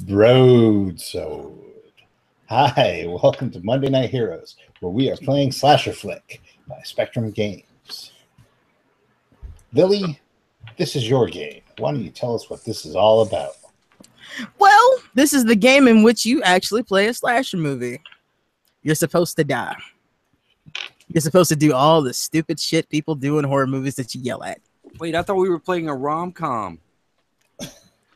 Broadsword. Hi, welcome to Monday Night Heroes, where we are playing Slasher Flick by Spectrum Games. Lily, this is your game. Why don't you tell us what this is all about? Well, this is the game in which you actually play a slasher movie. You're supposed to die. You're supposed to do all the stupid shit people do in horror movies that you yell at. Wait, I thought we were playing a rom-com.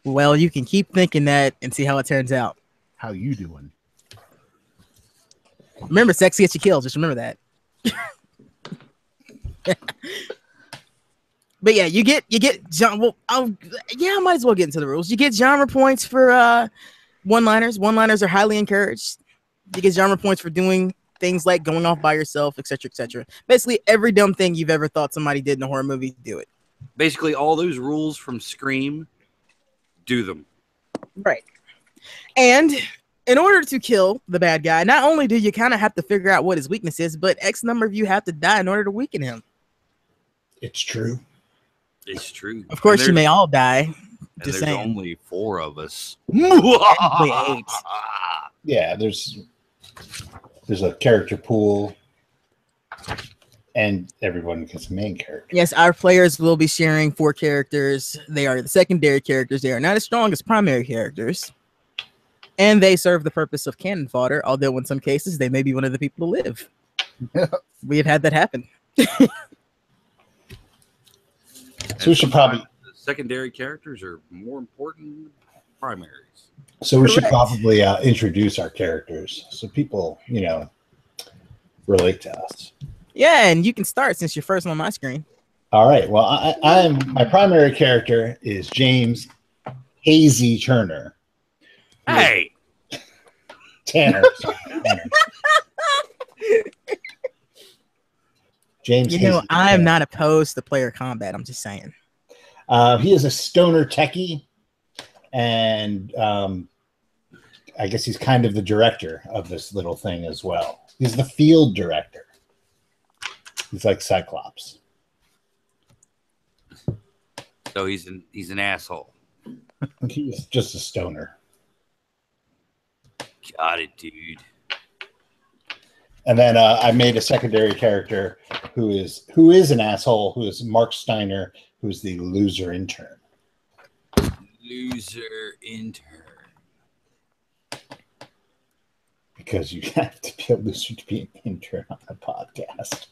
Well, you can keep thinking that and see how it turns out. How you doing? Remember, sex gets you killed. Just remember that. But yeah, you get John. Well, I might as well get into the rules. You get genre points for one-liners. One-liners are highly encouraged. You get genre points for doing things like going off by yourself, etc., etc. Basically, every dumb thing you've ever thought somebody did in a horror movie, do it. Basically, all those rules from Scream, do them. Right. And in order to kill the bad guy, not only do you kind of have to figure out what his weakness is, but X number of you have to die in order to weaken him. It's true. It's true. Of course, you may all die. Just saying. There's only 4 of us. Technically 8. Yeah, there's a character pool, and everyone gets a main character. Yes, our players will be sharing 4 characters. They are the secondary characters. They are not as strong as primary characters. And they serve the purpose of cannon fodder, although in some cases, they may be one of the people to live. We have had that happen. So we should probably... Secondary characters are more important than primaries. So we should probably introduce our characters so people, relate to us. Yeah, and you can start since you're first on my screen. All right. Well, my primary character is James Hazy Turner. Hey, Tanner. James. I am not opposed to player combat. I'm just saying. He is a stoner techie, and I guess he's kind of the director of this little thing as well. He's the field director. He's like Cyclops. So he's an asshole. He's just a stoner. Got it, dude. And then I made a secondary character who is an asshole, who is Mark Steiner, who's the loser intern. Loser intern. Because you have to be a loser to be an intern on a podcast.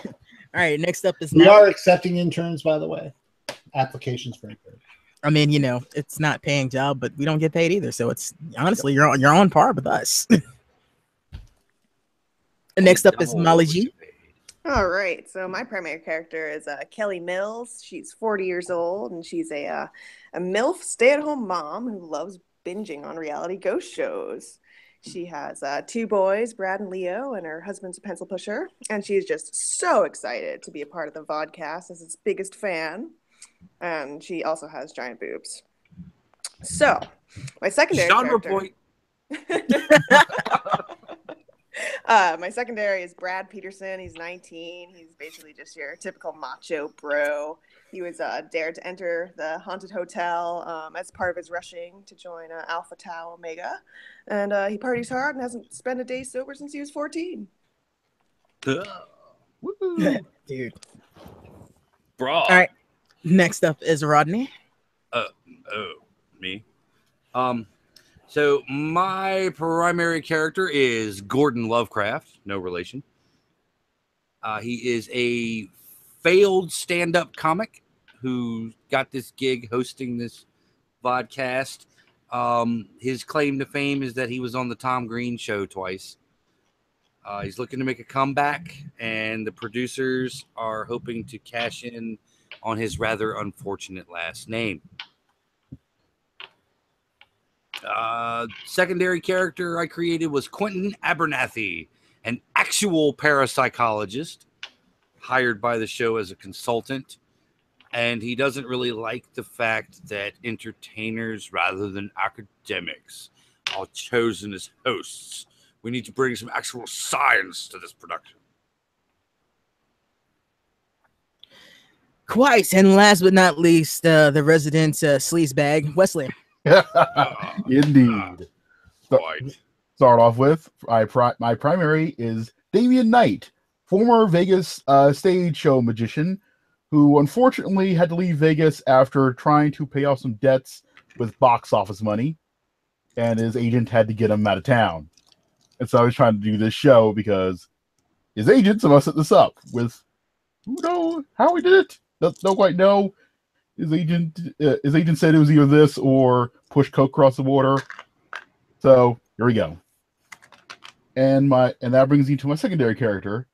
All right, next up is... We are accepting interns, by the way. Applications for interns. I mean, it's not paying job, but we don't get paid either. So it's honestly, you're on par with us. And next up is Molly G. All right. So my primary character is Kelly Mills. She's 40 years old, and she's a MILF stay-at-home mom who loves binging on reality ghost shows. She has 2 boys, Brad and Leo, and her husband's a pencil pusher. And she's just so excited to be a part of the Vodcast as its biggest fan. And she also has giant boobs. So, my secondary character... point. My secondary is Brad Peterson. He's 19. He's basically just your typical macho bro. He was dared to enter the haunted hotel as part of his rushing to join Alpha Tau Omega. And he parties hard and hasn't spent a day sober since he was 14. Dude. Bro. All right. Next up is Rodney. Me. So my primary character is Gordon Lovecraft, no relation. He is a failed stand-up comic who got this gig hosting this vodcast. His claim to fame is that he was on the Tom Green show twice. He's looking to make a comeback, and the producers are hoping to cash in on his rather unfortunate last name. Secondary character I created was Quentin Abernathy, an actual parapsychologist hired by the show as a consultant. And he doesn't really like the fact that entertainers rather than academics are chosen as hosts. We need to bring some actual science to this production. Quite, and last but not least, the resident sleazebag, Wesley. Indeed. Quite. Start off with my primary is Damian Knight, former Vegas stage show magician, who unfortunately had to leave Vegas after trying to pay off some debts with box office money, and his agent had to get him out of town. And so I was trying to do this show because his agent must set this up with who knows how he did it. Don't quite know. His agent said it was either this or push coke across the water. So here we go. And that brings me to my secondary character,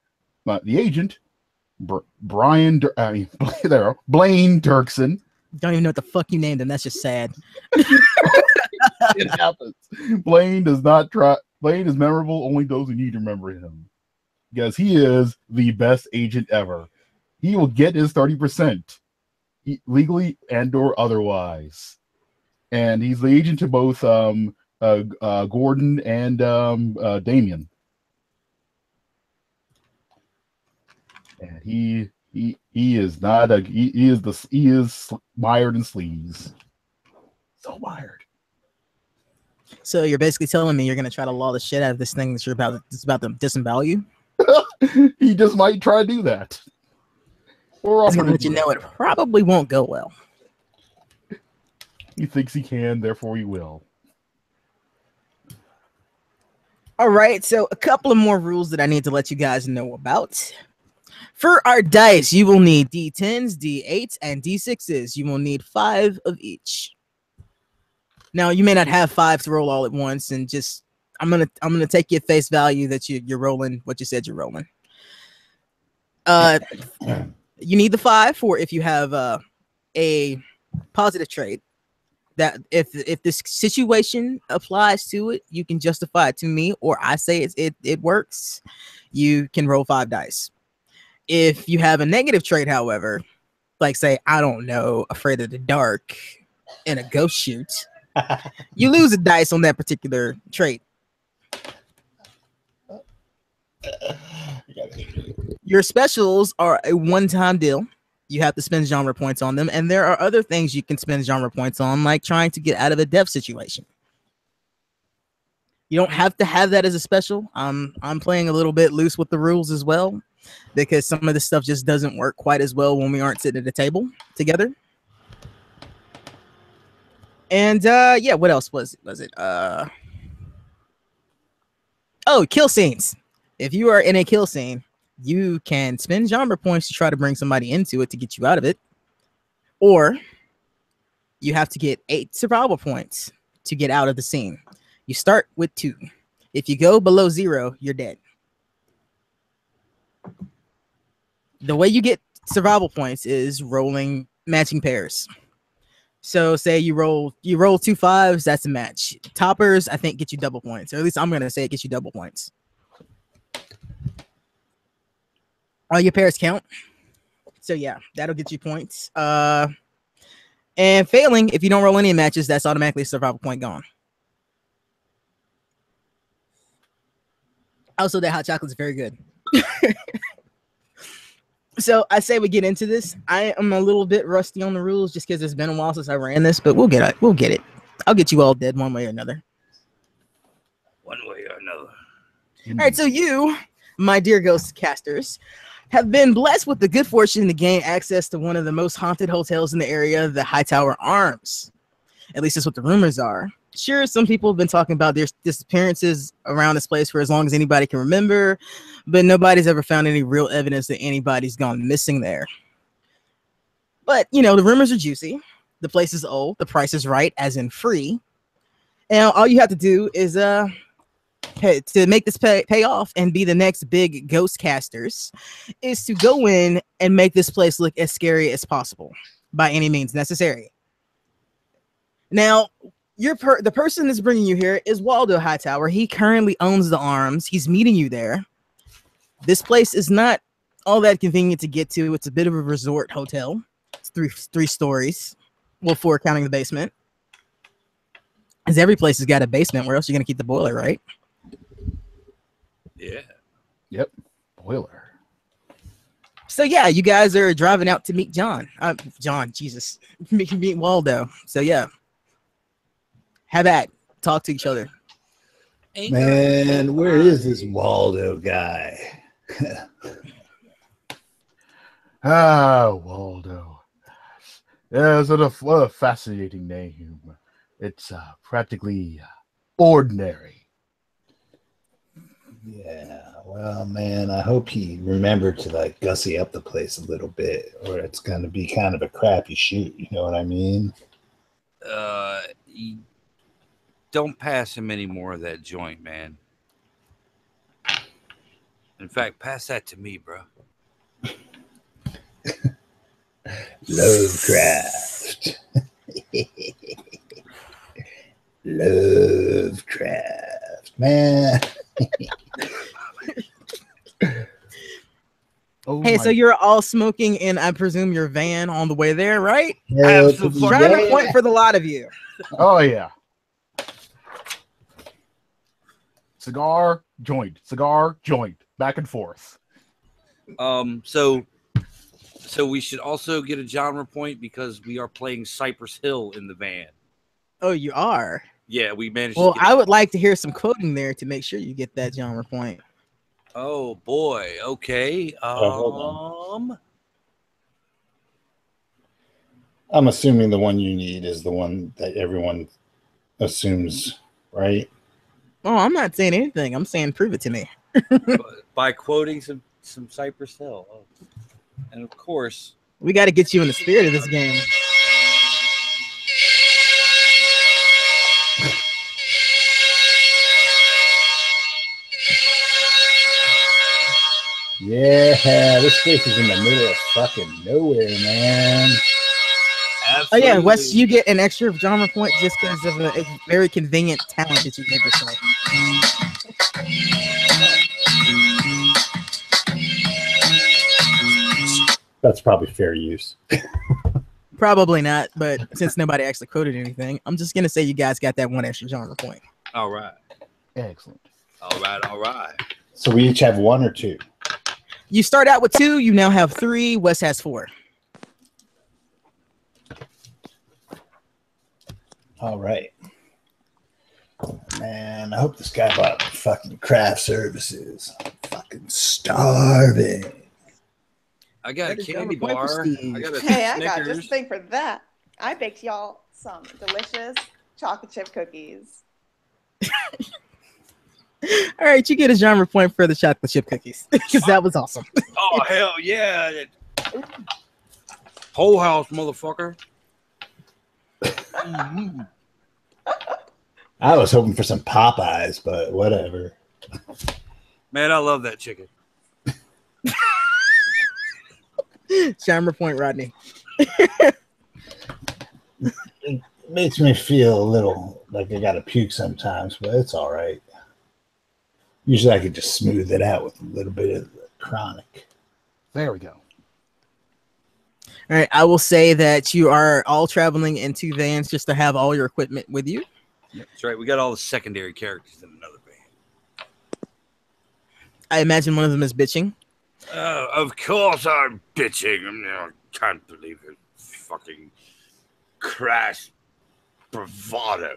the agent, Blaine Dirksen. Don't even know what the fuck you named him. That's just sad. It happens. Blaine is memorable only those who need to remember him, because he is the best agent ever. He will get his 30%, legally and/or otherwise, and he's the agent to both Gordon and Damien. And he is not a he is mired in sleaze. So mired. So you're basically telling me you're gonna try to law the shit out of this thing that it's about to disembowel you? He just might try to do that. Or I'm gonna let you know it probably won't go well. He thinks he can, therefore he will. All right, so a couple of more rules that I need to let you guys know about. For our dice, you will need D10s, D8s, and D6s. You will need 5 of each. Now, you may not have 5 to roll all at once, and just I'm gonna take you at face value that you're rolling what you said you're rolling. You need the 5 for if you have a positive trait. That if this situation applies to it, you can justify it to me, or I say it works. You can roll 5 dice. If you have a negative trait, however, like say I don't know, afraid of the dark, in a ghost shoot, you lose a dice on that particular trait. Your specials are a one-time deal. You have to spend genre points on them, and there are other things you can spend genre points on, like trying to get out of a death situation. You don't have to have that as a special. I'm playing a little bit loose with the rules as well, because some of this stuff just doesn't work quite as well when we aren't sitting at a table together. And yeah, what else was it? Kill scenes. If you are in a kill scene, you can spend genre points to try to bring somebody into it to get you out of it. Or you have to get 8 survival points to get out of the scene. You start with 2. If you go below 0, you're dead. The way you get survival points is rolling matching pairs. So say you roll 2 5s, that's a match. Toppers, I think, get you double points. Or at least I'm going to say it gets you double points. All your pairs count. So yeah, that'll get you points. And failing, if you don't roll any matches, that's automatically a survival point gone. Also, that hot chocolate is very good. So I say we get into this. I am a little bit rusty on the rules just because it's been a while since I ran this, but we'll get it. We'll get it. I'll get you all dead one way or another. One way or another. All right, so you, my dear ghost casters, have been blessed with the good fortune to gain access to one of the most haunted hotels in the area, the Hightower Arms. At least that's what the rumors are. Sure, some people have been talking about their disappearances around this place for as long as anybody can remember, but nobody's ever found any real evidence that anybody's gone missing there. But, you know, the rumors are juicy. The place is old. The price is right, as in free. And all you have to do is to make this pay off and be the next big ghost casters is to go in and make this place look as scary as possible by any means necessary. Now, the person that's bringing you here is Waldo Hightower. He currently owns the Arms. He's meeting you there. This place is not all that convenient to get to. It's a bit of a resort hotel. It's three stories. Well, 4 counting the basement. Because every place has got a basement. Where else are you going to keep the boiler, right? Yeah. Yep. Boiler. So yeah, you guys are driving out to meet John. Jesus. Meet Waldo. So yeah. Have at. Talk to each other. Man, where is this Waldo guy? Waldo. Yeah, what a fascinating name. It's practically ordinary. Yeah, well, man, I hope he remembered to like gussy up the place a little bit, or it's going to be kind of a crappy shoot. You know what I mean? Don't pass him any more of that joint, man. In fact, pass that to me, bro. Lovecraft. Lovecraft, man. Hey, so you're all smoking in, I presume, your van on the way there, right? Absolutely. Genre point for the lot of you. Oh yeah. Cigar, joint, back and forth. So we should also get a genre point because we are playing Cypress Hill in the van. Oh, you are? Yeah, we managed Well, to get I would like to hear some quoting there to make sure you get that genre point. Oh boy. Okay. Hold I'm assuming the one you need is the one that everyone assumes, right? Oh, I'm not saying anything. I'm saying prove it to me. by quoting some Cypress Hill. Oh. And of course, we got to get you in the spirit of this game. Yeah, this place is in the middle of fucking nowhere, man. Absolutely. Oh yeah, Wes, you get an extra genre point just because of a very convenient talent that you gave yourself. That's probably fair use. Probably not, but since nobody actually quoted anything, I'm just gonna say you guys got that one extra genre point. All right. Excellent. All right. So we each have 1 or 2. You start out with 2, you now have 3, Wes has 4. All right. Man, I hope this guy bought fucking craft services. I'm fucking starving. I got a candy bar. I got a Hey, I Snickers. got just a thing for that. I baked y'all some delicious chocolate chip cookies. All right, you get a genre point for the chocolate chip cookies because that was awesome. Oh hell yeah! Whole house, motherfucker. I was hoping for some Popeyes, but whatever. Man, I love that chicken. Genre point, Rodney. It makes me feel a little like I gotta puke sometimes, but it's all right. Usually I could just smooth it out with a little bit of the chronic. There we go. All right, I will say that you are all traveling in 2 vans just to have all your equipment with you. That's right. We got all the secondary characters in another van. I imagine one of them is bitching. Of course I'm bitching. I can't believe it. Fucking crash bravados.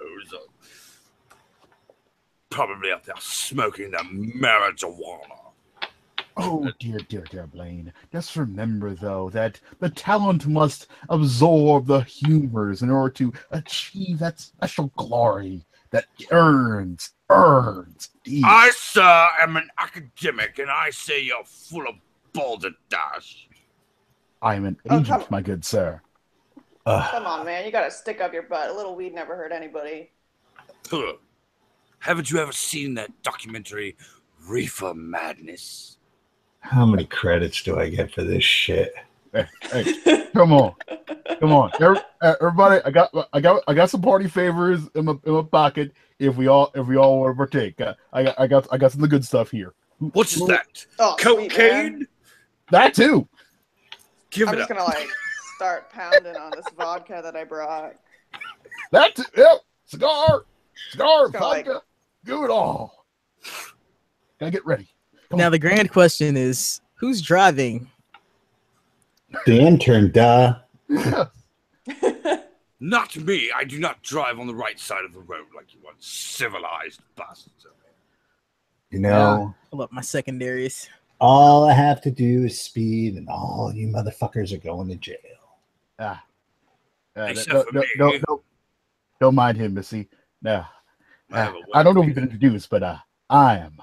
Probably up there smoking the marijuana. Oh, dear Blaine. Just remember, though, that the talent must absorb the humors in order to achieve that special glory that earns. I, sir, am an academic, and I say you're full of balderdash. I'm an agent, my good sir. Come on, man. You got to stick up your butt. A little weed never hurt anybody. Haven't you ever seen that documentary, Reefer Madness? How many credits do I get for this shit? Hey, come on. Everybody, I got some party favors in my pocket. If we all want to partake, I got some of the good stuff here. What is that? Oh, cocaine? That too. I'm just gonna start pounding on this vodka that I brought. That too. Yep. Cigar, gonna, vodka, do it all. Gotta get ready. Now the grand question is, who's driving? The intern, duh. Not me. I do not drive on the right side of the road like you uncivilized bastards. You know, Pull up my secondaries. all I have to do is speed, and all you motherfuckers are going to jail. Except for me. Don't mind him, Missy. No, I I don't know if you've been introduced, but I am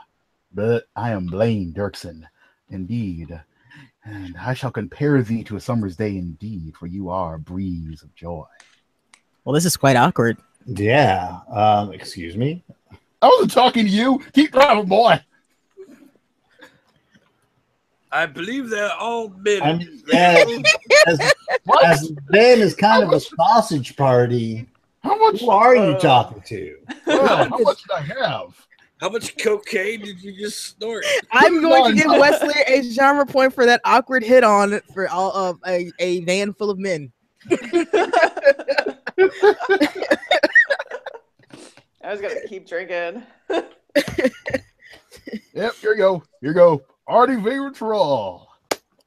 Blaine Dirksen, indeed, and I shall compare thee to a summer's day indeed, for you are a breeze of joy. Well, this is quite awkward. Yeah. Excuse me. I wasn't talking to you. Keep driving, boy. I believe they're all men. I mean, yeah, as Ben is kind of a sausage party. How much? Who are you talking to? Well, how much did I have? How much cocaine did you just snort? I'm going to give Wesley a genre point for that awkward hit on for all of a van full of men. I was gonna keep drinking. Yep, here you go. Artie favorites for all.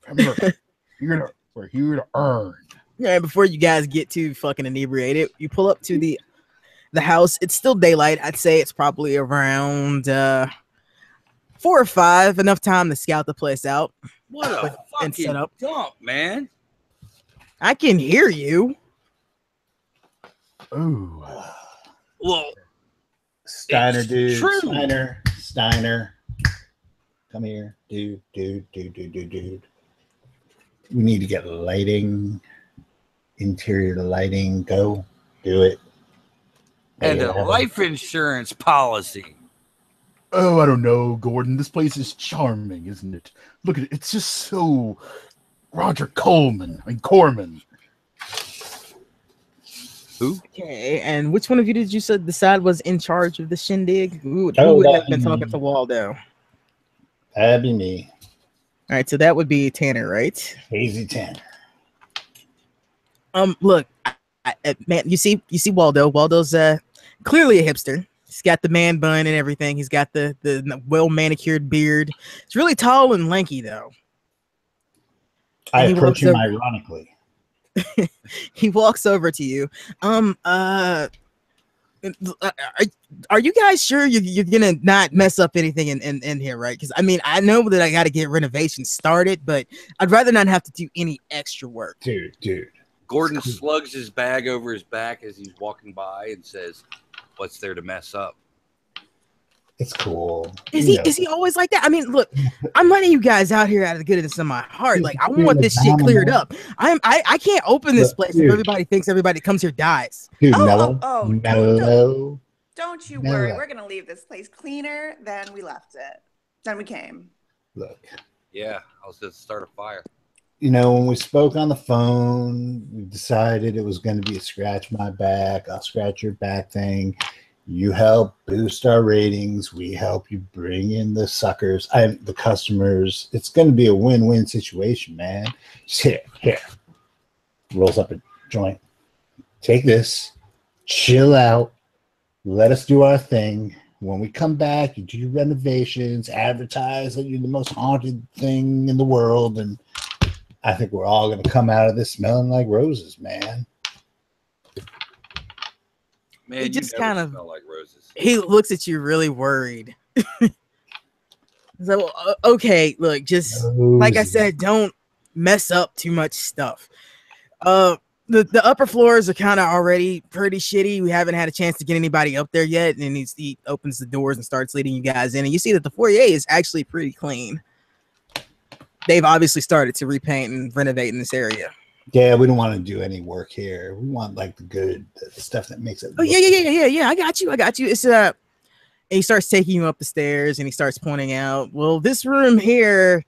Remember, we're here to earn. Yeah, before you guys get too fucking inebriated, you pull up to the house. It's still daylight. I'd say it's probably around 4 or 5. Enough time to scout the place out. What a And set fucking up. dump, man. I can hear you. Ooh. Well, Steiner, It's dude. true. Steiner. Come here, dude. We need to get lighting, interior lighting. Go do it. and Yeah. a life insurance policy. Oh, I don't know, Gordon. This place is charming, isn't it? Look at it. It's just so Roger Corman. Okay, and which one of you did you decide was in charge of the shindig? Who would have been talking to Waldo? That'd be me, All right, so that would be Tanner, right? Hazy Tanner. Look, man, you see Waldo. Waldo's clearly a hipster. He's got the man bun and everything. He's got the well manicured beard. It's really tall and lanky, though. I And he approach walks him over- ironically. He walks over to you. Are you guys sure you're gonna not mess up anything in here, right? Because I mean, I know that I got to get renovations started, but I'd rather not have to do any extra work. Dude. Gordon slugs his bag over his back as he's walking by and says, "What's there to mess up?" It's cool. Is You he know. is he always like that? I mean, look, I'm letting you guys out here out of the goodness of my heart. Like, I want this shit cleared up. I can't open this place if everybody thinks everybody comes here dies. Dude, Oh, mellow. oh, mellow. Don't you No. worry. We're gonna leave this place cleaner than we left it. Than we came. Look, Yeah, I was going to start a fire. you know, when we spoke on the phone, we decided it was going to be a scratch my back, I'll scratch your back thing. You help boost our ratings. We help you bring in the suckers, the customers. It's going to be a win-win situation, man. Here. Rolls up a joint. Take this. Chill out. Let us do our thing. When we come back, you do your renovations, advertise that you're the most haunted thing in the world, and I think we're all going to come out of this smelling like roses, man. Man, He just you never kind of- smell like roses. He looks at you really worried. So okay, look, just like I said, don't mess up too much stuff. The upper floors are kind of already pretty shitty. We haven't had a chance to get anybody up there yet, and he opens the doors and starts leading you guys in, and you see that the foyer is actually pretty clean. They've obviously started to repaint and renovate in this area. Yeah, we don't want to do any work here. We want like the stuff that makes it. Oh yeah. I got you. It's and he starts taking you up the stairs, and he starts pointing out, well, this room here.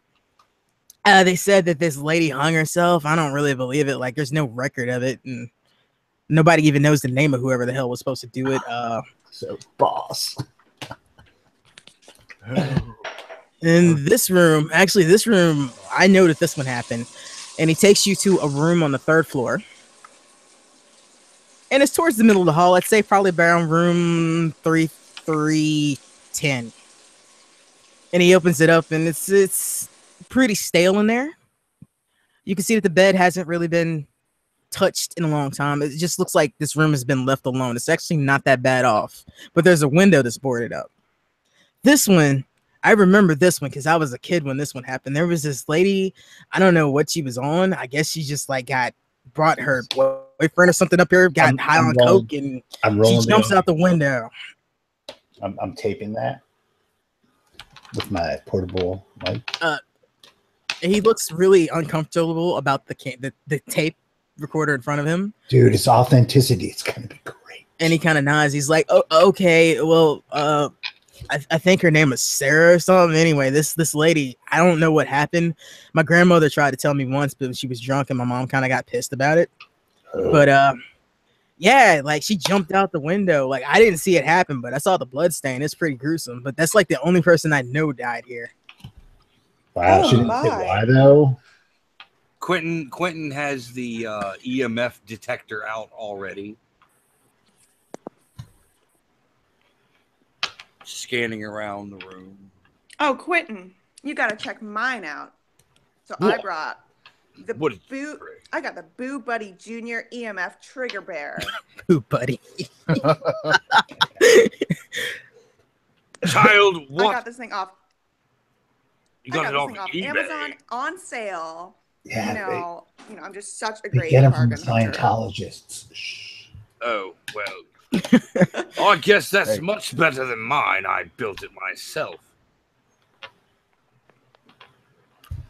They said that this lady hung herself. I don't really believe it. Like, there's no record of it, and nobody even knows the name of whoever the hell was supposed to do it. So, boss. In this room, I know that this one happened, and he takes you to a room on the 3rd floor, and it's towards the middle of the hall. I'd say probably around room 3310. And he opens it up, and it's pretty stale in there. You can see that the bed hasn't really been touched in a long time. It just looks like this room has been left alone. It's actually not that bad off, but there's a window that's boarded up. This one, I remember this one because I was a kid when this one happened. There was this lady, I don't know what she was on. I guess she just like brought her boyfriend or something up here, got high on coke, and she jumps out the window. I'm taping that with my portable mic. He looks really uncomfortable about the tape recorder in front of him. Dude, it's authenticity. It's gonna be great. And he kind of nods. He's like, "Oh, okay. Well, I think her name was Sarah or something. Anyway, this lady, I don't know what happened. My grandmother tried to tell me once, but she was drunk, and my mom kind of got pissed about it. But yeah, like she jumped out the window. Like I didn't see it happen, but I saw the blood stain. It's pretty gruesome. But that's like the only person I know died here. Wow, she didn't say why though. Quentin has the EMF detector out already. Scanning around the room. Oh, Quentin, you got to check mine out. So What? I brought the I got the Boo Buddy Junior EMF Trigger Bear. Boo Buddy. Child, what? I got this thing off. You got it off eBay. Amazon on sale. Yeah, you know, I'm just such a they great get them from bargain hunter. Scientologists. Shh. Oh, well. I guess that's much better than mine. I built it myself.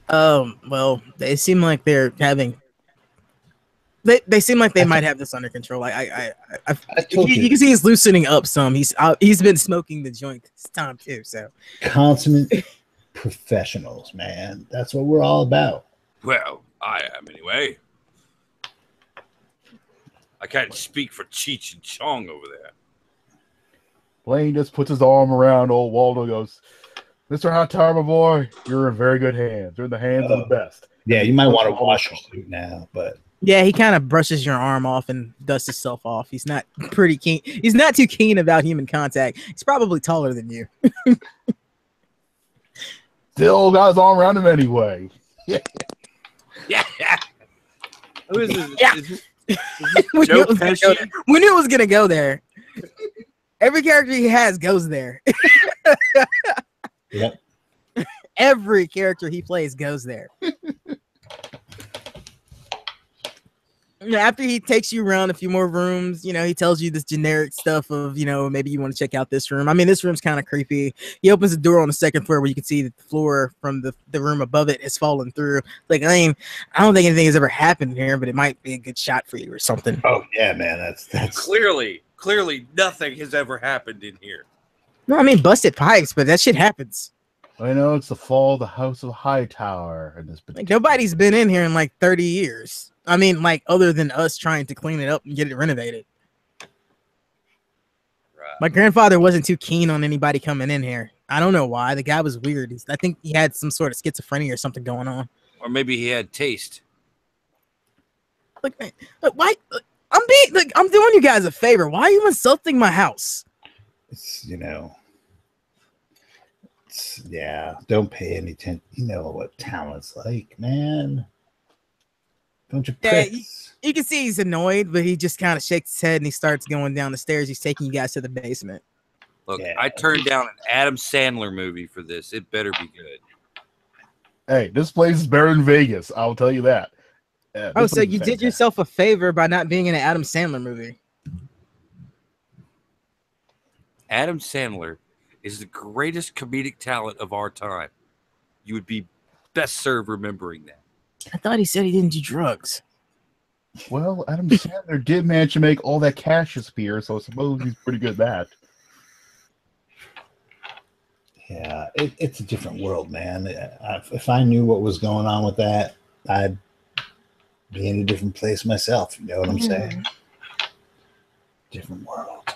Well, they seem like they're having. They seem like they might have this under control. I told you can see he's loosening up some. He's been smoking the joint this time too. So consummate professionals, man. That's what we're all about. Well, I am anyway. I can't speak for Cheech and Chong over there. Blaine just puts his arm around old Waldo and goes, Mr. Hot Tower, my boy, you're in very good hands. You're in the hands of the best. Yeah, you might want to wash your suit now, but yeah, he kind of brushes your arm off and dusts himself off. He's not pretty keen. He's not too keen about human contact. He's probably taller than you. Still got his arm around him anyway. Yeah. Who is this? Yeah. Is this we Joe Pesci? We knew it was gonna go there. Every character he has goes there. Yep. Every character he plays goes there. After he takes you around a few more rooms, you know, he tells you this generic stuff of, you know, maybe you want to check out this room. I mean, this room's kind of creepy. He opens the door on the second floor where you can see that the floor from the room above it has fallen through. Like, I mean, I don't think anything has ever happened here, but it might be a good shot for you or something. Oh yeah, man. That's Clearly nothing has ever happened in here. No, I mean busted pipes, but that shit happens. I know it's the fall of the House of Hightower in this Like nobody's been in here in like 30 years. I mean, like other than us trying to clean it up and get it renovated. Right. My grandfather wasn't too keen on anybody coming in here. I don't know why. The guy was weird. I think he had some sort of schizophrenia or something going on. Or maybe he had taste. Look, why? I'm doing you guys a favor. Why are you insulting my house? it's, yeah. Don't pay any attention. You know what talent's like, man. Bunch of pricks. You can see he's annoyed, but he just kind of shakes his head and he starts going down the stairs. He's taking you guys to the basement. Look, Yeah. I turned down an Adam Sandler movie for this. It better be good. Hey, this place is better than Vegas. I'll tell you that. Oh, so you did yourself a favor by not being in an Adam Sandler movie. Adam Sandler is the greatest comedic talent of our time. You would be best served remembering that. I thought he said he didn't do drugs. Well, Adam Sandler did manage to make all that cash disappear, so I suppose he's pretty good at that. Yeah, it's a different world, man. If I knew what was going on with that, I'd be in a different place myself. You know what I'm saying? Different world.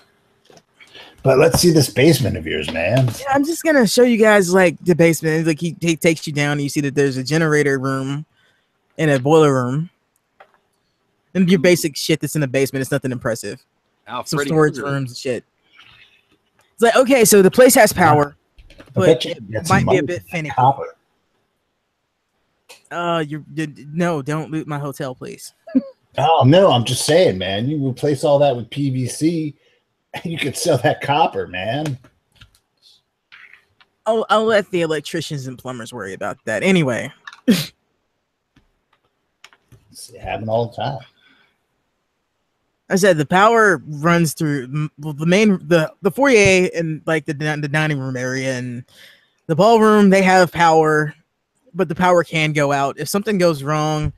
But let's see this basement of yours, man. Yeah, I'm just gonna show you guys like the basement. Like he takes you down, and you see that there's a generator room and a boiler room, and your basic shit that's in the basement. It's nothing impressive. Some storage rooms and shit. It's like, okay, so the place has power, but it might be a bit finicky. Copper. No, don't loot my hotel, please. Oh no, I'm just saying, man. You replace all that with PVC, and you could sell that copper, man. I'll let the electricians and plumbers worry about that. Anyway, It happens all the time. I said the power runs through the foyer and like the dining room area and the ballroom. They have power, but the power can go out if something goes wrong.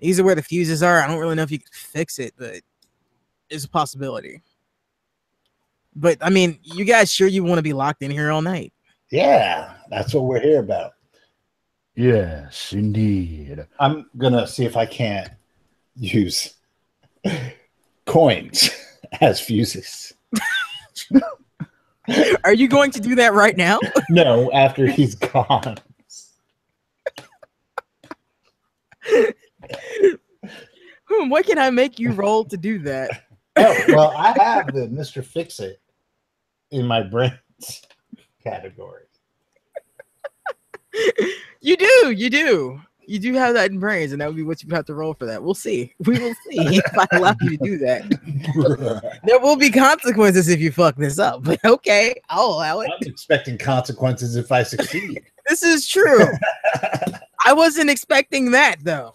These are where the fuses are. I don't really know if you can fix it, but it's a possibility. But I mean, you guys sure you want to be locked in here all night? Yeah, that's what we're here about. Yes, indeed. I'm gonna see if I can't use coins as fuses. Are you going to do that right now? No, after he's gone. What can I make you roll to do that? Oh, well, I have the Mr. Fix-It in my brains category. You do have that in brains, and that would be what you have to roll for that. We'll see. We will see if I allow you to do that. There will be consequences if you fuck this up, but okay, I'll allow it. I'm expecting consequences if I succeed. This is true. I wasn't expecting that though.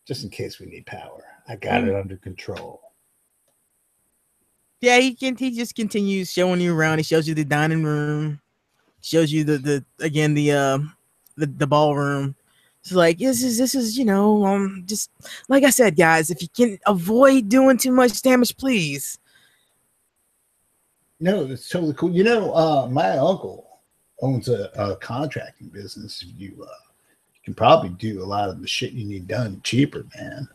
Just in case we need power. I got it under control. Yeah, he just continues showing you around. He shows you the dining room, shows you the ballroom. It's like this is just like I said, guys. If you can avoid doing too much damage, please. No, it's totally cool. My uncle owns a contracting business. You can probably do a lot of the shit you need done cheaper, man.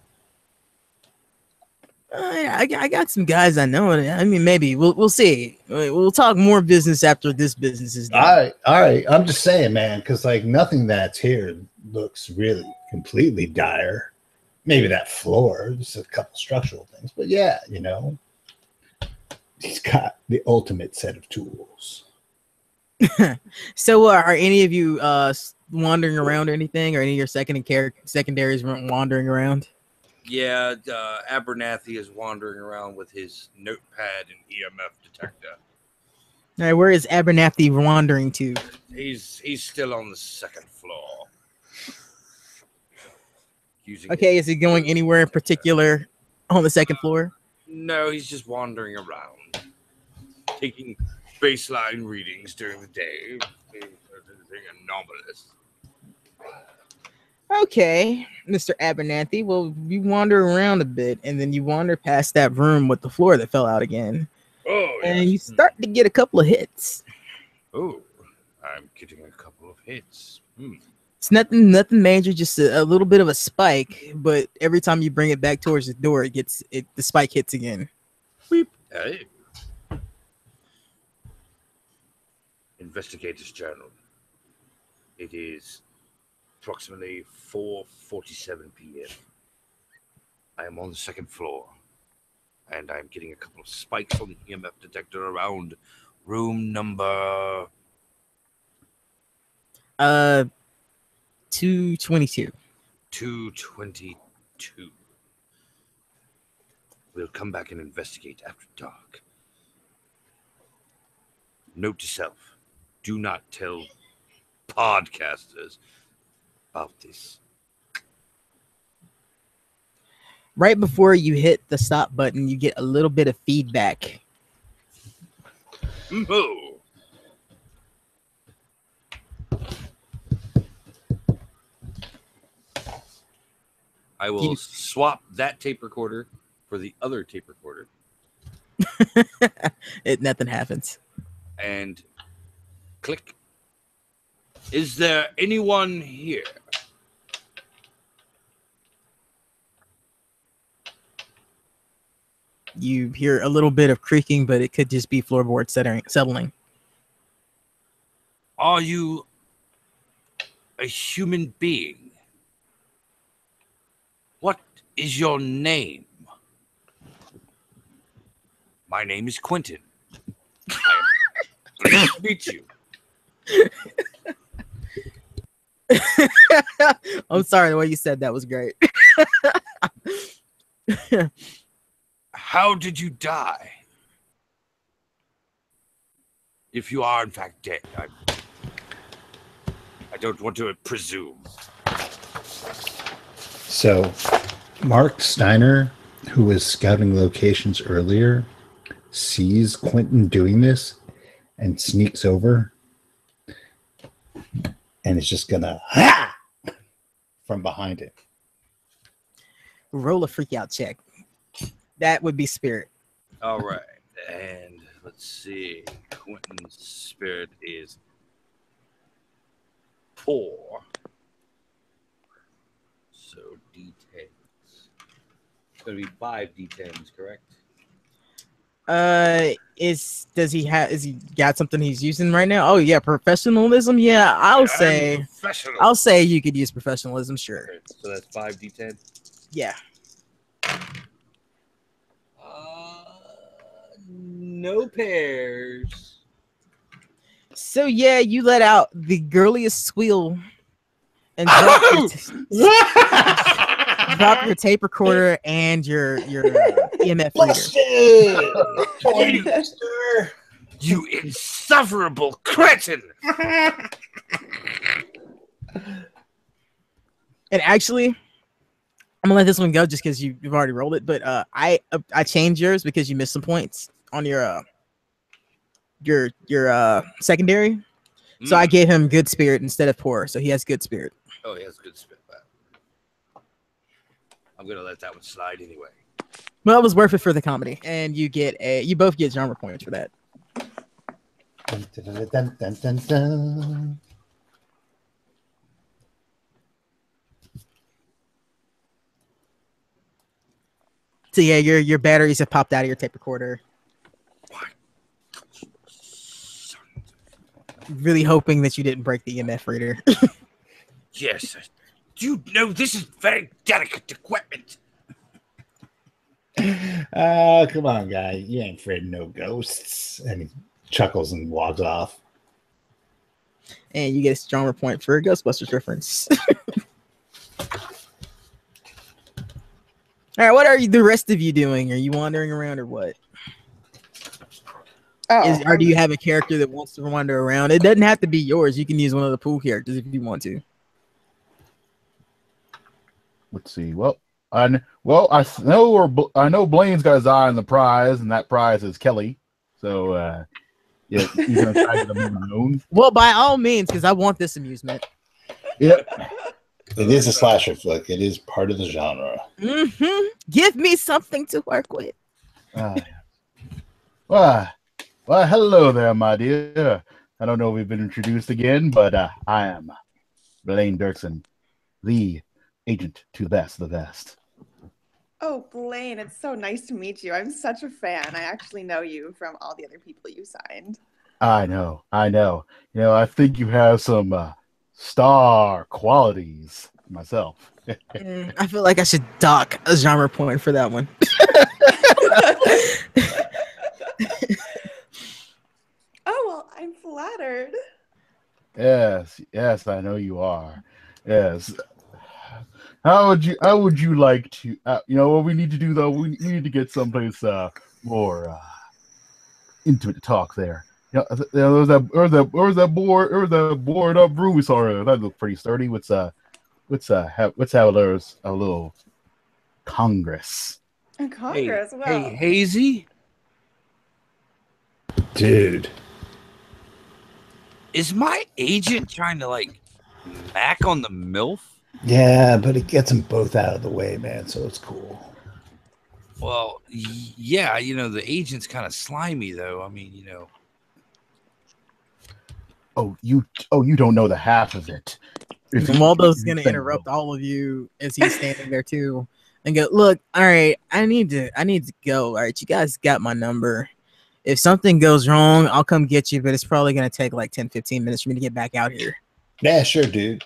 I got some guys I know. I mean, maybe we'll see. We'll talk more business after this business is done. All right. I'm just saying, man, because like nothing that's here looks really completely dire. Maybe that floor, just a couple structural things, but yeah, he's got the ultimate set of tools. So, are any of you wandering around or anything, or any of your secondaries wandering around? Yeah, Abernathy is wandering around with his notepad and EMF detector. All right, where is Abernathy wandering to? He's still on the second floor. Okay, is he going anywhere in particular on the second floor? No, he's just wandering around, taking baseline readings during the day. Anything anomalous. Okay, Mr. Abernathy. Well, you wander around a bit, and then you wander past that room with the floor that fell out again. Oh, and you start to get a couple of hits. Oh, I'm getting a couple of hits. It's nothing major, just a little bit of a spike. But every time you bring it back towards the door, the spike hits again. Weep. Hey. Investigator's Journal. It is approximately 4:47 p.m. I am on the second floor, and I'm getting a couple of spikes on the EMF detector around room number 222. 222. We'll come back and investigate after dark. Note to self: do not tell podcasters about this. Right before you hit the stop button, you get a little bit of feedback. Oh. I will swap that tape recorder for the other tape recorder. Nothing happens. And click. Is there anyone here? You hear a little bit of creaking, but it could just be floorboard settling. Are you a human being? What is your name? My name is Quentin. I am pleased to meet you. I'm sorry, the way you said that was great. How did you die? If you are in fact dead, I don't want to presume. So, Mark Steiner, who was scouting locations earlier, sees Quentin doing this and sneaks over and is just gonna from behind it. Roll a freak out check. That would be spirit. All right, and let's see. Quentin's spirit is 4. So D10s. It's going to be 5 D10s, correct? Is he got something he's using right now? Oh yeah, professionalism. Yeah, I'll say you could use professionalism. Sure. Okay, so that's 5 D10. Yeah. No pairs. So yeah, you let out the girliest squeal and drop your tape recorder and your EMF reader. You insufferable cretin! And actually, I'm gonna let this one go just because you've already rolled it. But I changed yours because you missed some points on your secondary. So I gave him good spirit instead of poor, so he has good spirit. Oh, he has good spirit. I'm gonna let that one slide anyway. Well, it was worth it for the comedy, and you both get genre points for that. Dun, dun, dun, dun, dun, dun. So yeah, your batteries have popped out of your tape recorder. Really hoping that you didn't break the EMF reader. Yes. You know this is very delicate equipment. Come on, guy. You ain't afraid of no ghosts. And he chuckles and walks off. And you get a genre point for a Ghostbusters reference. All right, what are the rest of you doing? Are you wandering around or what? Or do you have a character that wants to wander around? It doesn't have to be yours. You can use one of the pool characters if you want to. Let's see. I know Blaine's got his eye on the prize, and that prize is Kelly. So yeah, he's gonna try to get him alone. Well, by all means, because I want this amusement. Yep. It is a slasher flick. It is part of the genre. Mm-hmm. Give me something to work with. Well, hello there, my dear. I don't know if we've been introduced again, but I am Blaine Dirksen, the agent to the best. Oh, Blaine, it's so nice to meet you. I'm such a fan. I actually know you from all the other people you signed. I know. You know, I think you have some star qualities myself. I feel like I should dock a genre point for that one. Oh, well, I'm flattered. Yes, I know you are. Yes. How would you like to? You know what we need to do though? We need to get someplace more intimate talk there. You know, there was that board up room we saw earlier. That looked pretty sturdy. Let's have a little congress. A congress. Hey, Hazy. Dude. Is my agent trying to mac on the MILF? Yeah, but it gets them both out of the way, man, so it's cool. Well, yeah, the agent's kind of slimy, though. I mean, Oh, you don't know the half of it. Waldo's gonna interrupt all of you as he's standing there too, and go, "Look, all right, I need to go. All right, you guys got my number. If something goes wrong, I'll come get you, but it's probably gonna take 10-15 minutes for me to get back out here." Yeah, sure, dude.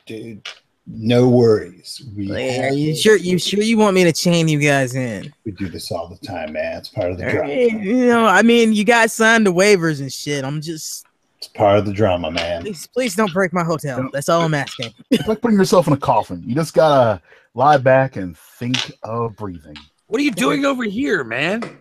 No worries. Are you sure you want me to chain you guys in? We do this all the time, man. It's part of the All job. right, I mean, you guys signed the waivers and shit. I'm just It's part of the drama, man. Please don't break my hotel. That's all I'm asking. It's like putting yourself in a coffin. You just gotta lie back and think of breathing. What are you doing over here, man?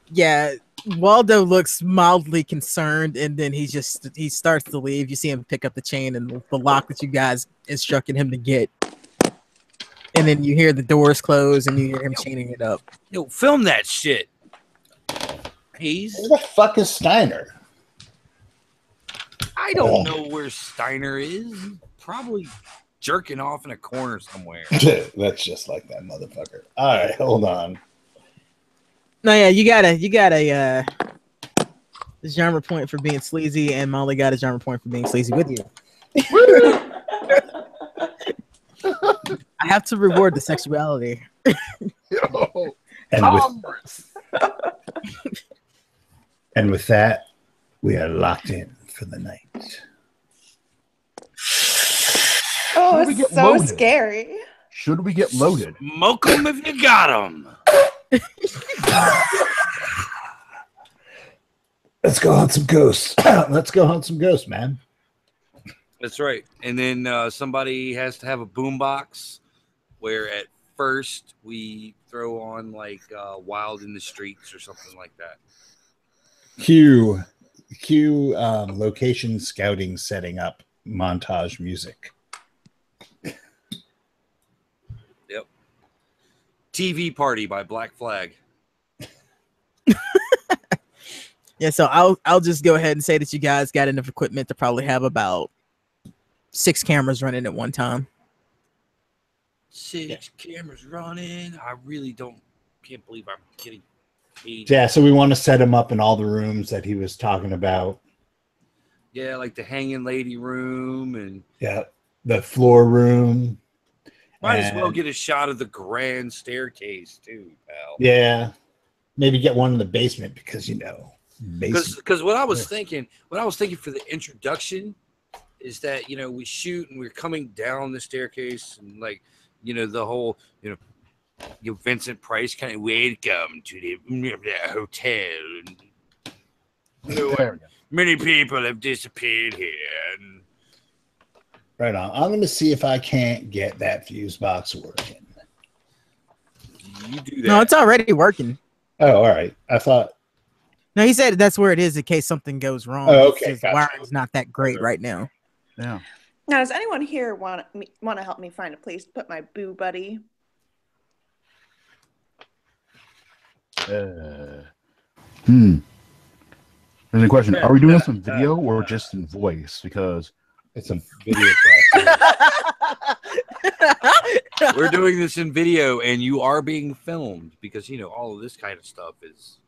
Yeah, Waldo looks mildly concerned, and then he starts to leave. You see him pick up the chain and the lock that you guys instructed him to get, and then you hear the doors close and you hear him chaining it up. Yo, film that shit. Where the fuck is Steiner? I don't know where Steiner is. Probably jerking off in a corner somewhere. That's just like that motherfucker. All right, hold on. No, yeah, you got a genre point for being sleazy, and Molly got a genre point for being sleazy with you. I have to reward the sexuality. And with that, we are locked in for the night. Oh, it's so loaded? scary. Should we get loaded? Smoke them if you got them. Let's go hunt some ghosts. Let's go hunt some ghosts, man. That's right. And then somebody has to have a boombox where at first we throw on like Wild in the Streets or something like that. Cue location scouting setting up montage music. Yep. TV Party by Black Flag. Yeah, so I'll just go ahead and say that you guys got enough equipment to probably have about 6 cameras running at one time. 6 cameras running. I really can't believe I'm getting paid. Yeah, so we want to set him up in all the rooms that he was talking about. Yeah, like the hanging lady room and the floor room. Might as well get a shot of the grand staircase too, pal. Yeah, maybe get one in the basement because Because what I was thinking for the introduction is that we shoot and we're coming down the staircase and like the whole Vincent Price kind of welcome to the hotel. And, many people have disappeared here. And... Right on. I'm going to see if I can't get that fuse box working. You do that. No, it's already working. Oh, all right. I thought. No, he said that's where it is in case something goes wrong. Oh, okay. His wiring's not that great right now. Yeah. Now, does anyone here want to help me find a place to put my boo buddy? There's a question. Are we doing this in video or just in voice? Because it's a video cast. We're doing this in video, and you are being filmed because all of this kind of stuff is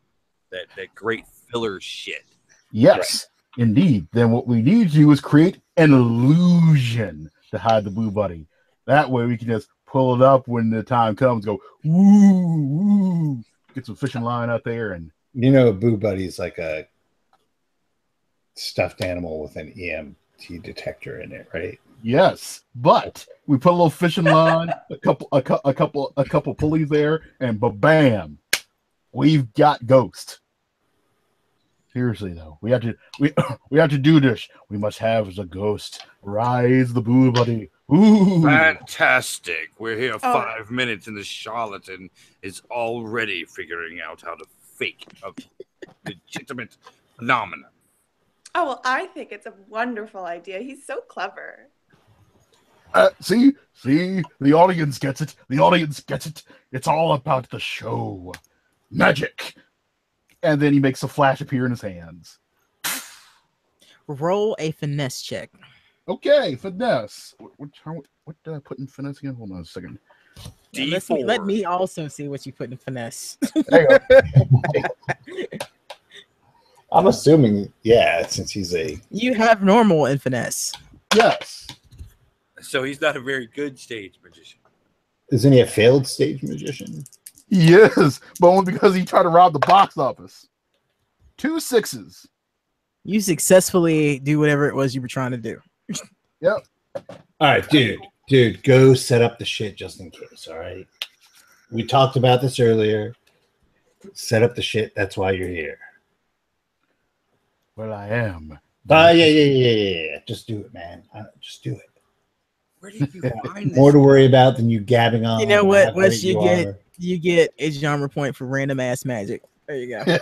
that great filler shit. Yes, indeed. Then what we need to do is create an illusion to hide the boo buddy. That way we can just pull it up when the time comes. Go woo woo. Get some fishing line out there, and a boo buddy is like a stuffed animal with an EMT detector in it, right? Yes, but we put a little fishing line, a couple pulleys there, and bam, we've got Ghost. Seriously though, we have to do this. We must have the Ghost rise the boo buddy. Ooh. Fantastic! We're here 5 minutes, and the charlatan is already figuring out how to fake a legitimate phenomenon. Oh, well, I think it's a wonderful idea. He's so clever. See, the audience gets it. The audience gets it. It's all about the show. Magic. And then he makes a flash appear in his hands. Roll a finesse check. Okay, finesse. What did I put in finesse again? Hold on a second. Let me also see what you put in finesse. There you go. I'm assuming, since he's You have normal in finesse. Yes. So he's not a very good stage magician. Isn't he a failed stage magician? He is, but only because he tried to rob the box office. 2 6s. You successfully do whatever it was you were trying to do. Yep. All right, dude, go set up the shit just in case. All right. We talked about this earlier. Set up the shit. That's why you're here. Well, I am. Yeah. Just do it, man. Just do it. Where did you find More this? to worry about than you gabbing on. You know what? how Once great you are. get you get a genre point for random ass magic. There you go.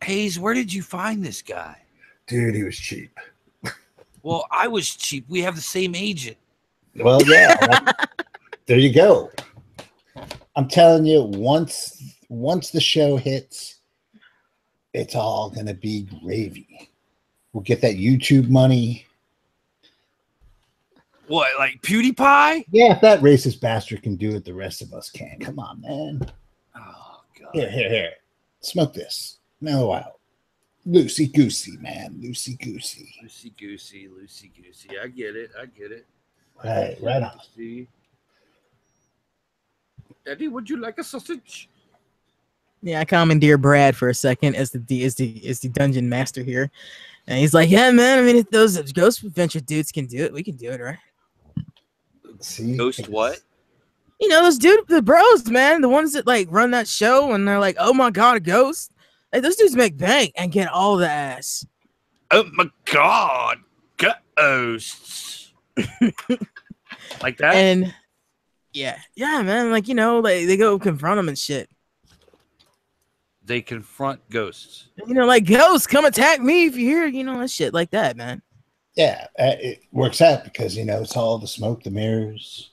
Hayes, where did you find this guy? Dude, he was cheap. Well, I was cheap. We have the same agent. Well, yeah. There you go. I'm telling you, once the show hits, it's all gonna be gravy. We'll get that YouTube money. What, like PewDiePie? Yeah, if that racist bastard can do it, the rest of us can. Come on, man. Oh God. Here. Smoke this. Mellow out. Loosey goosey, man. Loosey goosey. Loosey goosey. I get it. Right on. Eddie, would you like a sausage? Yeah, I commandeer Brad for a second as the dungeon master here, and he's like, "Yeah, man. I mean, if those Ghost Adventure dudes can do it, we can do it, right?" See, Ghost what? You know, the bros, man, the ones that like run that show, and they're like, "Oh my god, a ghost!" Like, those dudes make bank and get all the ass. Oh my God, ghosts! Like that? And yeah, man. Like, you know, like they go confront them and shit. They confront ghosts. You know, like, ghosts, come attack me if you hear, you know, that shit like that, man. Yeah, it works out because it's all the smoke, the mirrors.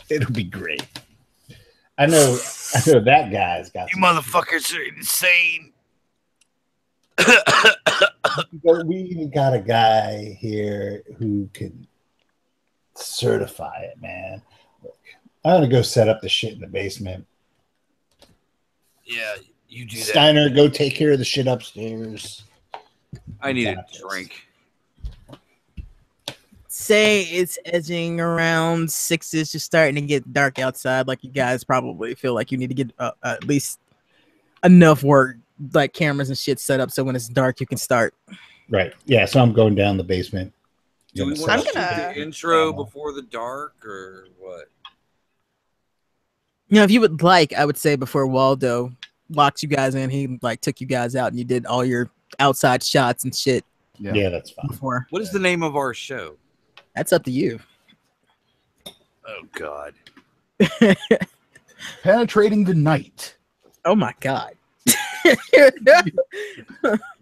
It'll be great. I know that guy's got. You motherfuckers are insane. But we even got a guy here who can certify it, man. Look, I'm gonna go set up the shit in the basement. Yeah, you do that. Steiner, go take care of the shit upstairs. I need a drink. Say it's edging around 6. It's just starting to get dark outside. Like, you guys probably feel like you need to get at least enough work, like cameras and shit set up, so when it's dark you can start. Right. Yeah. So I'm going down the basement. Do we want to do the intro before the dark or what? You know, if you would like, I would say before Waldo locked you guys in, he like took you guys out and you did all your outside shots and shit. Yeah, that's fine. Before. What is the name of our show? That's up to you. Oh God. Penetrating the night. Oh my God.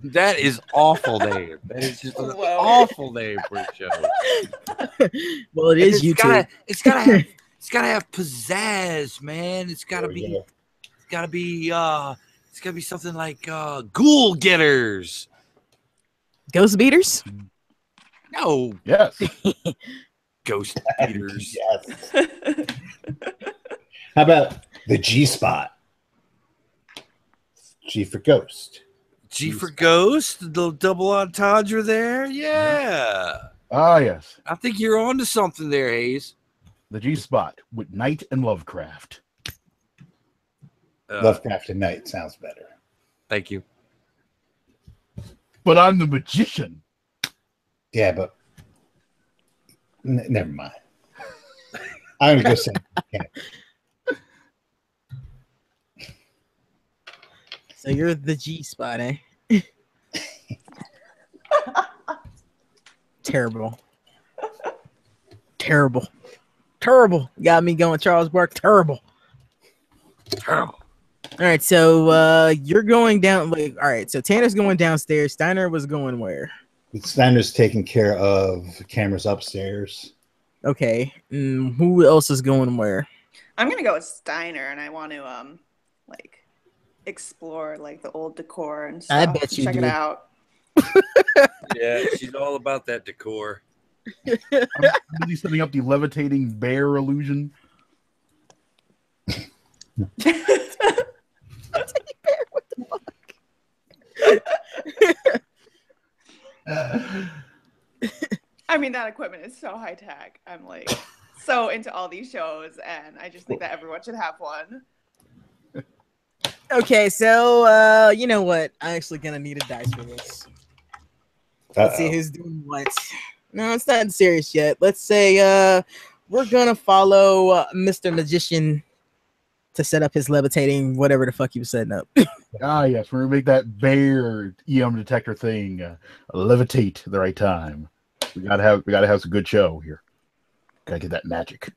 That is awful name. That is just an awful name for a show. Well, it is YouTube. It's gotta have pizzazz, man. It's gotta be something like Ghoul Getters. Ghost Beaters? No. Yes. Ghost Beaters. Yes. How about the G spot? G for ghost. G for ghost, the double entendre there. Yeah. Ah, yes. I think you're on to something there, Hayes. The G spot with Night and Lovecraft. Lovecraft and Night sounds better. Thank you. But I'm the magician. Yeah, but never mind. I'm gonna go say. So you're the G spot, eh? Terrible. Got me going, Charles Burke. Terrible. All right, so you're going down. Like, all right, so Tanner's going downstairs. Steiner was going where? Steiner's taking care of cameras upstairs. Okay, who else is going where? I'm gonna go with Steiner, and I want to like explore like the old decor and stuff. I bet you check do. it out. Yeah, she's all about that decor. I'm really setting up the levitating bear illusion. What the fuck? I mean, that equipment is so high tech. I'm like so into all these shows, and I just think that everyone should have one. Okay, so you know what? I'm actually gonna need a dice for this. Let's see who's doing what. No, it's not serious yet. Let's say we're gonna follow Mr. Magician to set up his levitating whatever the fuck he was setting up. Ah, yes, we're gonna make that bear EM detector thing levitate at the right time. We gotta have some good show here. Gotta get that magic.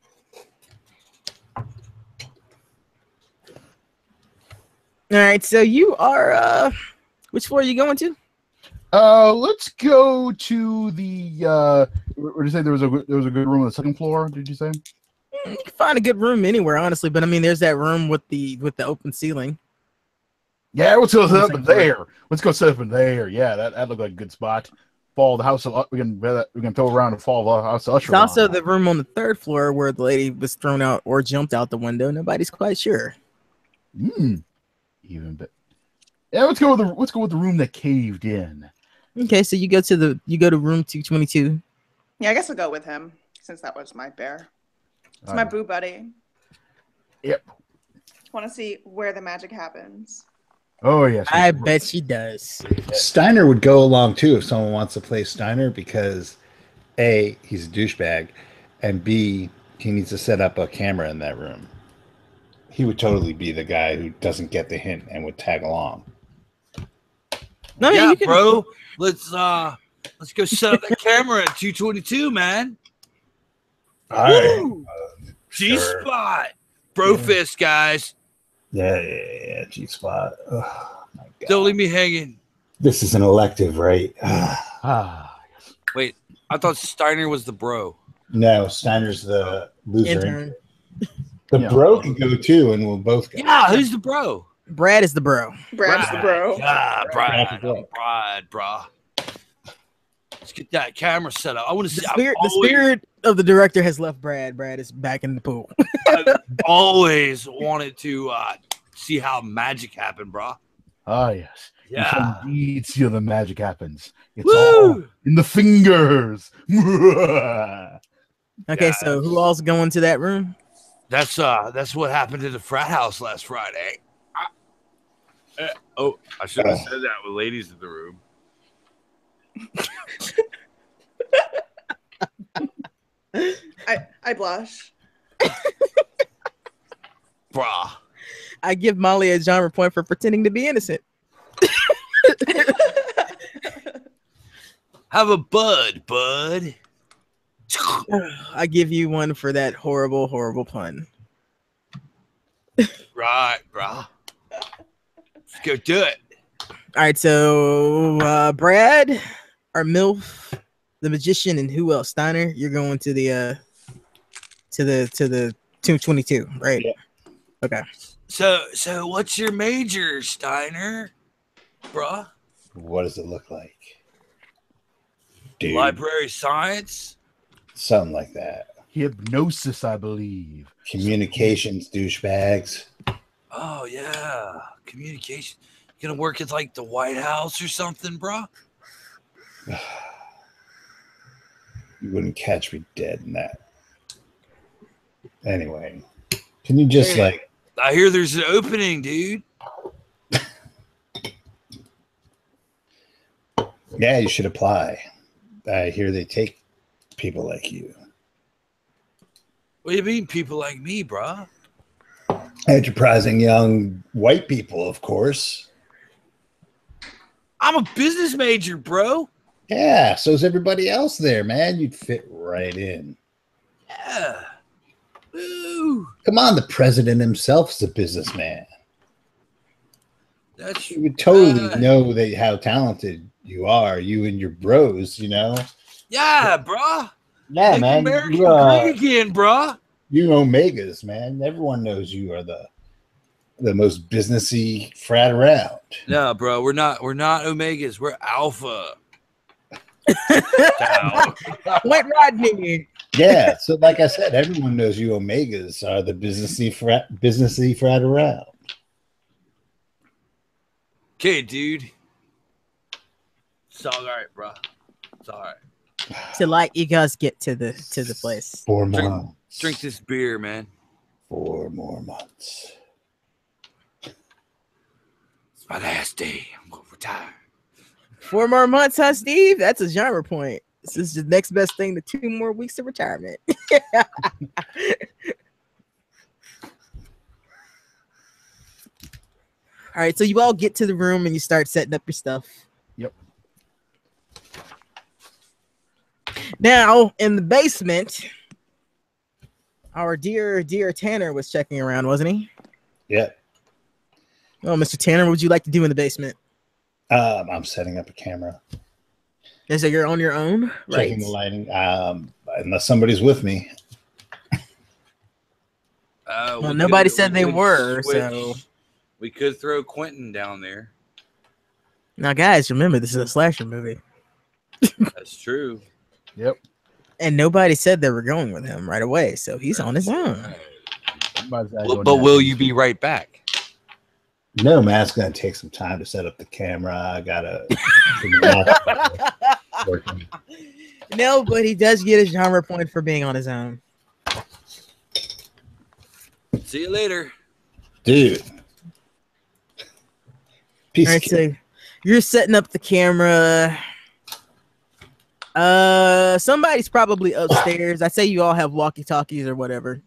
All right, so you are which floor are you going to? Let's go to the what did you say there was a good room on the second floor, did you say? You can find a good room anywhere, honestly, but I mean there's that room with the open ceiling. Yeah, let's go set up in there. Let's go set up in there. Yeah, that looked like a good spot. Fall the house. We can throw around and fall the house. It's also the room on the third floor where the lady was thrown out or jumped out the window. Nobody's quite sure. Even bit. Yeah, let's go with the room that caved in. Okay, so you go to room 222. Yeah, I guess I'll go with him since that was my bear. It's my boo buddy. Yep. Want to see where the magic happens. Oh yes. I bet she does. Steiner would go along too if someone wants to play Steiner because A, he's a douchebag, and B, he needs to set up a camera in that room. He would totally be the guy who doesn't get the hint and would tag along. No, yeah, bro. Let's go set up the camera at 222, man. All right. G-spot. Bro fist, guys. Yeah. G-spot. Oh, my God. Don't leave me hanging. This is an elective, right? Wait, I thought Steiner was the bro. No, Steiner's the loser. Intern. The bro can go too, and we'll both go. Yeah, who's the bro? Brad is the bro. Brad's the bro. Yeah, Brad's the bro. Brad, bro. Let's get that camera set up. I want to see. The spirit of the director has left Brad. Brad is back in the pool. I've always wanted to see how magic happened, bro. Ah, yes. Yeah. Indeed, see how the magic happens. It's Woo! all in the fingers. Okay, so who all's going to that room? That's what happened to the frat house last Friday. I should have said that with ladies in the room. I blush. Bruh. I give Molly a genre point for pretending to be innocent. Have a bud. I give you one for that horrible, horrible pun. Right, bruh. Let's go do it. All right, so Brad, our MILF, the magician, and who else? Steiner, you're going to the 222, right? Yeah. Okay. So what's your major, Steiner? Bruh? What does it look like? Dude, Library science? something like that. Hypnosis, I believe. Communications, douchebags. Oh yeah. Communication. You gonna work at like the White House or something, bruh? You wouldn't catch me dead in that. Anyway, can you just I hear there's an opening, dude. Yeah, you should apply. I hear they take people like you. What do you mean, people like me, bruh? Enterprising young white people, of course. I'm a business major, bro. Yeah, so's everybody else there, man. You'd fit right in. Yeah. Woo. Come on, the president himself is a businessman. That's You would totally know how talented you are, you and your bros, you know? yeah, bruh. Yeah, Make man. American You, great again, bruh. you Omegas, man. Everyone knows you are the most businessy frat around. No, bro, we're not Omegas. We're Alpha. White Rodney. Yeah, so like I said, everyone knows you Omegas are the businessy frat around. Okay, dude. It's all right, bro. It's all right. To like you guys get to the place. 4 more months. Drink this beer, man. 4 more months. It's my last day. I'm gonna retire. 4 more months, huh, Steve? That's a genre point. This is the next best thing to 2 more weeks of retirement. All right, so you all get to the room and you start setting up your stuff. Yep. Now, in the basement, our dear Tanner was checking around, wasn't he? Yeah. Oh, Mr. Tanner, what would you like to do in the basement? I'm setting up a camera, Is it you're on your own? checking the lighting. Unless somebody's with me. Well, nobody said they were, so we could throw Quentin down there. Now, guys, remember this is a slasher movie. That's true. Yep. And nobody said they were going with him right away, so he's on his own. But will you be right back? No, man, it's going to take some time to set up the camera. I got to. No, but he does get a genre point for being on his own. See you later. Dude. All right, so you're setting up the camera. Somebody's probably upstairs. I say you all have walkie-talkies or whatever.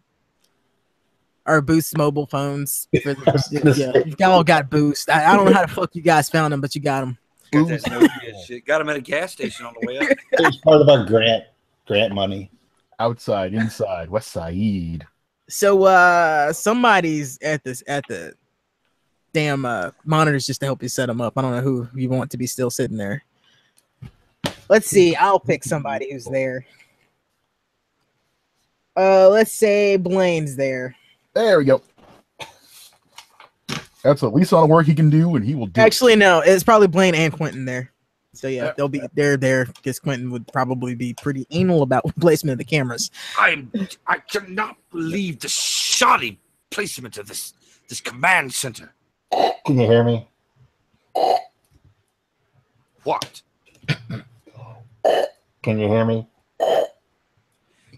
Or Boost mobile phones. Yeah, you all got Boost. I don't know how the fuck you guys found them, but you got them. Got that Nokia shit. Got them at a gas station on the way up. It's part of our grant money. Outside, inside, West Side. So somebody's at the damn monitors just to help you set them up. I don't know who you want to be still sitting there. Let's see. I'll pick somebody who's there. Let's say Blaine's there. There we go. That's the least amount of work he can do, and he will do. Actually, no, it's probably Blaine and Quentin there. So yeah, they're there because Quentin would probably be pretty anal about placement of the cameras. I cannot believe the shoddy placement of this command center. Can you hear me? What? Can you hear me?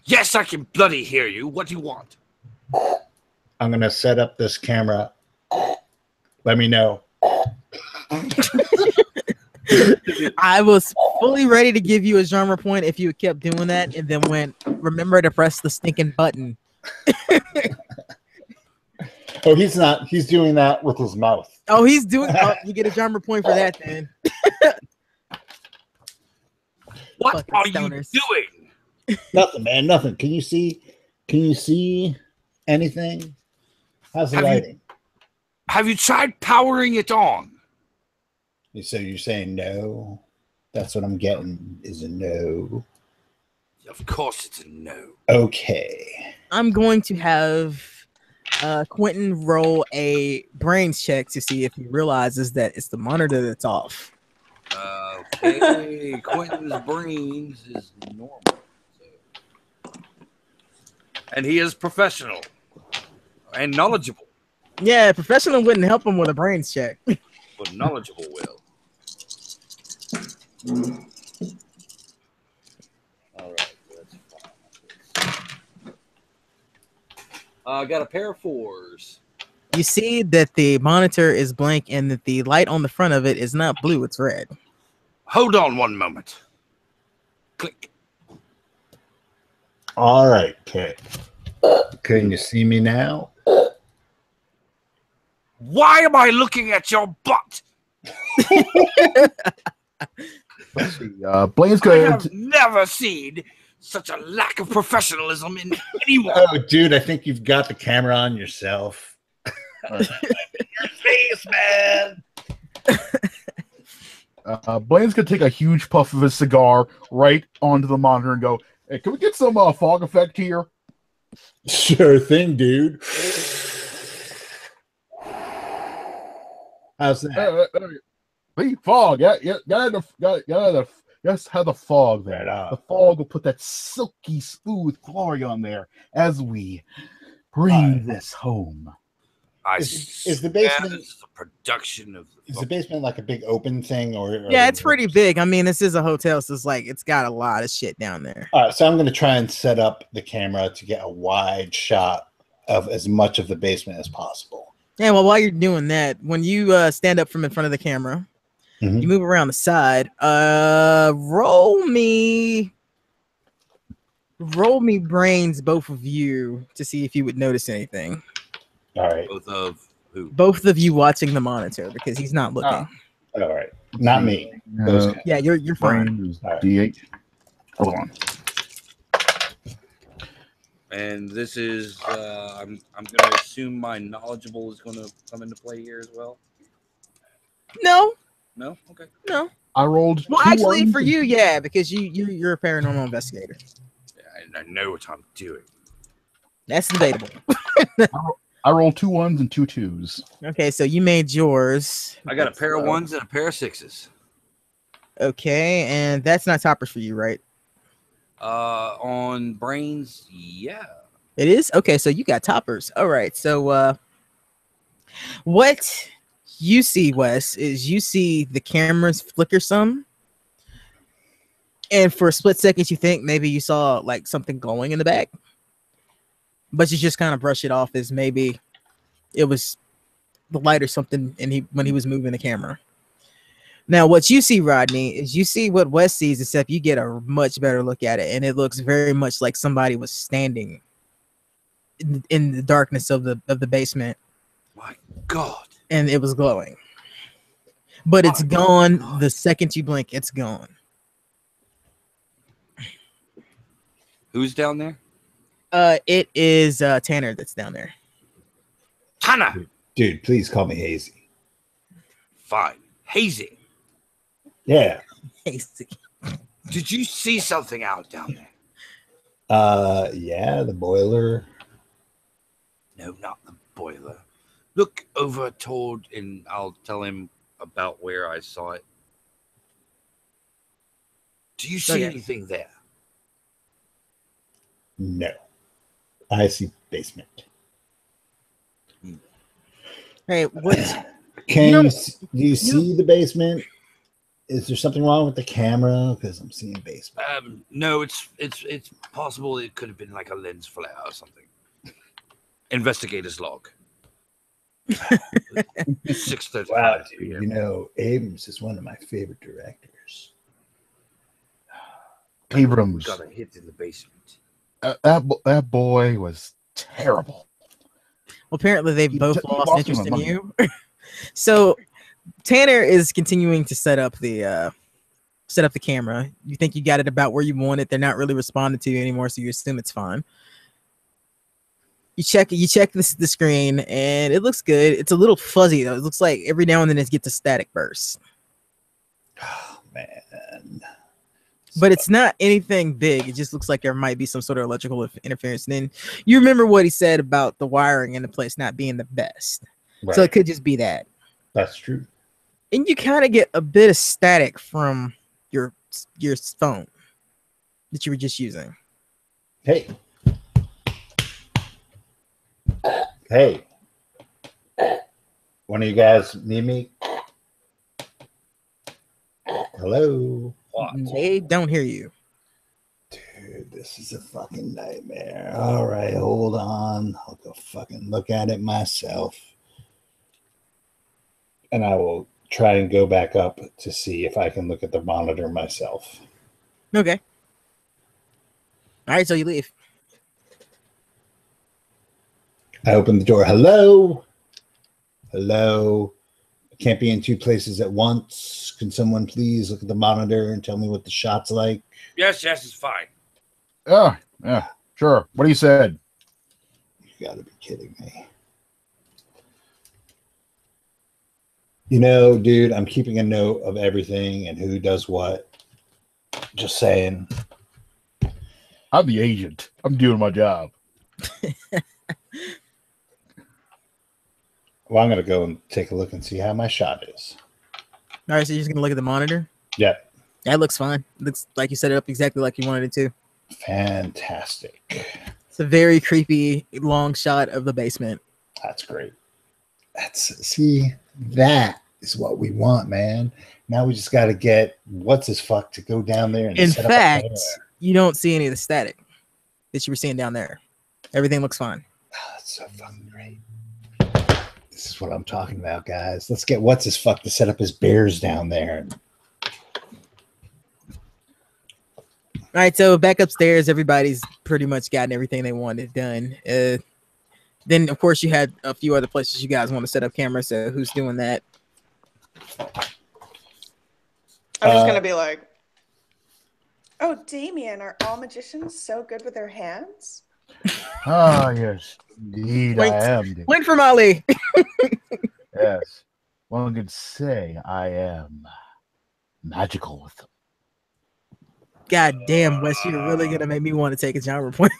Yes, I can bloody hear you. What do you want? I'm going to set up this camera. Let me know. I was fully ready to give you a genre point if you kept doing that and then went, remember to press the stinking button. Oh, he's not. He's doing that with his mouth. Oh, he's doing. Oh, you get a genre point for that, then. What Fucking are stoners. you doing? Nothing, man. Nothing. Can you see anything? How's the lighting? Have you tried powering it on? So you're saying no? That's what I'm getting is a no. Of course it's a no. Okay. I'm going to have Quentin roll a brains check to see if he realizes that it's the monitor that's off. Okay, Quentin's brains is normal. And he is professional and knowledgeable. Yeah, professional wouldn't help him with a brains check. But knowledgeable will. All right, that's fine. I got a pair of 4s. You see that the monitor is blank and that the light on the front of it is not blue, it's red. Hold on one moment. Click. All right, okay. Can you see me now? Why am I looking at your butt? Let's see. Blaine's I good. have never seen such a lack of professionalism in anyone. Oh, dude, I think you've got the camera on yourself. Your face, man. Blaine's gonna take a huge puff of his cigar right onto the monitor and go, "Hey, can we get some fog effect here?" Sure thing, dude. How's that? Hey, fog, yes, have the fog there. Right on. The fog will put that silky smooth glory on there as we bring this home. Is the basement the production of is the basement like a big open thing or Yeah, it's pretty big. I mean, this is a hotel, so it's got a lot of shit down there. All right, so I'm going to try and set up the camera to get a wide shot of as much of the basement as possible. Yeah, well, while you're doing that, when you stand up from in front of the camera, you move around the side. Roll me brains, both of you, to see if you would notice anything. All right. both of Who? Both of you watching the monitor because he's not looking. Ah. All right, not me. Those guys. Yeah, you're fine. Brain is All right. D8. Hold on. And this is I'm going to assume my knowledgeable is going to come into play here as well. No, No, okay. no. I rolled. Well, two actually, ones for and- you, yeah, because you're a paranormal investigator. I know what I'm doing. That's debatable. I rolled 2 1s and 2 2s. Okay, so you made yours. I got a pair of ones and a pair of sixes. Okay, and that's not toppers for you, right? On brains, yeah. It is? Okay, so you got toppers. All right. So what you see, Wes, is you see the cameras flicker some. And for a split second, you think maybe you saw like something glowing in the back. But you just kind of brush it off as maybe it was the light or something when he was moving the camera. Now, what you see, Rodney, is you see what Wes sees, except you get a much better look at it, and it looks very much like somebody was standing in the darkness of the basement. My God. And it was glowing. But it's gone the second you blink, it's gone. Who's down there? It is Tanner that's down there. Tanner. Dude, please call me Hazy. Fine. Hazy. Yeah. Hasty. Did you see something out down there? Yeah, the boiler. No, not the boiler. Look over toward, and I'll tell him about where I saw it. Do you see anything there? No. I see basement. Hey, what? Do you see the basement? Is there something wrong with the camera? Because I'm seeing basement. No, it's possible it could have been like a lens flare or something. Investigator's log. 6:35. Wow, dude. You know, Abrams is one of my favorite directors. Abrams. Got a hit in the basement. That boy was terrible. Well, apparently they both lost lost interest him in on you. So Tanner is continuing to set up the camera. You think you got it about where you want it. They're not really responding to you anymore, so you assume it's fine. You check the screen, and it looks good. It's a little fuzzy though. It looks like every now and then it gets a static burst. Oh man. But it's not anything big. It just looks like there might be some sort of electrical interference. And then you remember what he said about the wiring in the place not being the best. Right. So it could just be that. That's true. And you kind of get a bit of static from your phone that you were just using. Hey. Hey. One of you guys need me? Hello. They don't hear you. Dude, this is a fucking nightmare. All right, hold on. I'll go fucking look at it myself. And I will try and go back up to see if I can look at the monitor myself. Okay. All right, so you leave. I open the door. Hello? Hello? I can't be in two places at once. Can someone please look at the monitor and tell me what the shot's like? Yes, it's fine. Yeah, sure. What he said. You gotta be kidding me. You know, dude, I'm keeping a note of everything and who does what. Just saying. I'm the agent. I'm doing my job. Well, I'm going to go and take a look and see how my shot is. All right, so you're just going to look at the monitor? Yeah. That looks fine. Looks like you set it up exactly like you wanted it to. Fantastic. It's a very creepy long shot of the basement. That's great. That is what we want, man. Now we just got to get what's his fuck to go down there and in set fact, up a camera. You don't see any of the static that you were seeing down there. Everything looks fine. Oh, that's so fucking great. This is what I'm talking about, guys. Let's get what's his fuck to set up his bears down there. All right, so back upstairs, everybody's pretty much gotten everything they wanted done. Then, of course, you had a few other places you guys want to set up cameras. So who's doing that? I'm just gonna be like, oh, Damien, are all magicians so good with their hands? Ah, yes, indeed, Wait. I am. Wait for Molly. Yes, one could say I am magical with them. God damn, Wes, you're really gonna make me want to take a genre point.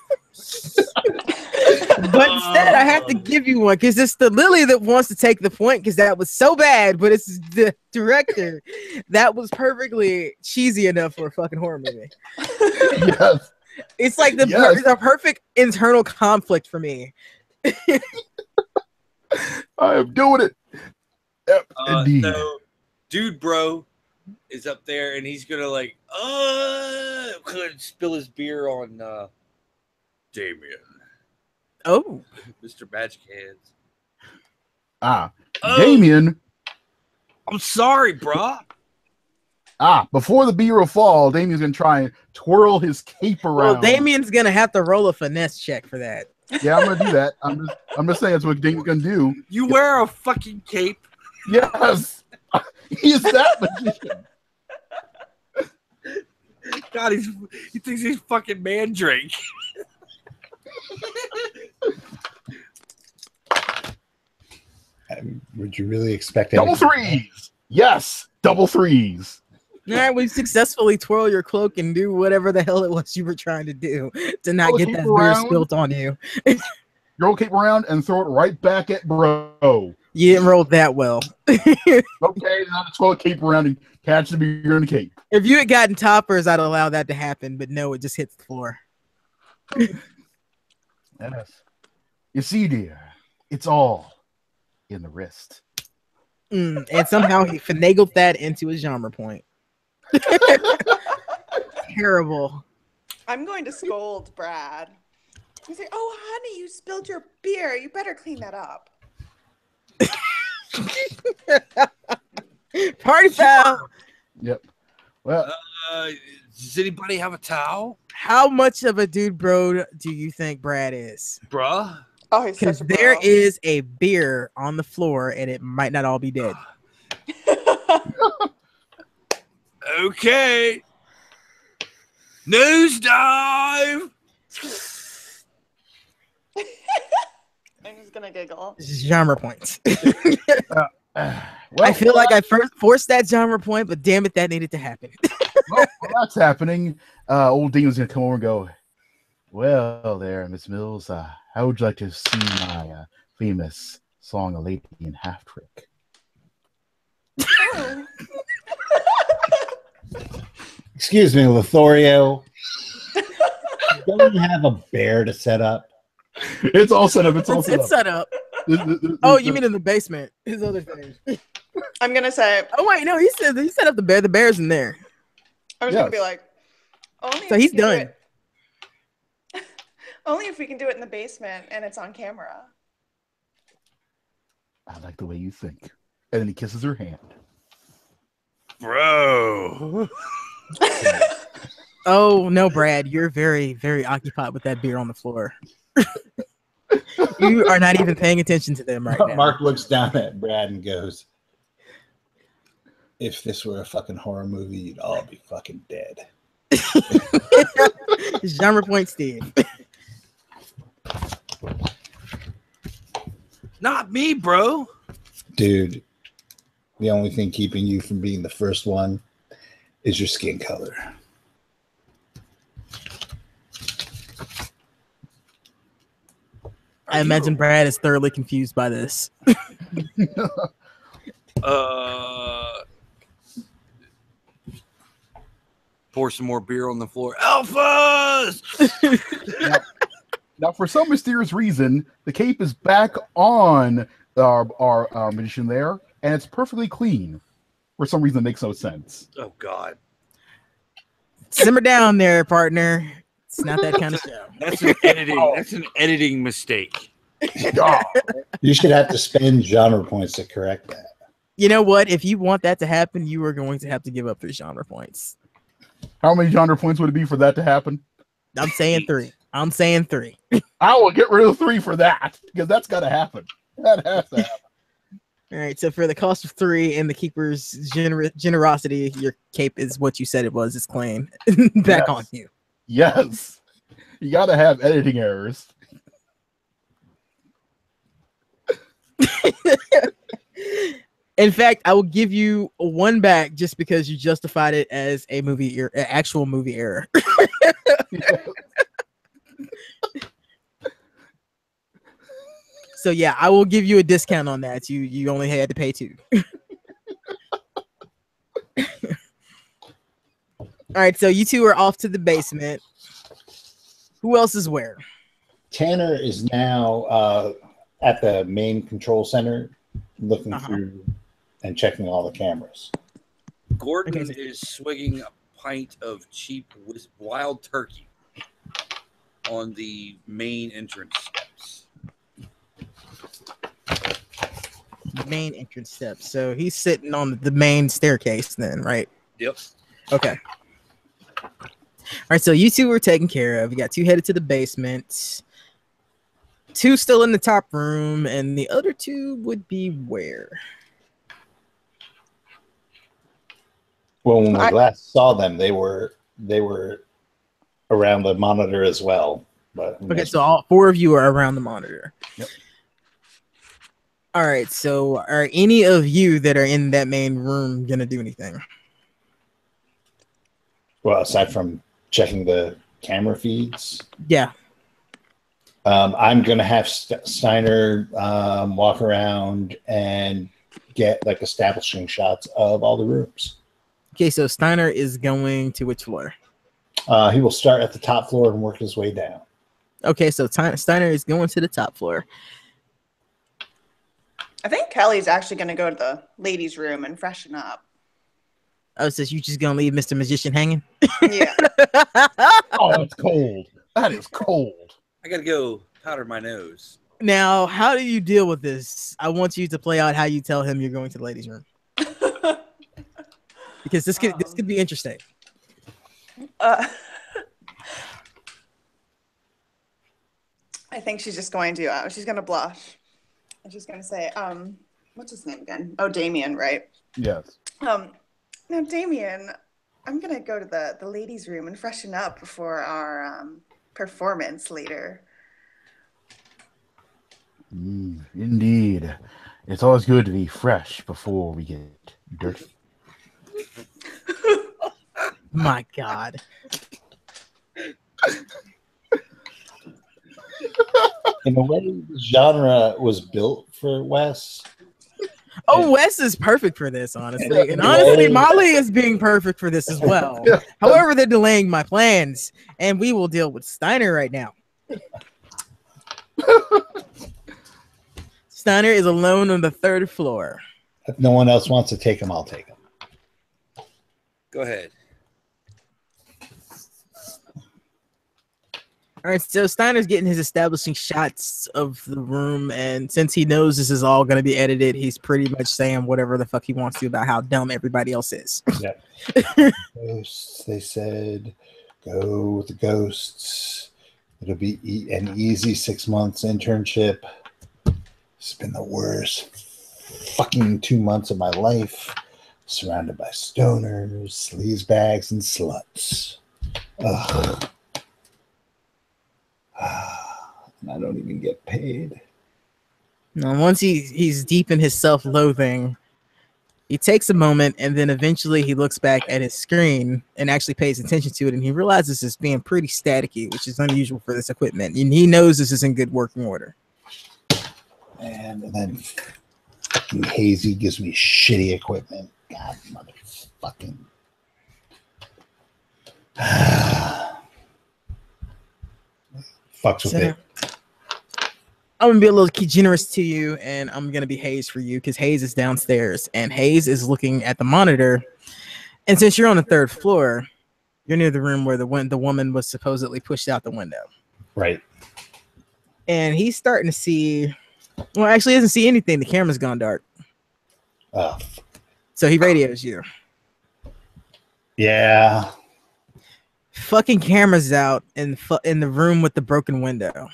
But instead, I have to give you one because it's the Lily that wants to take the point because that was so bad. But it's the director that was perfectly cheesy enough for a fucking horror movie. Yes, It's like the perfect internal conflict for me. I am doing it. Yep, indeed. So, dude, bro, is up there and he's gonna like, could spill his beer on Damien. Oh, Mr. Magic Hands. Damien. I'm sorry, brah. Before the beer will fall, Damien's gonna try and twirl his cape around. well, Damien's gonna have to roll a finesse check for that. Yeah, I'm gonna do that. I'm just saying that's what Damien's gonna do. You wear a fucking cape. Yes, he is that magician. God, he thinks he's fucking Mandrake. Would you really expect Double anything? threes? Yes, double threes. All right, we successfully twirl your cloak and do whatever the hell it was you were trying to do to not Throw the get that cape beer around. spilt on you. Roll cape around and throw it right back at bro. You didn't roll that well. Okay, now to twirl the cape around and catch the beer in the cape. If you had gotten toppers, I'd allow that to happen, but no, it just hits the floor. Yes. You see, dear, it's all in the wrist. And somehow he finagled that into a genre point. Terrible. I'm going to scold Brad. He's like, oh, honey, you spilled your beer. You better clean that up. Party foul. Yep. Well, Does anybody have a towel? How much of a dude bro do you think Brad is? Bruh. Oh, he's Because such a there bro. is a beer on the floor and it might not all be dead. Okay. Nosedive. I'm just gonna giggle. This is genre points. well, I feel like I first forced that genre point, but damn it, that needed to happen. well, while that's happening, old Dean's gonna come over and go, well there, Miss Mills, how would you like to see my famous song, A Lady in Half Trick? Oh. Excuse me, Lothario. Don't you have a bear to set up? It's all set up. It's all It's set up. set up. Oh, you mean in the basement? His other thing. I'm gonna say, Oh wait, no, he set up the bear. The bear's in there. I was Yes. gonna be like, only So if he's we can do done. it- Only if we can do it in the basement and it's on camera. I like the way you think. And then he kisses her hand. Bro. Oh no, Brad, you're very, very occupied with that beer on the floor. You are not even paying attention to them right now. Mark looks down at Brad and goes, if this were a fucking horror movie, you'd all be fucking dead. Genre point, Steve. Not me, bro. Dude, the only thing keeping you from being the first one is your skin color. I imagine Brad is thoroughly confused by this. Pour some more beer on the floor. Alphas! Now, for some mysterious reason, the cape is back on our magician there, and it's perfectly clean. For some reason, it makes no sense. Oh, God. Simmer down there, partner. It's not that kind of show. That's an editing. That's an editing mistake. Ah, You should have to spend genre points to correct that. You know what? If you want that to happen, you are going to have to give up 3 genre points. how many genre points would it be for that to happen? I'm saying 3. I'm saying 3. I will get rid of 3 for that because that's got to happen. That has to happen. All right, so for the cost of 3 and the keeper's generosity, your cape is what you said it was. It's claimed back on you. Yes. You got to have editing errors. In fact, I will give you 1 back just because you justified it as a movie actual movie error. So yeah, I will give you a discount on that. You only had to pay 2. All right, so you 2 are off to the basement. Who else is where? Tanner is now at the main control center, looking through and checking all the cameras. Gordon is swigging a pint of cheap wild turkey on the main entrance steps. Main entrance steps. So he's sitting on the main staircase then, right? Yep. Okay. All right, so you 2 were taken care of. You got 2 headed to the basement. 2 still in the top room, and the other 2 would be where? Well, when we last saw them, they were around the monitor as well. But okay, so all 4 of you are around the monitor. Yep. All right, so are any of you that are in that main room gonna do anything? Well, aside from checking the camera feeds, yeah. I'm gonna have Steiner walk around and get like establishing shots of all the rooms. Okay, so Steiner is going to which floor? He will start at the top floor and work his way down. Okay, so Steiner is going to the top floor. I think Kelly's actually going to go to the ladies' room and freshen up. Oh, so you just gonna leave Mr. Magician hanging? Yeah. Oh, it's cold. That is cold. I gotta go powder my nose. Now, how do you deal with this? I want you to play out how you tell him you're going to the ladies' room. Because this could be interesting. I think she's just going to she's gonna blush. And she's gonna say, what's his name again? Oh, Damien, right? Yes. Now, Damien, I'm gonna go to the ladies' room and freshen up before our performance later. Indeed. It's always good to be fresh before we get dirty. My God. In a way, the genre was built for Wes. Oh, Wes is perfect for this, honestly. And honestly, Molly is being perfect for this as well. However, they're delaying my plans, and we will deal with Steiner right now. Steiner is alone on the 3rd floor. If no one else wants to take him, I'll take him. Go ahead. All right, so Steiner's getting his establishing shots of the room, and since he knows this is all going to be edited, he's pretty much saying whatever the fuck he wants to about how dumb everybody else is. Yeah. Ghosts, they said, go with the ghosts. It'll be an easy 6 months internship. It's been the worst fucking 2 months of my life, surrounded by stoners, sleazebags, and sluts. Ugh. And I don't even get paid. Now, once he's deep in his self-loathing, he takes a moment, and then eventually he looks back at his screen and actually pays attention to it, and he realizes it's being pretty staticky, which is unusual for this equipment, and he knows this is in good working order. And then fucking Hazy gives me shitty equipment. God, motherfucking. Fucks with it. I'm gonna be a little generous to you, and I'm gonna be Hayes for you because Hayes is downstairs, and Hayes is looking at the monitor. And since you're on the 3rd floor, you're near the room where the woman was supposedly pushed out the window. Right. And he's starting to see. Well, actually, he doesn't see anything. The camera's gone dark. Oh. So he radios you. Yeah. Fucking camera's out in the room with the broken window.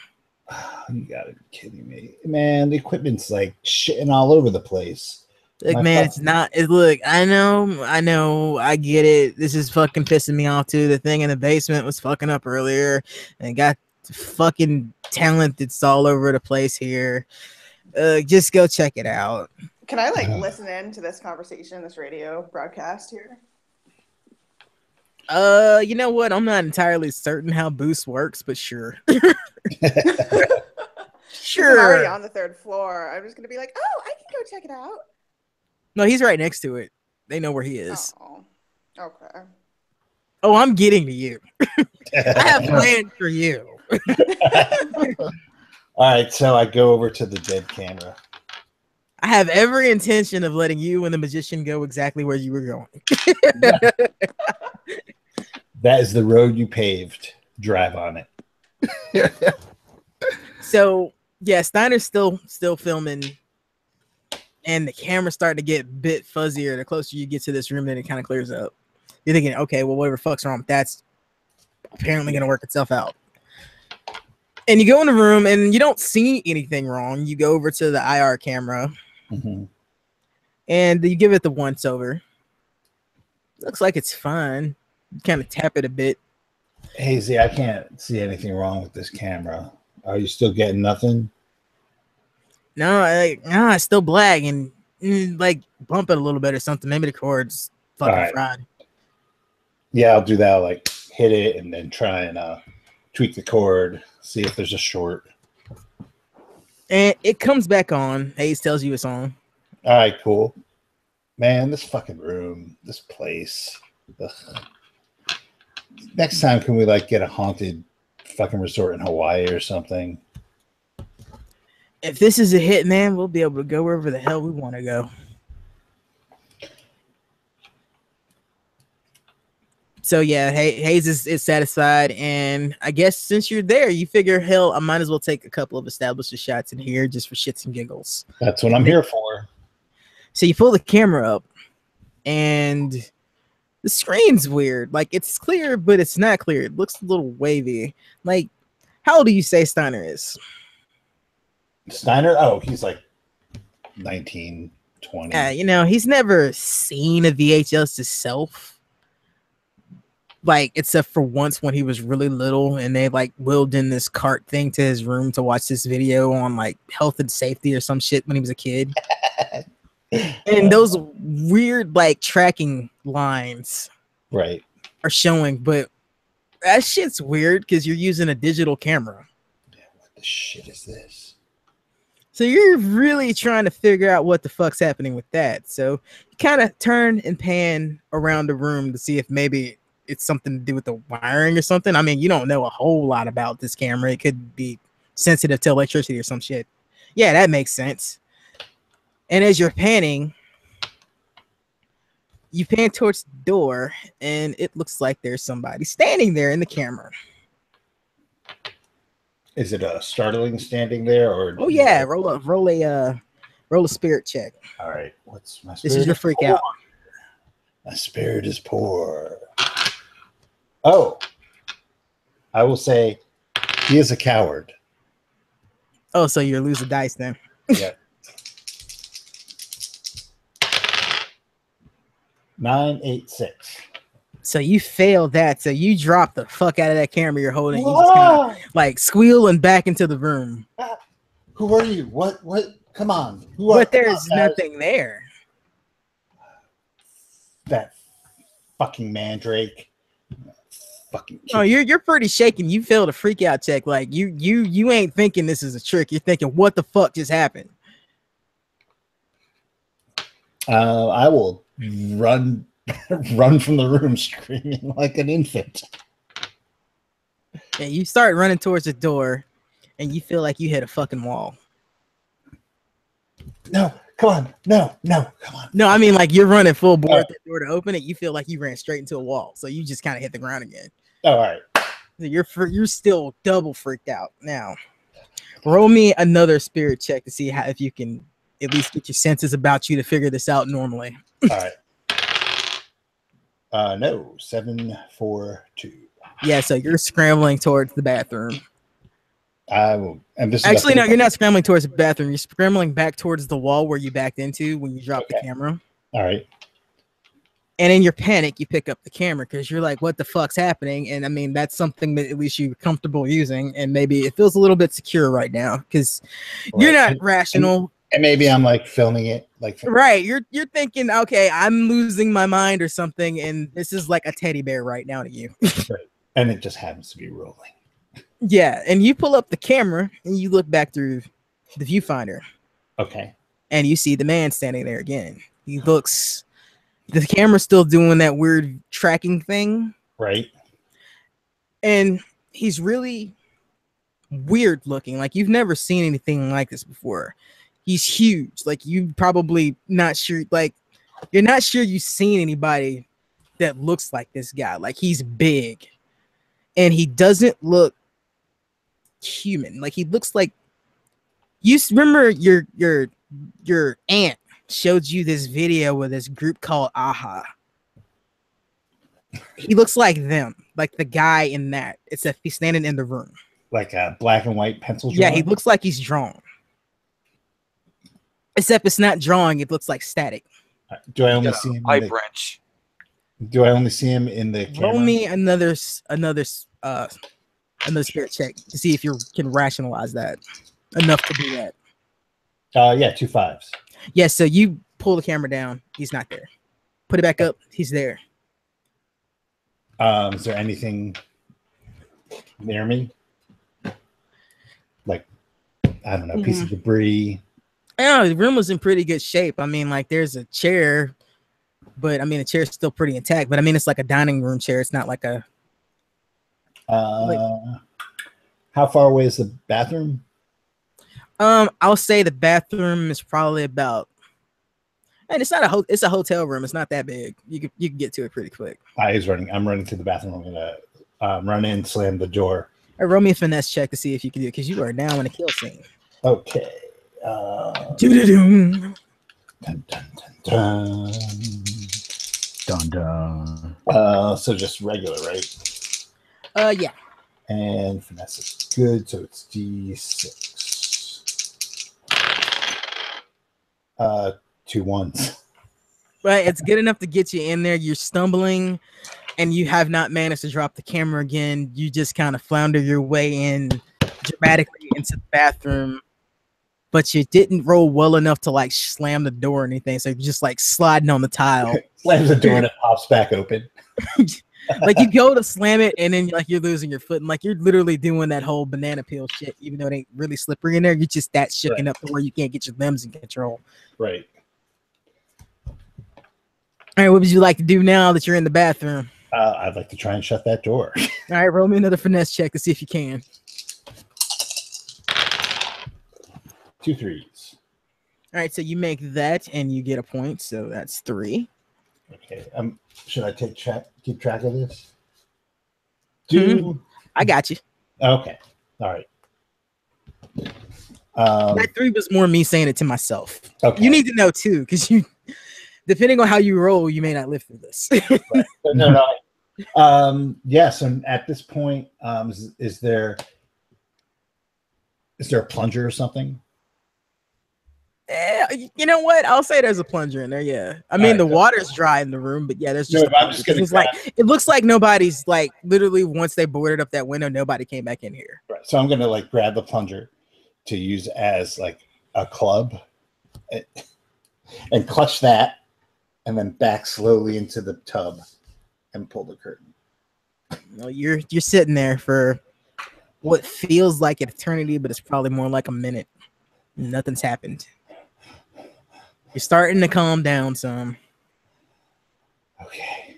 You gotta be kidding me, man. The equipment's like shitting all over the place. Like, man, it's not. Look, I know, I get it. This is fucking pissing me off too. The thing in the basement was fucking up earlier, and got fucking talent that's all over the place here. Just go check it out. Can I like listen in to this conversation, this radio broadcast here? You know what? I'm not entirely certain how Boost works, but sure. Sure. I'm already on the 3rd floor. I'm just gonna be like, oh, I can go check it out. No, he's right next to it. They know where he is. Oh, okay. Oh, I'm getting to you. I have plans for you. All right, so I go over to the dead camera. I have every intention of letting you and the magician go exactly where you were going. That is the road you paved. Drive on it. So, yeah, Steiner's still filming, and the camera's starting to get a bit fuzzier. The closer you get to this room, then it kind of clears up. You're thinking, okay, well, whatever fuck's wrong, that's apparently going to work itself out. And you go in the room, and you don't see anything wrong. You go over to the IR camera, and you give it the once-over. Looks like it's fine. You kind of tap it a bit. Hazy, I can't see anything wrong with this camera. Are you still getting nothing? No, it's still black, and like bump it a little bit or something. Maybe the cord's fucking fried. Yeah, I'll do that. I'll, like, hit it and then try and tweak the cord, see if there's a short. And it comes back on. Hayes tells you it's on. All right, cool. Man, this fucking room, this place. Ugh. Next time, can we like get a haunted fucking resort in Hawaii or something? If this is a hit, man, we'll be able to go wherever the hell we want to go. So yeah, Hayes is satisfied, and I guess since you're there, you figure, hell, I might as well take a couple of established shots in here just for shits and giggles. That's what I'm here for. So you pull the camera up, and the screen's weird. Like, it's clear, but it's not clear. It looks a little wavy. Like, how old do you say Steiner is? Steiner? Oh, he's like 19, 20. You know, he's never seen a VHS himself. Like, except for once when he was really little and they like wheeled in this cart thing to his room to watch this video on like health and safety or some shit when he was a kid. And those weird like tracking lines are showing, but that shit's weird because you're using a digital camera. Yeah, what the shit is this? So you're really trying to figure out what the fuck's happening with that. So you kind of turn and pan around the room to see if maybe it's something to do with the wiring or something. I mean, you don't know a whole lot about this camera. It could be sensitive to electricity or some shit. Yeah, that makes sense. And as you're panning, you pan towards the door, and it looks like there's somebody standing there in the camera. Is it a startling standing there, or? Oh yeah, roll a spirit check. All right, what's my spirit? This is your freak out. My spirit is poor. Oh, I will say he is a coward. Oh, so you're losing dice then? Yeah. 9, 8, 6. So you failed that. So you drop the fuck out of that camera you're holding. You just kind of like squealing back into the room. Who are you? What? Come on. But there's nothing there. That fucking mandrake. Fucking. Oh, you're pretty shaken. You failed a freak out check. Like you ain't thinking this is a trick. You're thinking, what the fuck just happened? I will run from the room screaming like an infant. Yeah, you start running towards the door, and you feel like you hit a fucking wall. No, come on. No, come on. No, I mean like you're running full bore at the door to open it. You feel like you ran straight into a wall, so you just kind of hit the ground again. All right. So you're still double freaked out now. Roll me another spirit check to see if you can at least get your senses about you to figure this out normally. All right. No, 7, 4, 2. Yeah, so you're scrambling towards the bathroom. I will. And this Actually, is no, you're not scrambling towards the bathroom. You're scrambling back towards the wall where you backed into when you dropped the camera. All right. And in your panic, you pick up the camera because you're like, what the fuck's happening? And I mean, that's something that at least you're comfortable using. And maybe it feels a little bit secure right now because you're not rational. And maybe I'm like filming it. Right. You're thinking, okay, I'm losing my mind or something. And this is like a teddy bear right now to you. Right. And it just happens to be rolling. Yeah. And you pull up the camera and you look back through the viewfinder. Okay. And you see the man standing there again. He looks... The camera's still doing that weird tracking thing. Right. And he's really weird looking. Like you've never seen anything like this before. He's huge. Like you probably not sure. Like you're not sure you've seen anybody that looks like this guy. Like he's big. And he doesn't look human. Like he looks like... You remember your aunt showed you this video with this group called AHA. He looks like them, like the guy in that. It's if he's standing in the room, like a black and white pencil drawing. Yeah, he looks like he's drawn, except it's not drawing. It looks like static. Do I only see him? Pipe wrench. Do I only see him in the camera? Roll me another spirit check to see if you can rationalize that enough to do that. Yeah, 2 5s. Yeah, so you pull the camera down. He's not there. Put it back up. He's there. Is there anything near me? Like, I don't know, piece of debris? I don't know, the room was in pretty good shape. I mean, like, there's a chair, but I mean, the chair's still pretty intact. But I mean, it's like a dining room chair. It's not like a... How far away is the bathroom? I'll say the bathroom is probably about, and it's not it's a hotel room. It's not that big. You can get to it pretty quick. I'm running to the bathroom. I'm gonna run in, slam the door. All right, roll me a finesse check to see if you can do it because you are now in a kill scene. Okay. Dun, Dun, dun, dun, dun. Dun, dun. So just regular, right? Yeah. And finesse is good, so it's D6. 2 1s. Right, it's good enough to get you in there. You're stumbling, and you have not managed to drop the camera again. You just kind of flounder your way in dramatically into the bathroom, but you didn't roll well enough to like slam the door or anything. So you're just like sliding on the tile. Slams the door and it pops back open. Like you go to slam it, and then like you're losing your foot, and like you're literally doing that whole banana peel shit, even though it ain't really slippery in there. You're just that shooken up to where you can't get your limbs in control. Right. All right, what would you like to do now that you're in the bathroom? I'd like to try and shut that door. All right, roll me another finesse check to see if you can. 2 3s. All right, so you make that, and you get a point, so that's 3. Okay. Should I keep track of this? I got you. Okay. All right. That 3 was more me saying it to myself. Okay. You need to know too, because you, depending on how you roll, you may not live through this. Right. No. Yes, and at this point, is there a plunger or something? You know what? I'll say there's a plunger in there. Yeah, I mean the water's dry in the room, but yeah, there's just. It looks like nobody's like literally once they boarded up that window, nobody came back in here. Right. So I'm gonna like grab the plunger to use as like a club, and clutch that, and then back slowly into the tub, and pull the curtain. Well, you're sitting there for what feels like an eternity, but it's probably more like a minute. Nothing's happened. You're starting to calm down some. Okay.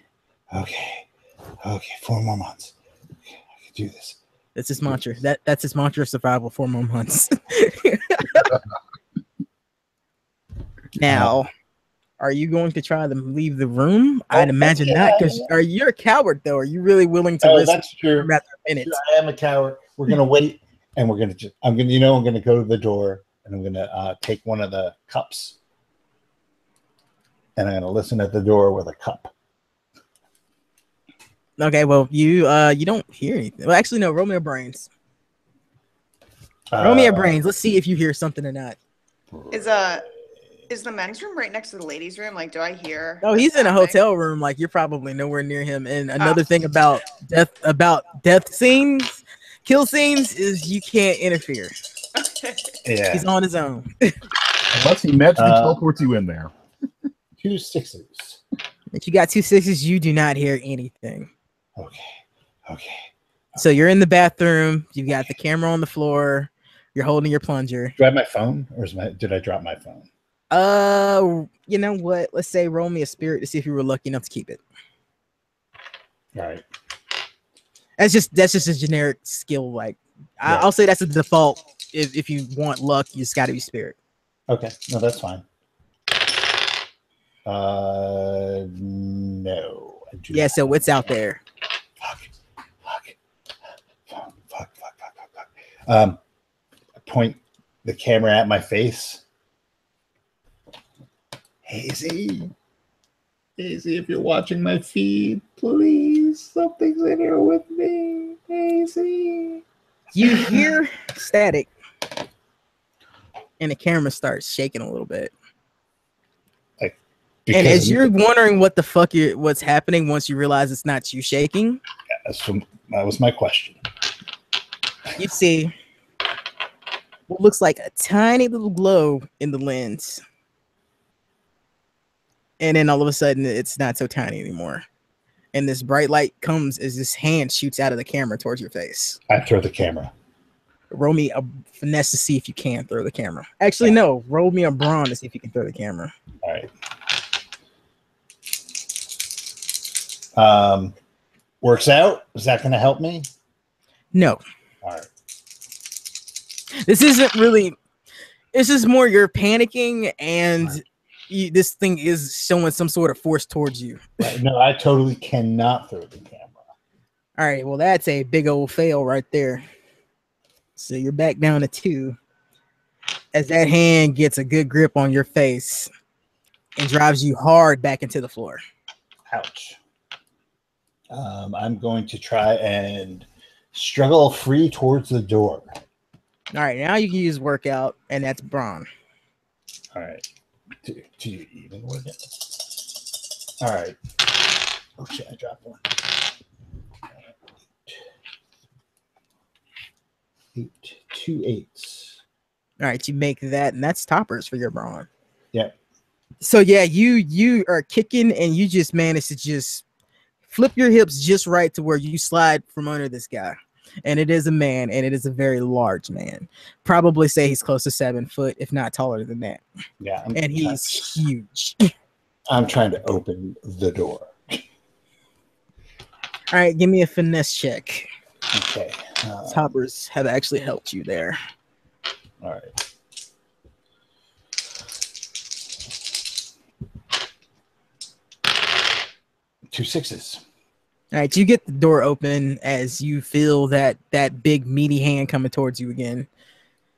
4 more months. Okay, I can do this. That's his mantra. That's his mantra of survival. 4 more months. Now, are you going to try to leave the room? I'd imagine not, because you're a coward, though. Are you really willing to risk? That's true. Minutes? I am a coward. We're gonna wait, and we're gonna I'm gonna go to the door, and I'm gonna take one of the cups, and I'm gonna listen at the door with a cup. Okay, well, you don't hear anything. Well, actually, no. Roll me a brains. Roll me a brains. Let's see if you hear something or not. Is the men's room right next to the ladies' room? Like, do I hear? Oh, he's in a hotel room. Like, you're probably nowhere near him. And another thing about death scenes, kill scenes, is you can't interfere. Yeah. He's on his own. Unless he magically teleports you in there. 2 6s. If you got 2 6s, you do not hear anything. Okay. So you're in the bathroom. You got the camera on the floor. You're holding your plunger. Do I have my phone, or did I drop my phone? You know what? Let's say roll me a spirit to see if you were lucky enough to keep it. All right. That's just a generic skill. Like I'll say that's a default. If you want luck, you just got to be spirit. Okay. No, that's fine. No. Yeah. So it's out there. Fuck. Point the camera at my face. Hazy, if you're watching my feed, please, something's in here with me. Hazy. You hear static, and the camera starts shaking a little bit. And as you're wondering what's happening, once you realize it's not you shaking, that was my question. You see what looks like a tiny little glow in the lens. And then all of a sudden, it's not so tiny anymore. And this bright light comes as this hand shoots out of the camera towards your face. I throw the camera. Roll me a finesse to see if you can throw the camera. Actually, no. Roll me a brawn to see if you can throw the camera. All right. Works out. Is that going to help me? No. All right. This isn't really. This is more you're panicking and. This thing is showing some sort of force towards you. Right. No, I totally cannot throw the camera. All right, well, that's a big old fail right there. So you're back down to 2 as that hand gets a good grip on your face and drives you hard back into the floor. Ouch. I'm going to try and struggle free towards the door. All right, now you can use workout, and that's brawn. All right. Do you even work it? All right. Oh shit! I dropped one. 8, 2 8s. All right, you make that, and that's toppers for your brawn. Yep. So yeah, you are kicking, and you just managed to just flip your hips just right to where you slide from under this guy. And it is a man, and it is a very large man. Probably say he's close to 7 foot, if not taller than that. Yeah. And he's huge. I'm trying to open the door. All right, give me a finesse check. Okay. Toppers have actually helped you there. All right. Two 6s. All right, you get the door open as you feel that big meaty hand coming towards you again.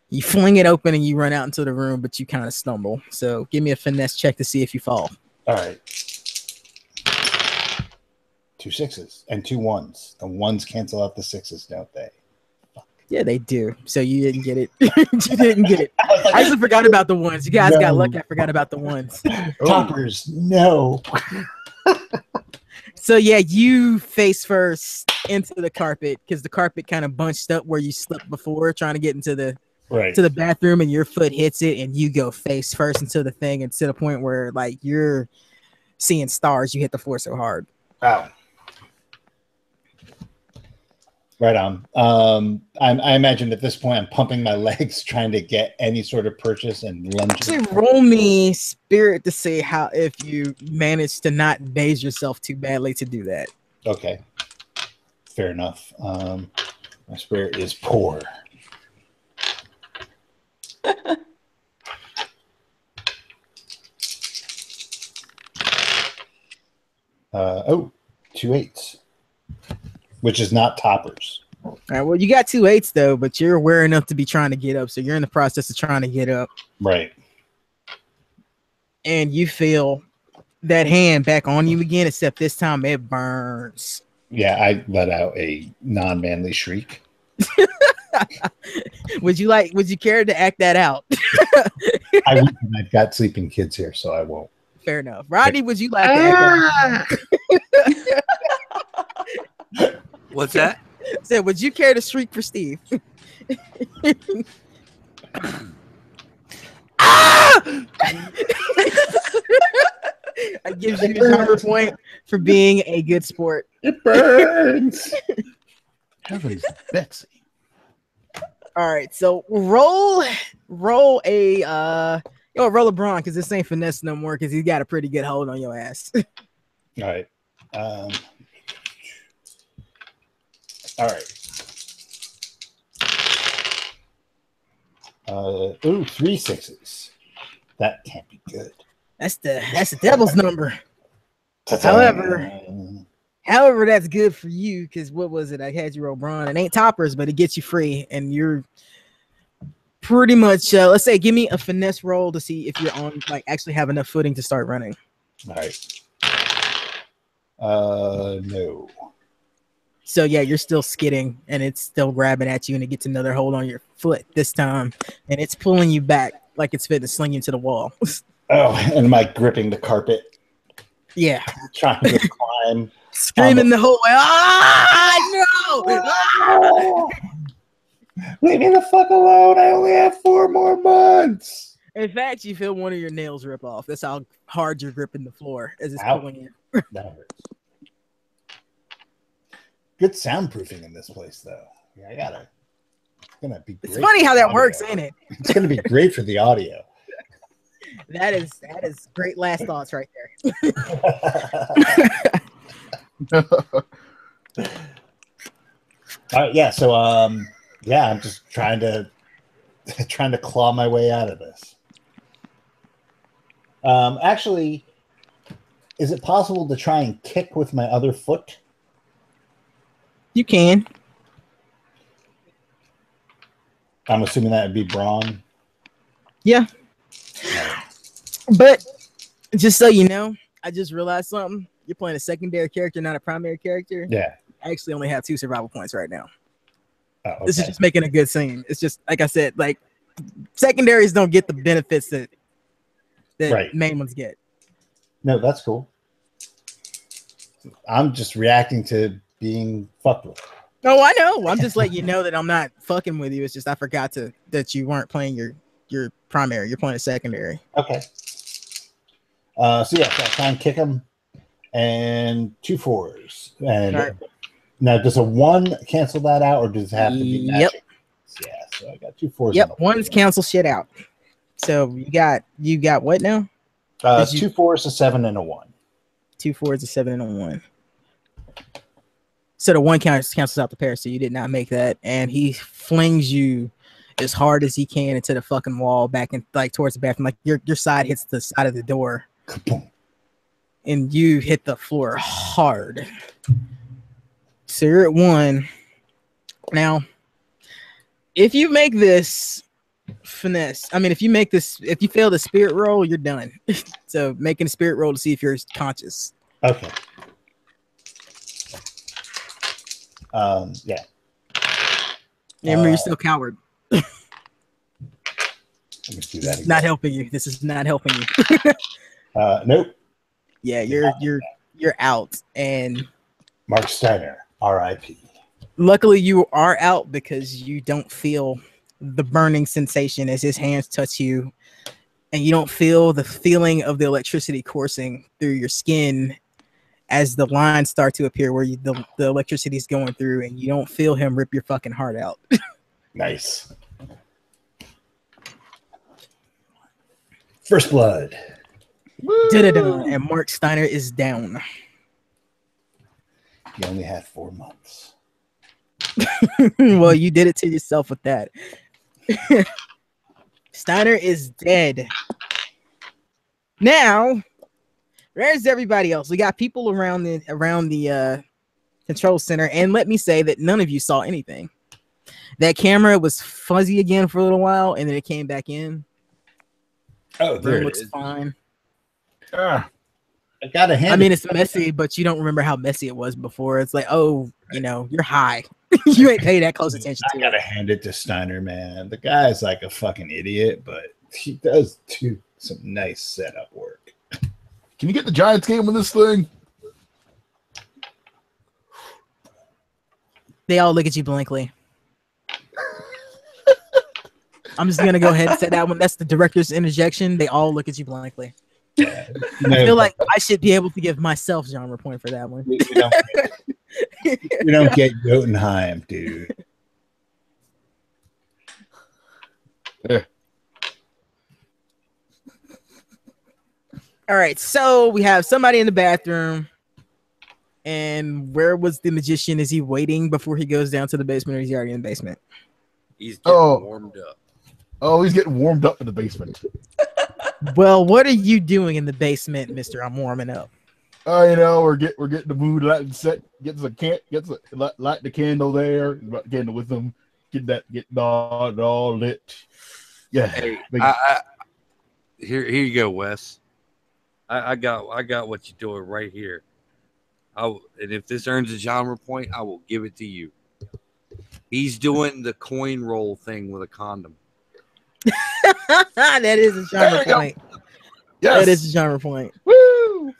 You fling it open and you run out into the room, but you kind of stumble. So give me a finesse check to see if you fall. All right. 2 6s and 2 1s. The 1s cancel out the 6s, don't they? Yeah, they do. So you didn't get it. You didn't get it. I actually forgot about the 1s. You guys got lucky. I forgot about the 1s. Toppers, no. So yeah, you face first into the carpet because the carpet kind of bunched up where you slipped before, trying to get into the to the bathroom, and your foot hits it, and you go face first into the thing, and to the point where like you're seeing stars. You hit the floor so hard. Wow. Right on. I imagine at this point I'm pumping my legs, trying to get any sort of purchase and lunging. Actually, roll me spirit to see how if you manage to not daze yourself too badly to do that. Okay, fair enough. My spirit is poor. Oh, 2 8s. Which is not toppers. All right. Well, you got 2 8s though, but you're aware enough to be trying to get up. So you're in the process of trying to get up. Right. And you feel that hand back on you again, except this time it burns. Yeah, I let out a non-manly shriek. Would you care to act that out? I wouldn't. I've got sleeping kids here, so I won't. Fair enough. Rodney, would you like to act that out? What's that? Said, would you care to shriek for Steve? I give you a genre point for being a good sport. It burns. Heavens, Betsy. All right, so roll a roll a brawn because this ain't finesse no more because he's got a pretty good hold on your ass. All right. All right. 3 6s. That can't be good. That's the devil's number. However, that's good for you because what was it? I had you roll brawn. It ain't toppers, but it gets you free, and you're pretty much. Let's say, give me a finesse roll to see if you're on actually have enough footing to start running. All right. No. So yeah, you're still skidding, and it's still grabbing at you, and it gets another hold on your foot this time, and it's pulling you back like it's fit to sling you to the wall. Oh, and am I gripping the carpet? Yeah. Trying to climb. Screaming the whole way. No! Ah! Leave me the fuck alone. I only have 4 more months. In fact, you feel one of your nails rip off. That's how hard you're gripping the floor as it's Ow. pulling you. That hurts. Good soundproofing in this place, though. Yeah, it's gonna be great. It's funny how that works, ain't it? It's gonna be great for the audio. That is great last thoughts right there. All right, yeah. So, I'm just trying to claw my way out of this. Actually, is it possible to try and kick with my other foot? You can. I'm assuming that would be brawn. Yeah. But just so you know, I just realized something. You're playing a secondary character, not a primary character. Yeah. I actually only have 2 survival points right now. Oh, okay. This is just making a good scene. It's just like I said, secondaries don't get the benefits that right. main ones get. No, that's cool. I'm just reacting to being fucked with. No, I know. I'm just letting you know that I'm not fucking with you. It's just I forgot that you weren't playing your primary. You're playing a secondary. Okay. So I try and kick him, and 2 4s. And right. Now, does a 1 cancel that out, or does it have to be matching? Yep. Yeah. So I got 2 4s. Yep. 1s cancel shit out. So you got what now? 2 4s, a 7, and a 1. 2 4s, a 7, and a 1. So the 1 cancels out the pair, so you did not make that. And he flings you as hard as he can into the fucking wall, back in towards the bathroom. Your side hits the side of the door, and you hit the floor hard. So you're at 1. Now, if you make this finesse, if you fail the spirit roll, you're done. So making a spirit roll to see if you're conscious. Okay. Yeah. Remember, you're still a coward. Let me do that again. Not helping you. This is not helping you. Nope. Yeah, you're out. And Mark Steiner, R.I.P. Luckily, you are out because you don't feel the burning sensation as his hands touch you, and you don't feel the feeling of the electricity coursing through your skin as the lines start to appear where the electricity is going through, and you don't feel him rip your fucking heart out. Nice. First blood. Da-da-da. And Mark Steiner is down. You only had 4 months. Well, you did it to yourself with that. Steiner is dead. Now, where's everybody else? We got people around the control center, and let me say that none of you saw anything. That camera was fuzzy again for a little while, and then it came back in. Oh, there Room it looks is. fine. I got a hand. It's messy, but you don't remember how messy it was before. It's like, you're high. You ain't pay that close attention I to gotta it. hand it to Steiner, man. The guy's like a fucking idiot, but he does do some nice setup work. Can you get the Giants game on this thing? They all look at you blankly. I'm just gonna go ahead and say that one. That's the director's interjection. They all look at you blankly. Yeah. I feel like I should be able to give myself genre point for that one. You don't get Jotunheim, dude. Yeah. All right, so we have somebody in the bathroom. And where was the magician? Is he waiting before he goes down to the basement, or is he already in the basement? He's getting warmed up. Oh, he's getting warmed up in the basement. Well, what are you doing in the basement, Mister? I'm warming up. You know, we're getting the mood light set. Light the candle there. About the candle with them. Get all lit. Yeah. Hey, here you go, Wes. I got what you're doing right here. And if this earns a genre point, I will give it to you. He's doing the coin roll thing with a condom. That is a genre point. Yes. That is a genre point. Woo!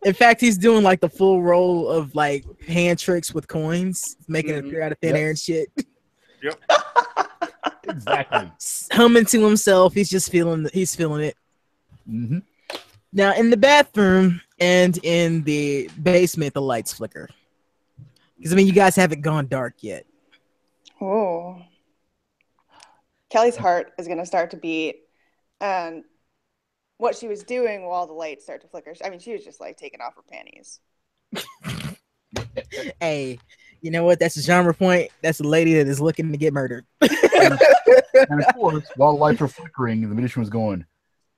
In fact, he's doing like the full roll of like hand tricks with coins, making it appear out of thin air and shit. Yep. Exactly. Humming to himself. He's feeling it. Mm-hmm. Now in the bathroom and in the basement, the lights flicker. Because I mean, you guys haven't gone dark yet. Oh. Kelly's heart is going to start to beat. And what she was doing while the lights start to flicker, I mean, she was just like taking off her panties. Hey, you know what? That's a genre point. That's a lady that is looking to get murdered. And of course, while the lights were flickering, the magician was going,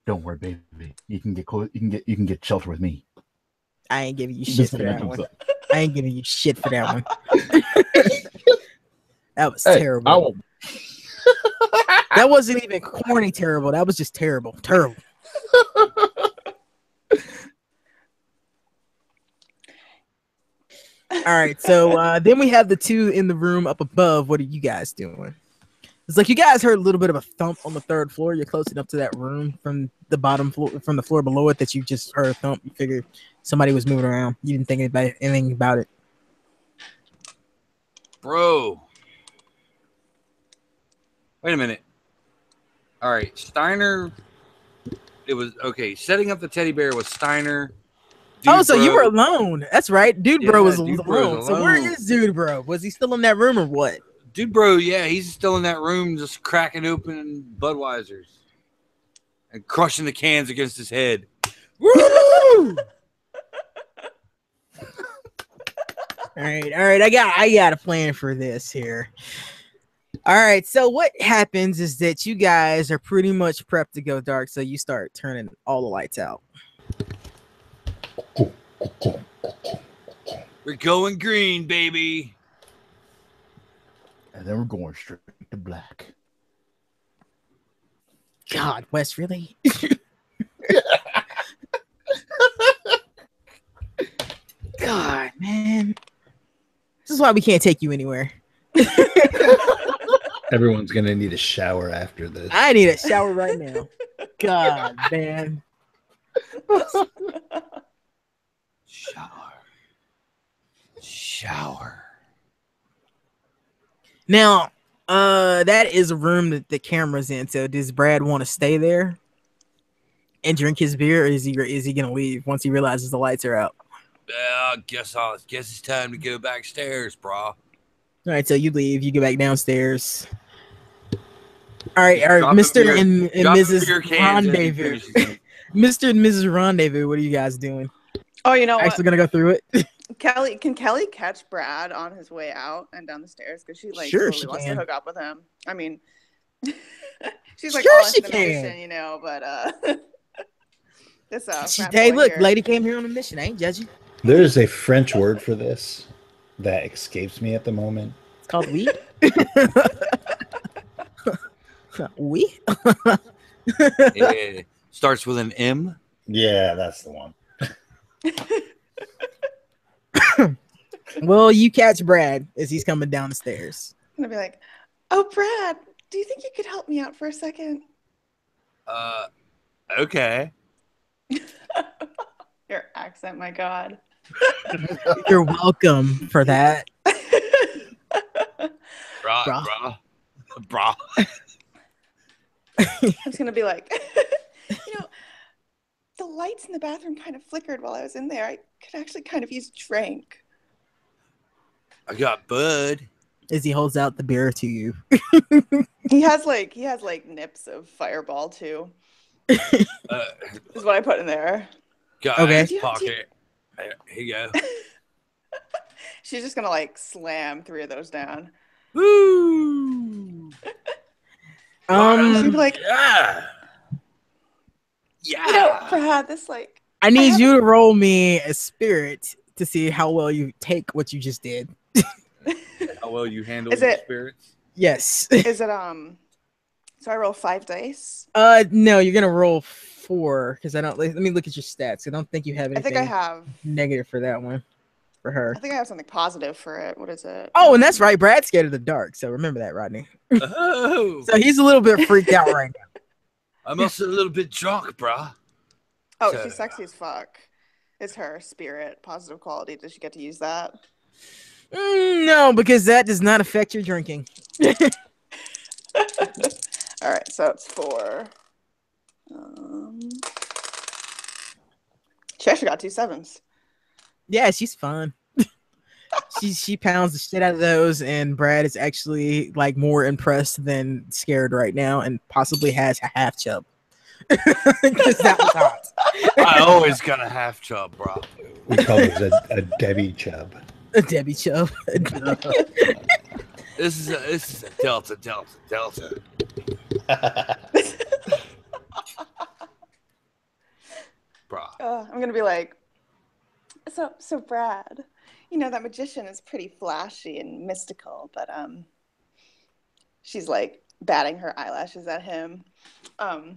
"Don't worry, baby. You can get close. You can get shelter with me." I ain't giving you shit for that one. I ain't giving you shit for that one. That was terrible. That wasn't even corny terrible. That was just terrible. Terrible. All right, so then we have the two in the room up above. What are you guys doing? It's like you guys heard a little bit of a thump on the third floor. You're close enough to that room from the bottom floor, from the floor below it, that you just heard a thump. You figured somebody was moving around. You didn't think anything about it. Bro. Wait a minute. All right, Steiner. It was okay. Setting up the teddy bear was Steiner. Oh, so you were alone. That's right. Dude Bro was alone. So where alone. is Dude Bro? Was he still in that room or what? Dude Bro, yeah, he's still in that room just cracking open Budweisers and crushing the cans against his head. Woo! All right. I got a plan for this here. All right, so what happens is that you guys are pretty much prepped to go dark, so you start turning all the lights out. We're going green, baby. And then we're going straight to black. God, Wes, really? God, man. This is why we can't take you anywhere. Everyone's gonna need a shower after this. I need a shower right now. God, man. Shower. Now, that is a room that the camera's in. So does Brad want to stay there and drink his beer, or is he gonna leave once he realizes the lights are out? I guess it's time to go backstairs, bro. All right, so you leave, you go back downstairs. All right, Drop Mr. the and Mrs. beer cans Rendezvous. Mr. and Mrs. Rendezvous, what are you guys doing? Oh, you know Actually what? gonna go through it. Can Kelly catch Brad on his way out and down the stairs? Because she Sure, totally she wants can. to hook up with him. I mean, she's like Sure all she into the can. mission, you know, but this frat Hey, boy look, here. lady came here on a mission. I ain't judging. There's a French word for this that escapes me at the moment. It's called weed. We? Yeah. Starts with an M. Yeah, that's the one. Well, you catch Brad as he's coming down the stairs. I'm gonna be like, "Oh, Brad, do you think you could help me out for a second?" Okay. Your accent, my God. You're welcome for that. Brah. I'm just gonna be like, the lights in the bathroom kind of flickered while I was in there. I could actually kind of use a drink. I got Bud. As he holds out the beer to you. He has nips of Fireball too. Is what I put in there. Got Okay. Ice pocket. Here you go. She's just gonna like slam 3 of those down. Woo! She'd be like, yeah. Brad, this like. I need you to roll me a spirit to see how well you take what you just did. How well you handle Is your it- Yes. spirits. Is it So I roll 5 dice. No, you're gonna roll 4 because I don't. Let me look at your stats. I don't think you have I anything think I have. negative for that one. For her. I think I have something positive for it. What is it? Oh, and that's right. Brad's scared of the dark, so remember that, Rodney. Oh, So he's a little bit freaked out right now. I'm also a little bit drunk, brah. Oh, So- she's sexy as fuck. Is her spirit positive quality? Does she get to use that? No, because that does not affect your drinking. All right, so it's 4. She actually got 2 7s. Yeah, she's fun. She pounds the shit out of those, and Brad is actually like more impressed than scared right now, and possibly has a half chub. Because that was hot. I always got a half chub, bro. We call this a Debbie chub. A Debbie chub. This is a delta. Bro. I'm gonna be like, so Brad, that magician is pretty flashy and mystical, but she's like batting her eyelashes at him. I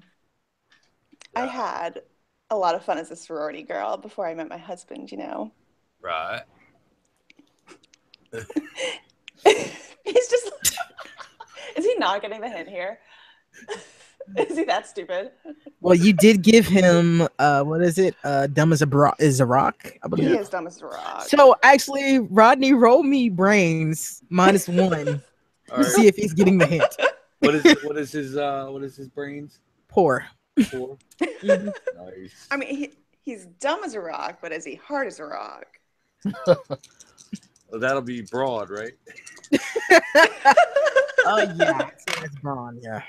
had a lot of fun as a sorority girl before I met my husband. Right. He's just. Is he not getting the hint here? Is he that stupid? Well, you did give him what is it? Dumb as a rock, I believe. He is dumb as a rock. So actually, Rodney, roll me brains -1 All to see right. if he's getting the hint. What is his brains? Poor. 4. Mhm. Nice. I mean, he's dumb as a rock, but is he hard as a rock? Well, that'll be broad, right? Oh yeah, so that's Braun. Yeah,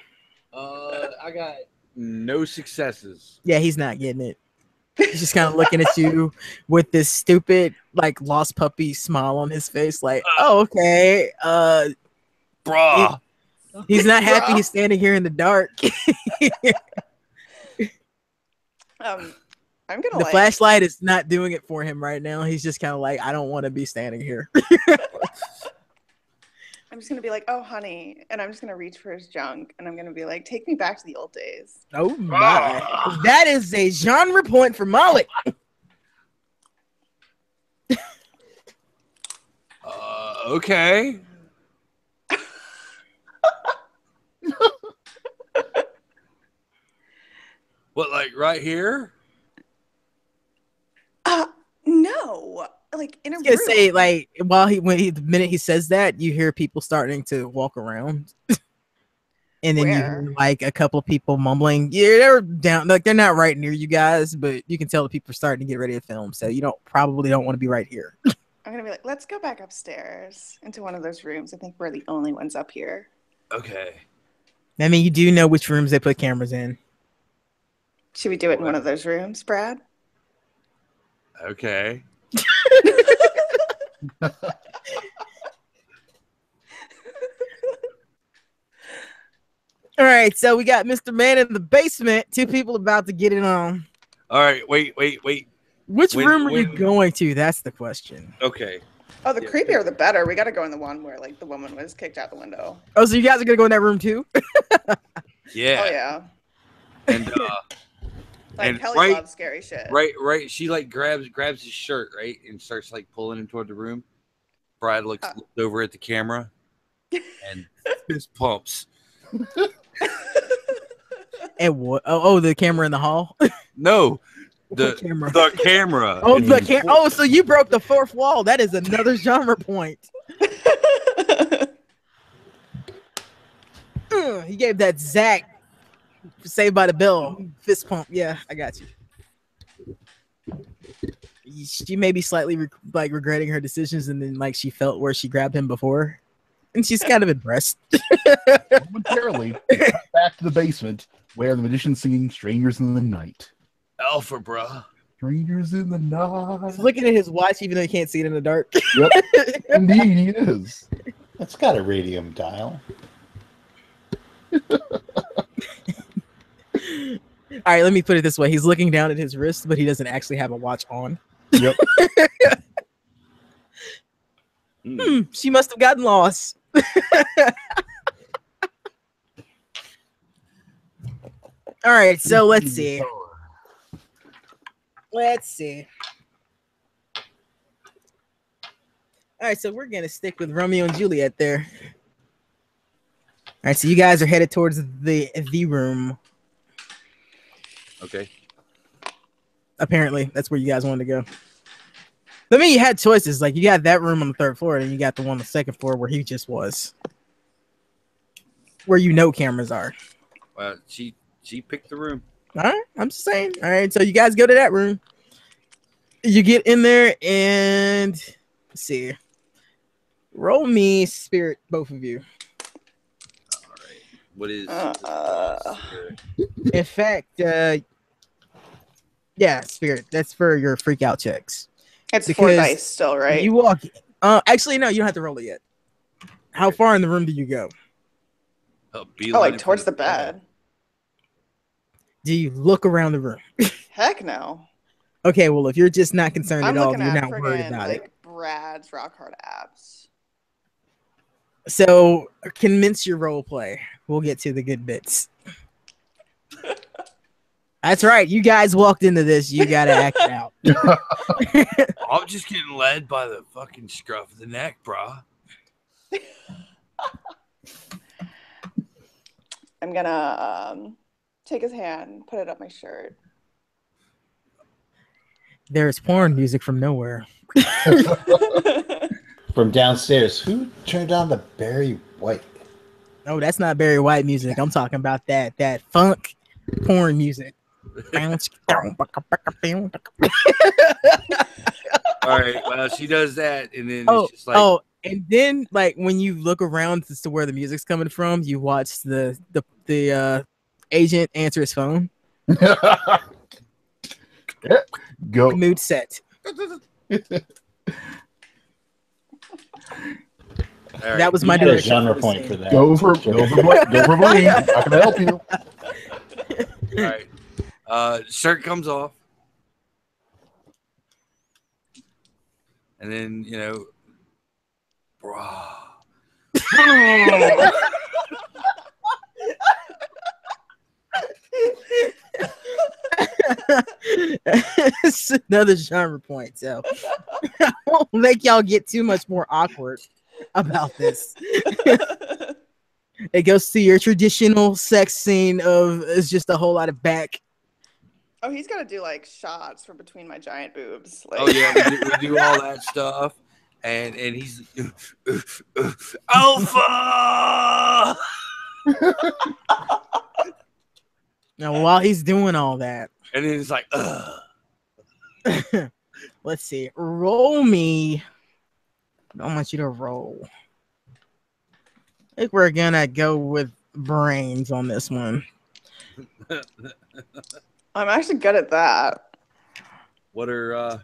I got no successes. yeah, he's not getting it. He's just kind of looking at you with this stupid, like, lost puppy smile on his face, like, oh, okay. Bruh. He's not happy he's standing here in the dark. I'm gonna The flashlight is not doing it for him right now. He's just kind of like, I don't want to be standing here. I'm just gonna be like, oh honey, and I'm just gonna reach for his junk, and I'm gonna be like, take me back to the old days. Oh my! That is a genre point for Molly. Okay. What, like right here? No, like in a I was gonna room. say, like, the minute he says that, you hear people starting to walk around, and then you Where? hear like a couple of people mumbling. Yeah, they're down, like they're not right near you guys, but you can tell the people are starting to get ready to film. So you probably don't want to be right here. I'm gonna be like, let's go back upstairs into one of those rooms. I think we're the only ones up here. Okay. I mean, you do know which rooms they put cameras in. Should we do it in one of those rooms, Brad? Okay. All right, so we got Mr. Man in the basement. 2 people about to get it on. All right. Wait. Which room are you when- going to? That's the question. Okay. Oh, the Yeah. creepier the better. We got to go in the one where like the woman was kicked out the window. Oh, so you guys are gonna go in that room too? Yeah. Oh yeah, And like And Kelly loves scary shit. right. She like grabs his shirt, right, and starts like pulling him toward the room. Brad looks over at the camera and fist pumps. And what? Oh, the camera in the hall. No, the camera? The camera. Oh, the camera. Oh, so you broke the fourth wall. That is another genre point. He gave that Zach Saved by the Bell fist pump. Yeah, I got you. She may be slightly regretting her decisions, and then like she felt where she grabbed him before, and she's kind of impressed. Momentarily, back to the basement where the magician's singing "Strangers in the Night." Alpha, bruh. Strangers in the night. He's looking at his watch, even though he can't see it in the dark. Yep, indeed he is. It's got a radium dial. All right, let me put it this way. He's looking down at his wrist, but he doesn't actually have a watch on. Yep. She must have gotten lost. All right, so let's see. All right, so we're going to stick with Romeo and Juliet there. All right, so you guys are headed towards the room. Okay. Apparently, that's where you guys wanted to go. I mean, you had choices. Like, you got that room on the 3rd floor, and you got the one on the 2nd floor where he just was. Where you know cameras are. Well, she picked the room. All right, I'm just saying. All right, so you guys go to that room. You get in there, and let's see. Roll me spirit, both of you. All right. What is... In fact, yeah, spirit. That's for your freak out checks. It's Because 4 dice still, right? You walk. Actually, no, you don't have to roll it yet. How far in the room do you go? Like towards the bed. Do you look around the room? Heck no. Okay, well, if you're just not concerned I'm at all, looking you're at not worried about like it. Brad's rock hard abs. So convince your role play. We'll get to the good bits. That's right. You guys walked into this. You got to act it out. I'm just getting led by the fucking scruff of the neck, brah. I'm going to take his hand and put it up my shirt. There's porn music from nowhere. From downstairs. Who turned on the Barry White? No, that's not Barry White music. I'm talking about that funk porn music. All right. Well, she does that, and then it's just like, and then like when you look around as to where the music's coming from, you watch the agent answer his phone. Go. Mood set. Right. That was my direction. Genre point for that. Go for Blaine. Not gonna help you. All right. Shirt comes off. And then, brah. It's another genre point, so I won't make y'all get too much more awkward about this. It goes to your traditional sex scene of it's just a whole lot of back. Oh, he's got to do like shots from between my giant boobs. Like... Oh yeah, we do all that stuff, and he's Alpha. Now, while he's doing all that, and then it's like, let's see, roll me. I don't want you to roll. I think we're gonna go with brains on this one. I'm actually good at that. What are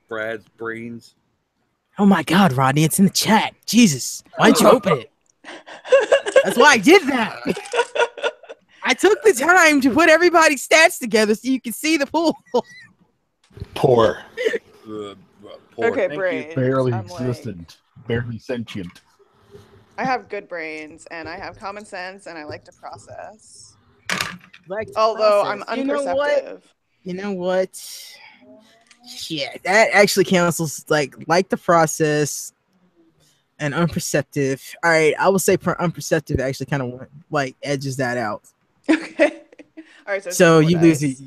Brad's brains? Oh my God, Rodney, it's in the chat. Jesus, why'd you open it? That's why I did that. I took the time to put everybody's stats together so you can see the pool. Poor. Okay, Thank brains. you. Barely I'm existent. Barely sentient. I have good brains, and I have common sense, and I like to process. Like Although process. I'm unperceptive. You know what? Yeah, that actually cancels like the process and unperceptive. All right, I will say unperceptive actually kind of like edges that out. Okay. All right. So it's you lose dice. it.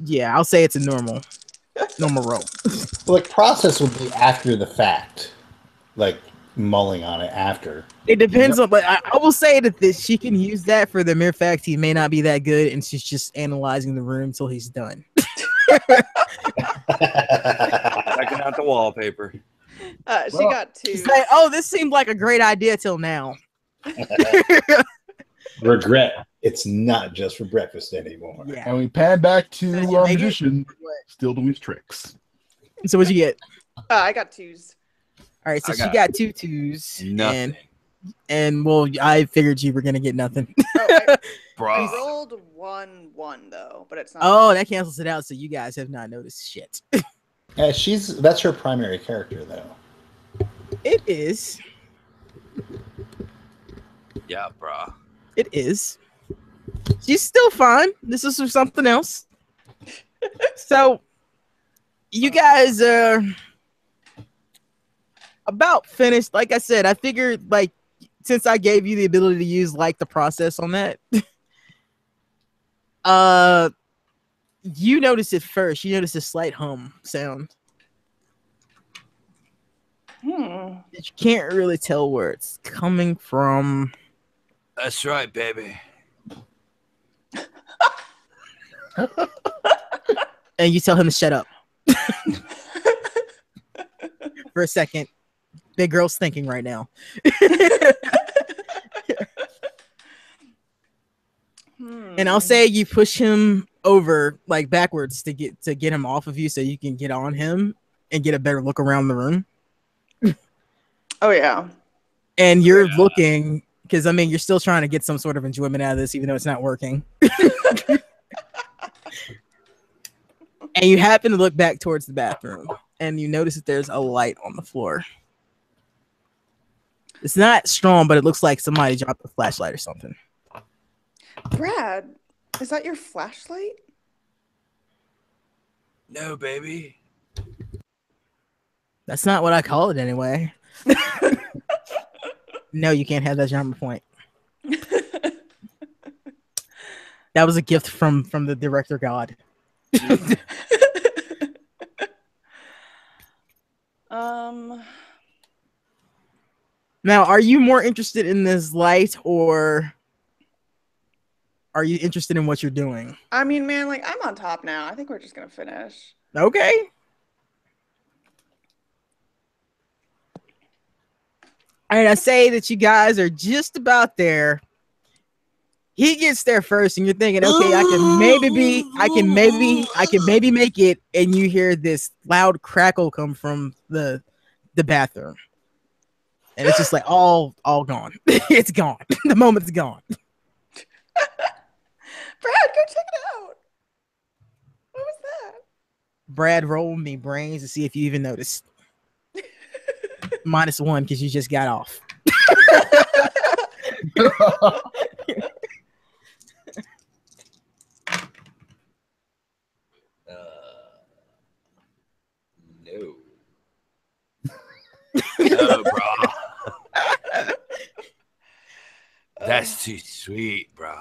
Yeah, I'll say it's a normal roll. Well, like process would be after the fact, like mulling on it after. It depends on, but I will say that she can use that for the mere fact he may not be that good, and she's just analyzing the room till he's done. Checking out the wallpaper. She got 2. She's like, oh, this seemed like a great idea till now. Regret. It's not just for breakfast anymore. Yeah. And we pan back to Did you our make it? magician, still doing his tricks. So what'd you get? I got 2s. All right, so I she got got 2 2s. Nothing. And well, I figured you were gonna get nothing. I Bruh. rolled 1 1 though, but it's not. Oh, that cancels it out. So you guys have not noticed shit. That's her primary character though. It is. Yeah, bruh. It is. She's still fine. This is for something else. So you guys are about finished. Like I said, I figured like since I gave you the ability to use like the process on that, you notice it first. You notice a slight hum sound. You can't really tell where it's coming from. That's right, baby. And you tell him to shut up. For a second. Big girl's thinking right now. And I'll say you push him over like backwards to get him off of you so you can get on him and get a better look around the room. Oh yeah. And you're looking because I mean you're still trying to get some sort of enjoyment out of this even though it's not working. And you happen to look back towards the bathroom and you notice that there's a light on the floor. It's not strong, but it looks like somebody dropped a flashlight or something. Brad, is that your flashlight? No, baby. That's not what I call it anyway. No, you can't have that genre point. That was a gift from the director god. Now, are you more interested in this light or are you interested in what you're doing? I mean, man, like I'm on top now. I think we're just gonna finish. Okay. All right, I say that you guys are just about there. He gets there first, and you're thinking, okay, I can maybe make it, and you hear this loud crackle come from the bathroom. And it's just like all gone. It's gone. The moment's gone. Brad, go check it out. What was that? Brad, roll me brains to see if you even noticed. -1 because you just got off. No. No, bro. That's too sweet, bro.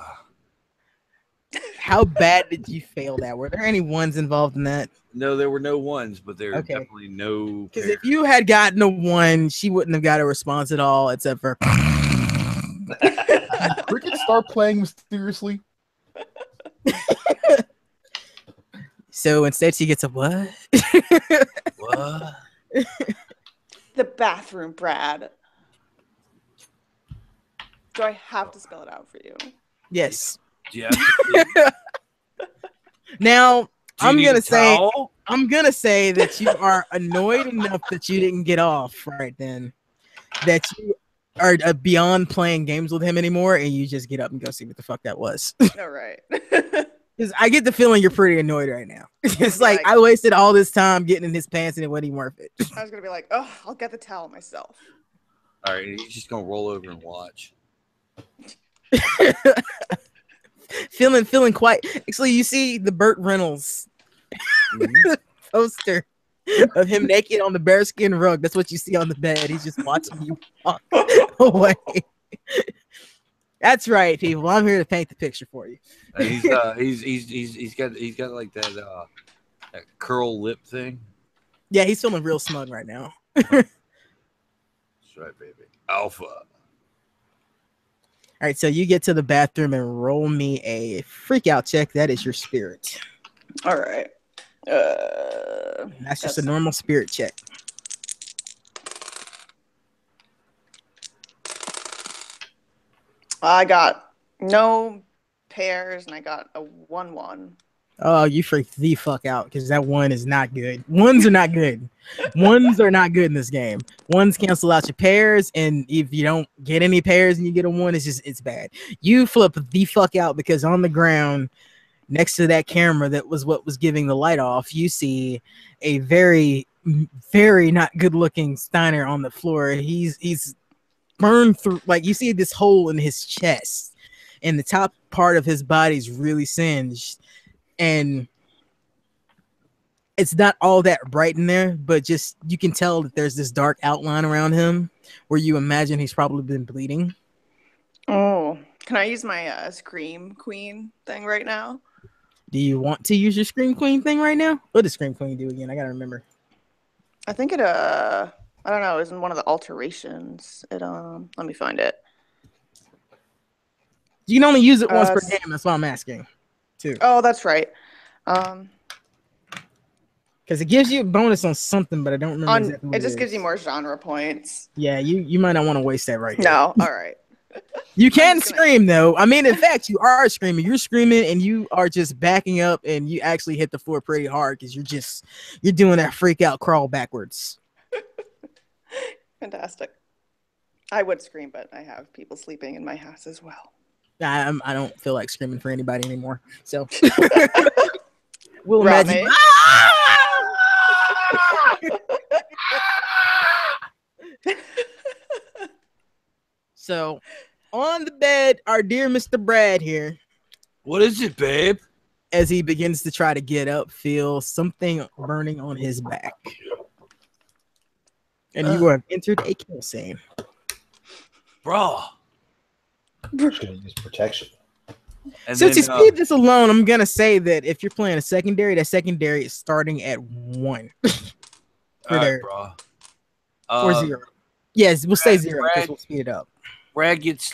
How bad did you fail that? Were there any ones involved in that? No, there were no ones, but there are Okay. definitely no. Because if you had gotten a 1, she wouldn't have got a response at all, except for. Crickets start playing mysteriously. So instead, she gets a what? What? The bathroom, Brad. Do I have to spell it out for you? Yes. Yeah. Now I'm need gonna a say towel? that you are annoyed enough that you didn't get off right then. That you are beyond playing games with him anymore, and you just get up and go see what the fuck that was. All right. Because I get the feeling you're pretty annoyed right now. It's like Like- I wasted all this time getting in his pants, and it wasn't even worth it. I was gonna be like, oh, I'll get the towel myself. All right, he's just gonna roll over and watch. feeling quite. Actually, you see the Burt Reynolds poster of him naked on the bearskin rug. That's what you see on the bed. He's just watching you walk away. That's right, people. I'm here to paint the picture for you. He's got like that curl lip thing. Yeah, he's feeling real smug right now. That's right, baby. Alpha. All right, so you get to the bathroom and roll me a freak out check. That is your spirit. All right. That's just a normal spirit check. I got no pairs, and I got a 1-1. Oh, you freaked the fuck out because that one is not good. Ones are not good. Ones are not good in this game. Ones cancel out your pairs, and if you don't get any pairs and you get a one, it's bad. You flip the fuck out because on the ground next to that camera that was what was giving the light off, you see a very, very not good looking Steiner on the floor. He's burned through, like you see this hole in his chest, and the top part of his body's really singed. And it's not all that bright in there, but just you can tell that there's this dark outline around him where you imagine he's probably been bleeding. Oh, can I use my Scream Queen thing right now? Do you want to use your Scream Queen thing right now? What does Scream Queen do again? I gotta remember. I think it I don't know, it was in one of the alterations. Let me find it. You can only use it once per game. That's why I'm asking. Too. Oh, that's right. Because it gives you a bonus on something, but I don't remember exactly what it just gives you more genre points. Yeah, you might not want to waste that right here. No, all right. You can scream though. I mean, in fact, you are screaming. You're screaming, and you are just backing up, and you actually hit the floor pretty hard because you're doing that freak out crawl backwards. Fantastic. I would scream, but I have people sleeping in my house as well. I don't feel like screaming for anybody anymore. So we'll Rami. imagine. So on the bed, our dear Mr. Brad here. What is it, babe? As he begins to try to get up, feels something burning on his back. And you have entered a kill scene. Bro. Should use protection. And Since then, you speed this alone, I'm gonna say that if you're playing a secondary, that secondary is starting at 1. all right, bro. Or 0. Yes, we'll say 0 because we'll speed it up. Brad gets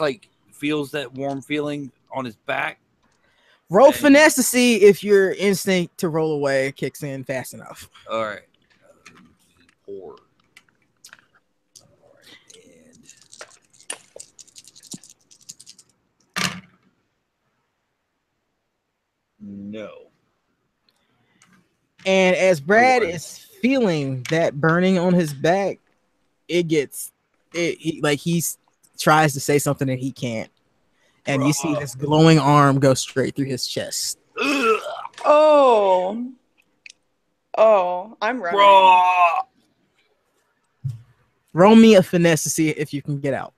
feels that warm feeling on his back. Roll finesse to see if your instinct to roll away kicks in fast enough. All right. 4. No. And as Brad is feeling that burning on his back, he tries to say something and he can't. And you see this glowing arm go straight through his chest. Oh, I'm running. Roll me a finesse to see if you can get out.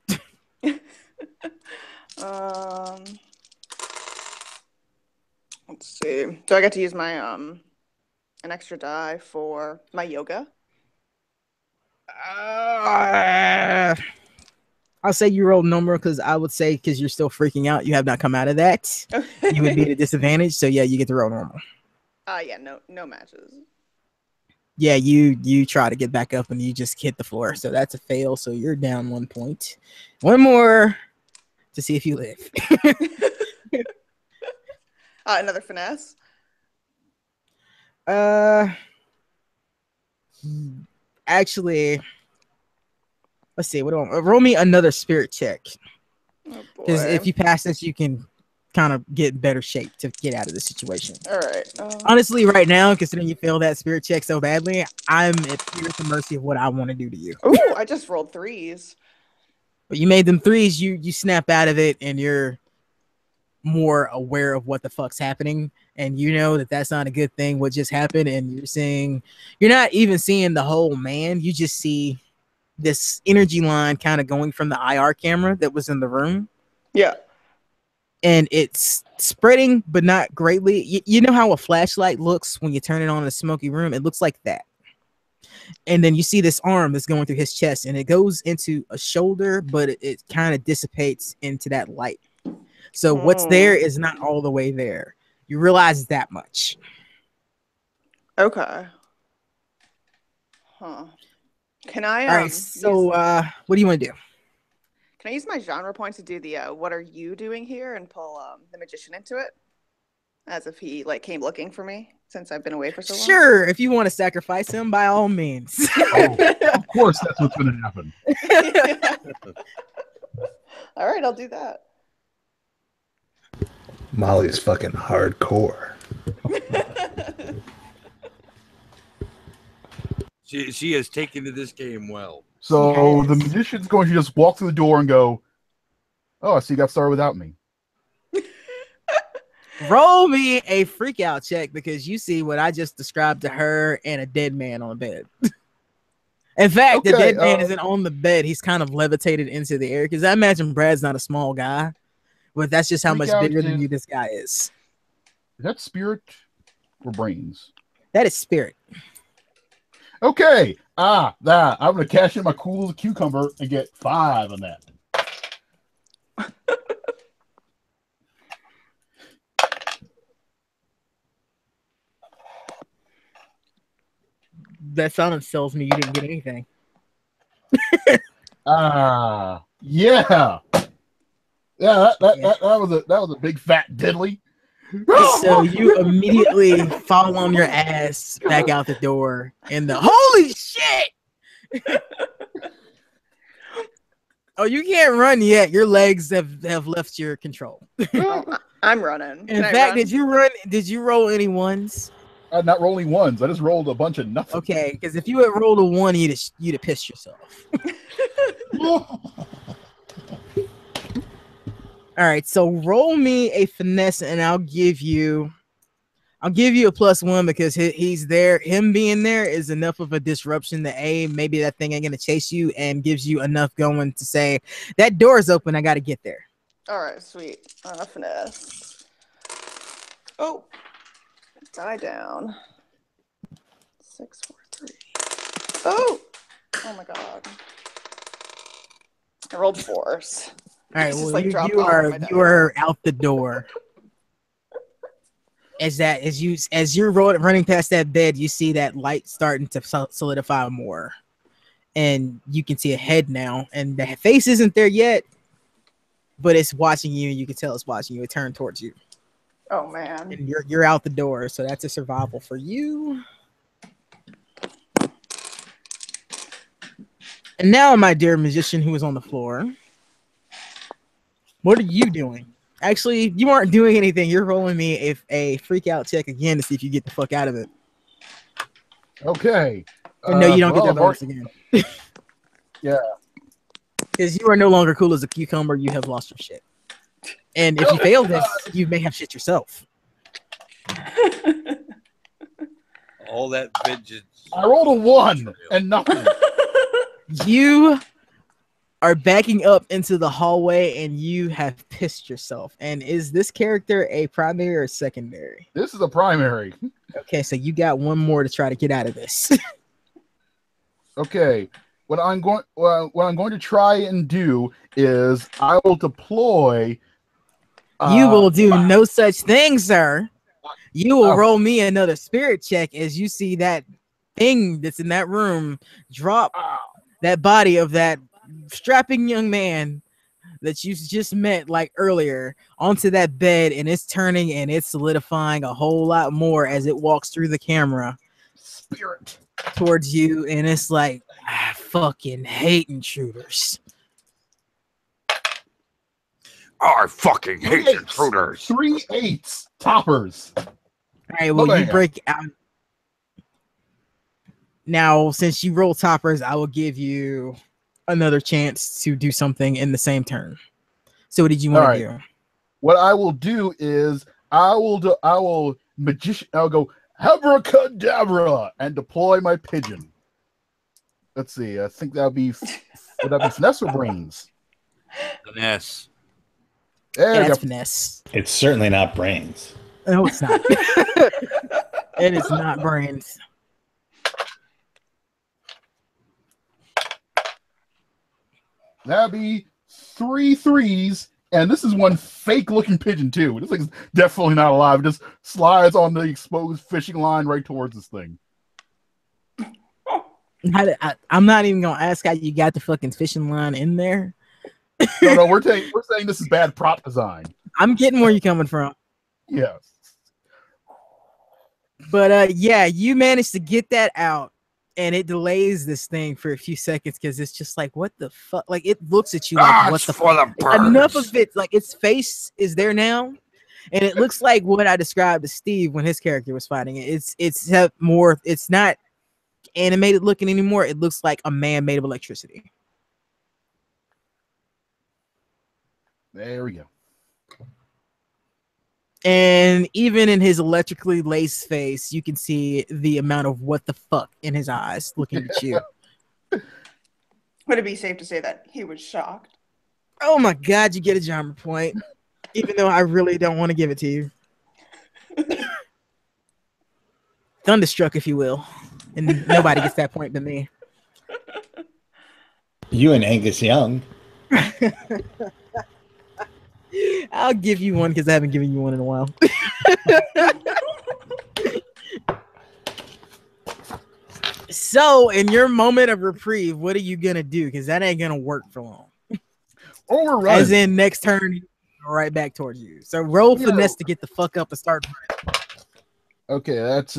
Let's see. Do I get to use my an extra die for my yoga? I'll say you rolled no more because I would say because you're still freaking out, you have not come out of that. You would be at a disadvantage. So yeah, you get to roll normal. Yeah, no matches. Yeah, you try to get back up and you just hit the floor. So that's a fail. So you're down 1 point. One more to see if you live. Another finesse. Actually, let's see. What do I roll me another spirit check? Because if you pass this, you can kind of get in better shape to get out of the situation. All right. Honestly, right now, considering you failed that spirit check so badly, I'm at the mercy of what I want to do to you. Ooh, I just rolled 3s. But you made them 3s. You snap out of it, and you're more aware of what the fuck's happening, and you know that that's not a good thing what just happened, and you're not even seeing the whole man. You just see this energy line kind of going from the IR camera that was in the room. Yeah. and it's spreading, but not greatly. You know how a flashlight looks when you turn it on in a smoky room? It looks like that. And then you see this arm that's going through his chest, and it goes into a shoulder, but it kind of dissipates into that light. So what's there is not all the way there. You realize that much. Okay. Huh. Can I? All right. So, what do you want to do? Can I use my genre point to do the "What are you doing here?" and pull the magician into it, as if he like came looking for me since I've been away for so long? Sure. If you want to sacrifice him, by all means. Of course, that's what's going to happen. All right, I'll do that. Molly's fucking hardcore. She has taken to this game well. So the magician's going to just walk through the door and go, "Oh, so you got started without me." Roll me a freak out check because you see what I just described to her and a dead man on the bed. In fact, the dead man isn't on the bed. He's kind of levitated into the air because I imagine Brad's not a small guy, but that's just how much bigger than you this guy is. Is that spirit or brains? That is spirit. Okay. I'm going to cash in my cool as a cucumber and get 5 on that. That silence tells me you didn't get anything. Yeah. Yeah, that was a big fat diddly. So you immediately fall on your ass back out the door and the holy shit. Oh, you can't run yet. Your legs have left your control. I'm running. In fact, did you run? Did you roll any ones? I'm not rolling ones. I just rolled a bunch of nothing. Okay, because if you had rolled a 1, you'd have pissed yourself. All right, so roll me a finesse, and I'll give you a +1 because he's there. Him being there is enough of a disruption that maybe that thing ain't gonna chase you, and gives you enough going to say that door's open. I got to get there. All right, sweet. Finesse. Oh, die down. 6, 4, 3. Oh my god. I rolled 4s. All right, well, you are out the door. As you're running past that bed, you see that light starting to solidify more, and you can see a head now, and the face isn't there yet, but it's watching you. You can tell it's watching you. It turned towards you. Oh man! And you're out the door, so that's a survival for you. And now, my dear magician, who is on the floor. What are you doing? Actually, you aren't doing anything. You're rolling me a freak out check again to see if you get the fuck out of it. Okay. No, you don't get that bonus again. Yeah. Because you are no longer cool as a cucumber. You have lost your shit. And if you fail this, you may have shit yourself. All that vengeance. I rolled a 1 and nothing. You are backing up into the hallway and you have pissed yourself. And is this character a primary or secondary? This is a primary. Okay, so you got 1 more to try to get out of this. Okay. What I'm going to try and do is I will deploy. You will do no such thing, sir. You will roll me another spirit check as you see that thing that's in that room drop that body of that strapping young man that you just met like earlier onto that bed, and it's turning and it's solidifying a whole lot more as it walks through the camera Spirit towards you, and it's like, I fucking hate intruders. I fucking hate intruders. 3 8s toppers. All right, well, you break out. Now, since you roll toppers, I will give you another chance to do something in the same turn. So what did you want to do? What I will do is I'll go abracadabra and deploy my pigeon. Let's see. I think would that be finesse or brains? Finesse. That's finesse. It's certainly not brains. No, it's not. It is not brains. That'd be 3 threes, and this is one fake-looking pigeon too. This thing's definitely not alive. It just slides on the exposed fishing line right towards this thing. I'm not even gonna ask how you got the fucking fishing line in there. No, we're saying this is bad prop design. I'm getting where you're coming from. Yes. But yeah, you managed to get that out, and it delays this thing for a few seconds because it's just like, what the fuck? Like, it looks at you like, what the fuck? Enough of it, like, its face is there now, and it looks like what I described to Steve when his character was fighting it. It's more. It's not animated looking anymore. It looks like a man made of electricity. There we go. And even in his electrically laced face, you can see the amount of what the fuck in his eyes looking at you. Would it be safe to say that he was shocked? Oh my God, you get a genre point. Even though I really don't want to give it to you. Thunderstruck, if you will. And nobody gets that point but me. You and Angus Young. I'll give you one because I haven't given you one in a while. So, in your moment of reprieve, what are you gonna do? Because that ain't gonna work for long. Overrun. As in, next turn, right back towards you. So roll finesse to get the fuck up and start running. Okay, that's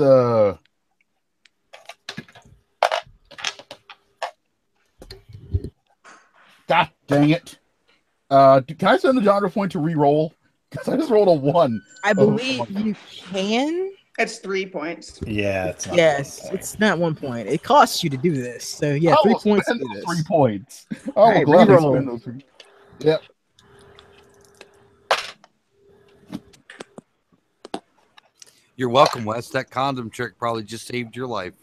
God dang it. Can I send the genre point to re-roll? Because I just rolled a 1. I believe you can. It's 3 points. Yeah, it's not. Yes, it's not 1 point. It costs you to do this. So yeah, 3 points to do this. 3 points. Oh, All right, glad I re-roll. spend those 3. Yep. You're welcome, Wes. That condom trick probably just saved your life.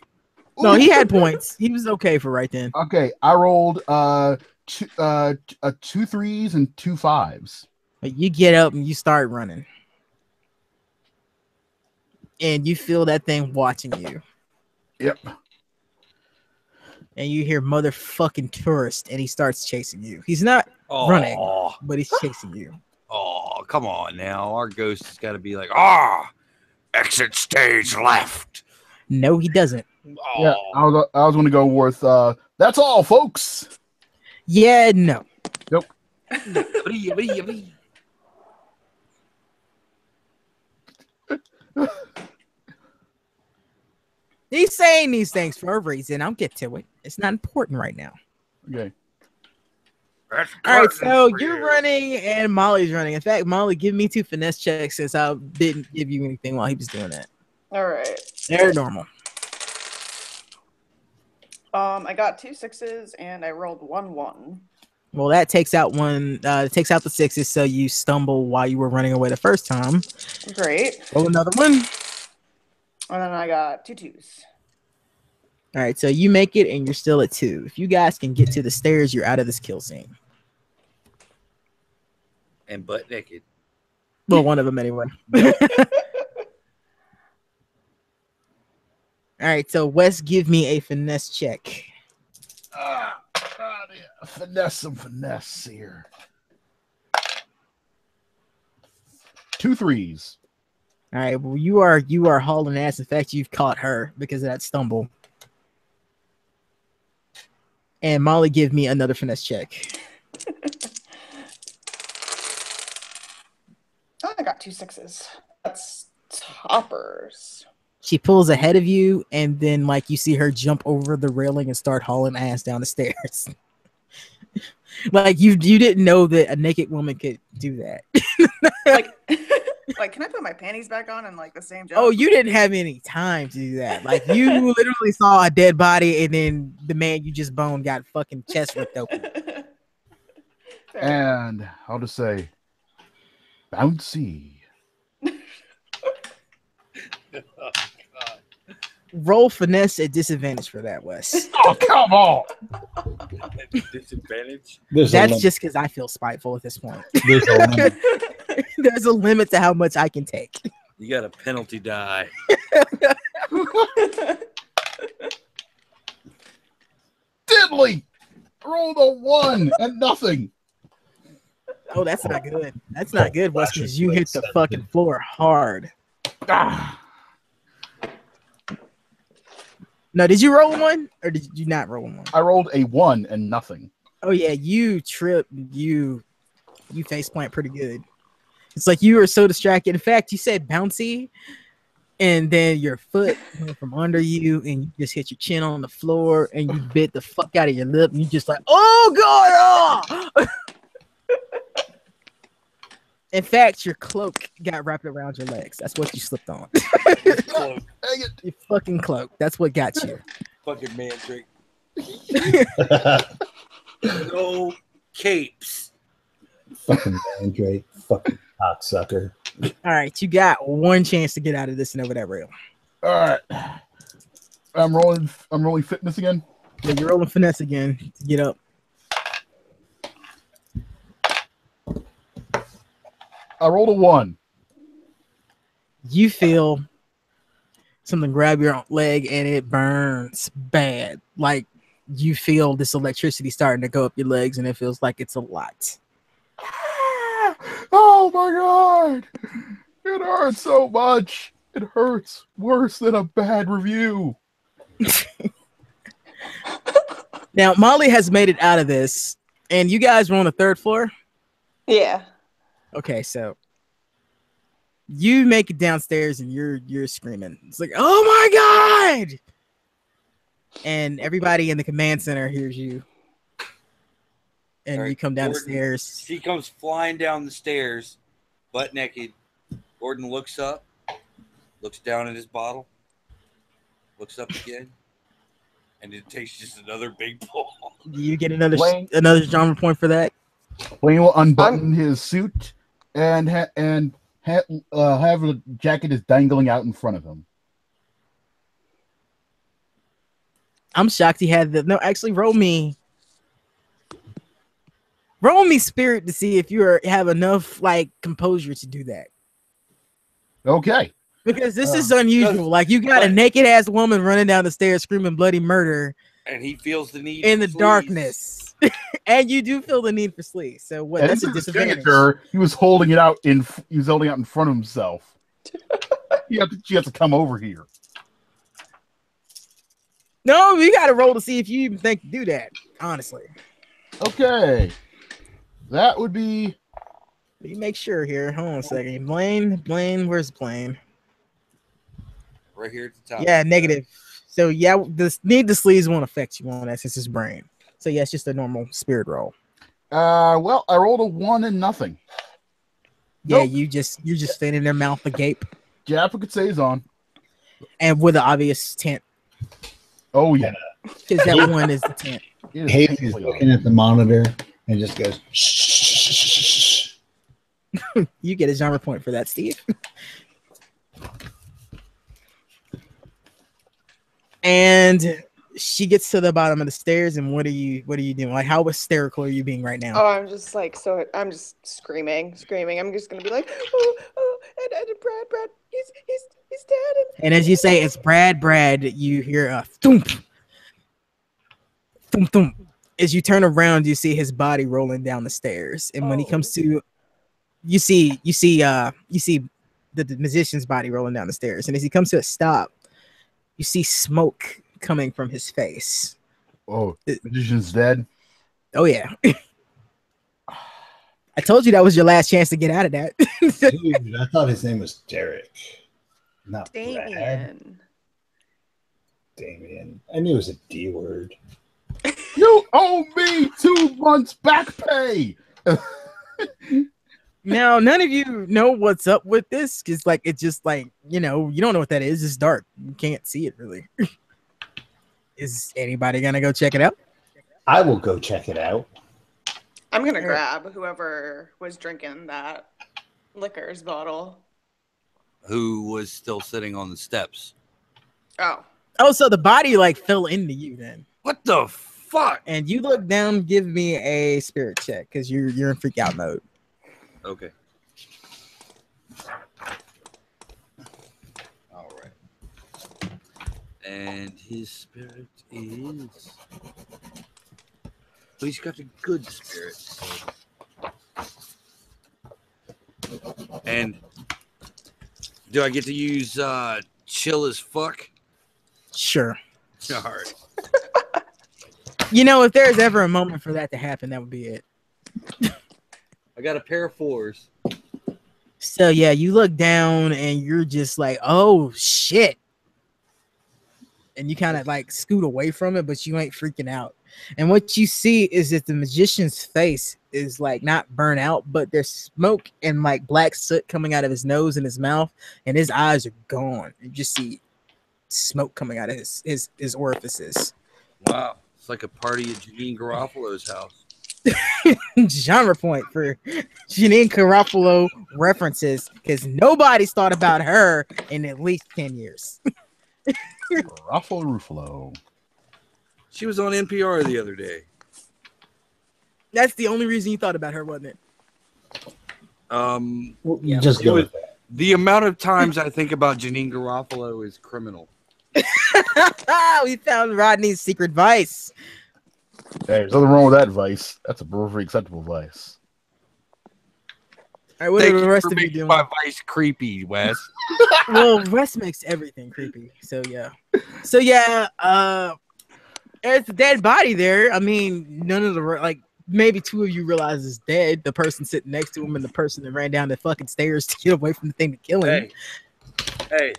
No, he had points. He was okay for right then. Okay, I rolled 2 3s and 2 5s. You get up and you start running. And you feel that thing watching you. Yep. And you hear motherfucking tourist and he starts chasing you. He's not running, but he's chasing you. Oh, come on now. Our ghost has got to be like, exit stage left. No, he doesn't. Oh. Yeah, I was going to go with that's all, folks. Yeah, no. Nope. He's saying these things for a reason. I'll get to it. It's not important right now. Okay. All right, so you're running and Molly's running. In fact, Molly, give me 2 finesse checks since I didn't give you anything while he was doing that. All right. They're normal. I got 2 6s and I rolled 1 1. Well, that takes out one. Takes out the 6s, so you stumble while you were running away the first time. Great. Roll another one. And then I got 2 2s. All right, so you make it, and you're still at 2. If you guys can get to the stairs, you're out of this kill scene. And butt naked. Well, one of them anyway. All right, so Wes, give me a finesse check. Yeah. Some finesse here. 2 3s. All right, well, you are hauling ass. In fact, you've caught her because of that stumble. And Molly, give me another finesse check. Oh, I got 2 6s. That's toppers. She pulls ahead of you, and then like you see her jump over the railing and start hauling ass down the stairs. Like you didn't know that a naked woman could do that. Like, can I put my panties back on and like the same jump? Oh, you didn't have any time to do that. Like you literally saw a dead body, and then the man you just boned got fucking chest ripped open. And I'll just say, bouncy. Roll finesse at disadvantage for that, Wes. Oh, come on. Disadvantage? That's just because I feel spiteful at this point. There's a limit. There's a limit to how much I can take. You got a penalty die. Diddly! I rolled a 1 and nothing. Oh, that's not good. That's not good, Wes, because you hit the fucking floor hard. Ah. No, did you roll one or did you not roll one? I rolled a 1 and nothing. Oh yeah, you tripped. You faceplant pretty good. It's like you were so distracted. In fact, you said bouncy, and then your foot went from under you, and you just hit your chin on the floor, and you bit the fuck out of your lip, and you just like, oh god! Oh! In fact, your cloak got wrapped around your legs. That's what you slipped on. Cloak. Your fucking cloak. That's what got you. Fucking man trick. No capes. Fucking Mandrake. Fucking cocksucker. All right, you got one chance to get out of this and over that rail. All right. I'm rolling fitness again. Yeah, you're rolling finesse again to get up. I rolled a 1. You feel something grab your leg and it burns bad. Like you feel this electricity starting to go up your legs and it feels like it's a lot. Oh my god! It hurts so much. It hurts worse than a bad review. Now, Molly has made it out of this, and you guys were on the 3rd floor? Yeah. Okay, so you make it downstairs and you're screaming. It's like, oh my god! And everybody in the command center hears you. And Right, you come down the Gordon, stairs. She comes flying down the stairs, butt naked. Gordon looks up, looks down at his bottle, looks up again, and it takes just another big pull. You get another Wayne. genre point for that. Wayne will unbutton his suit and have the jacket is dangling out in front of him. I'm shocked he had the no. Actually, roll me spirit to see if you have enough like composure to do that. Okay. Because this is unusual. Like you got a naked ass woman running down the stairs screaming bloody murder, And he feels the need in the for darkness, and you do feel the need for sleep. So what? And That's a to the disadvantage. signature, he was holding it out in front of himself. She has to come over here. No, you got to roll to see if you even think to do that. Honestly, Okay. That would be let me make sure here. Hold on a second. Blaine, where's Blaine? right here at the top. Yeah, negative. So yeah, this need the sleeves won't affect you on that since it's brain. So yeah, it's just a normal spirit roll. well, I rolled a 1 and nothing. Yeah, Nope. you're just standing there, mouth agape, Jappa is on. and with an obvious tent, Oh yeah. because that one is the tent. It is Hazy's painfully looking at the monitor and just goes, shh. You get a genre point for that, Steve. And she gets to the bottom of the stairs, and what are you doing? Like, how hysterical are you being right now? Oh, I'm just like I'm just screaming. I'm just gonna be like, and Brad, he's dead. And as you say, it's Brad, you hear a thump, thump, thump. As you turn around, you see his body rolling down the stairs, and when he comes to, you see the musician's body rolling down the stairs, and as he comes to a stop, you see smoke coming from his face. Oh, magician's dead. Oh yeah. I told you that was your last chance to get out of that. Dude, I thought his name was Derek, not Brad. Damien. I knew it was a D word. You owe me 2 months back pay. Now, none of you know what's up with this because, like, it's just like, you don't know what that is. It's dark. You can't see it really. Is anybody gonna go check it out? I will go check it out. I'm gonna grab whoever was drinking that liquor's bottle. Who was still sitting on the steps. Oh, so the body like fell into you then. What the fuck? And you look down, give me a spirit check because you're in freak out mode. Okay. All right. And his spirit is. Well, he's got a good spirit. And do I get to use chill as fuck? Sure. All right. You know, if there's ever a moment for that to happen, that would be it. I got a pair of 4s. So yeah, you look down and you're just like, oh shit. And you kind of like scoot away from it, but you ain't freaking out. And what you see is that the magician's face is like not burnt out, but there's smoke and like black soot coming out of his nose and his mouth, and his eyes are gone. You just see smoke coming out of his orifices. Wow. It's like a party at Janine Garofalo's house. Genre point for Janine Garofalo references, because nobody's thought about her in at least 10 years. Ruffalo. She was on NPR the other day. That's the only reason you thought about her, wasn't it? You just go with that. The amount of times I think about Janine Garofalo is criminal. We found Rodney's secret vice. Hey, there's nothing wrong with that vice. That's a perfectly acceptable vice. All right, what are the rest of you doing? My vice creepy, Wes. Well, Wes makes everything creepy. So yeah. There's a dead body there. I mean, none of the like maybe two of you realize is dead. The person sitting next to him and the person that ran down the fucking stairs to get away from the thing to kill him. Hey,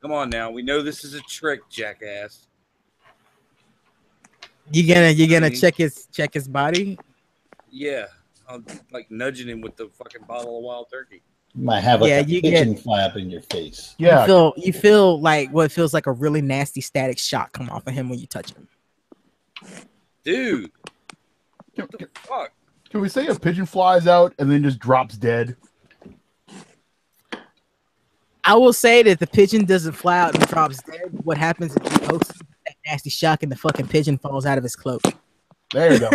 come on now. We know this is a trick, jackass. You gonna check his body? Yeah, I'm like nudging him with the fucking bottle of wild turkey. You might have like a pigeon fly up in your face. Yeah, you feel like what feels like a really nasty static shock come off of him when you touch him. Dude, what the fuck? Can we say a pigeon flies out and then just drops dead? I will say that the pigeon doesn't fly out and drops dead. What happens is he pokes that nasty shock and the fucking pigeon falls out of his cloak. There you go.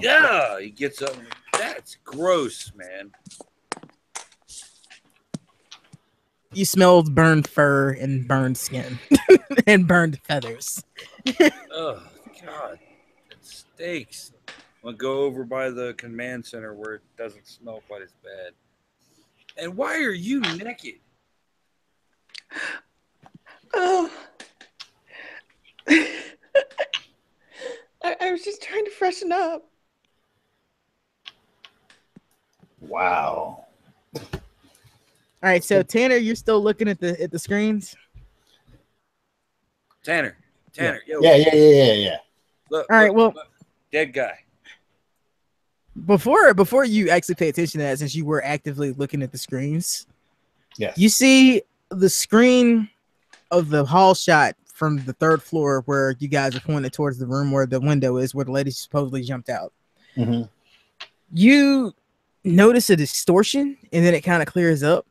Yeah, he gets up. That's gross, man. You smelled burned fur and burned skin and burned feathers. Oh, God. It stinks. I'll go over by the command center where it doesn't smell quite as bad. And why are you naked? Oh. I was just trying to freshen up. Wow. All right, so Tanner, you're still looking at the screens? Tanner. Yo. Yeah. Look, all right, well, look. Dead guy. Before you actually pay attention to that, since you were actively looking at the screens, yes, you see the screen of the hall shot from the third floor where you guys are pointed towards the room where the window is, where the lady supposedly jumped out. Mm-hmm. You notice a distortion, and then it kind of clears up,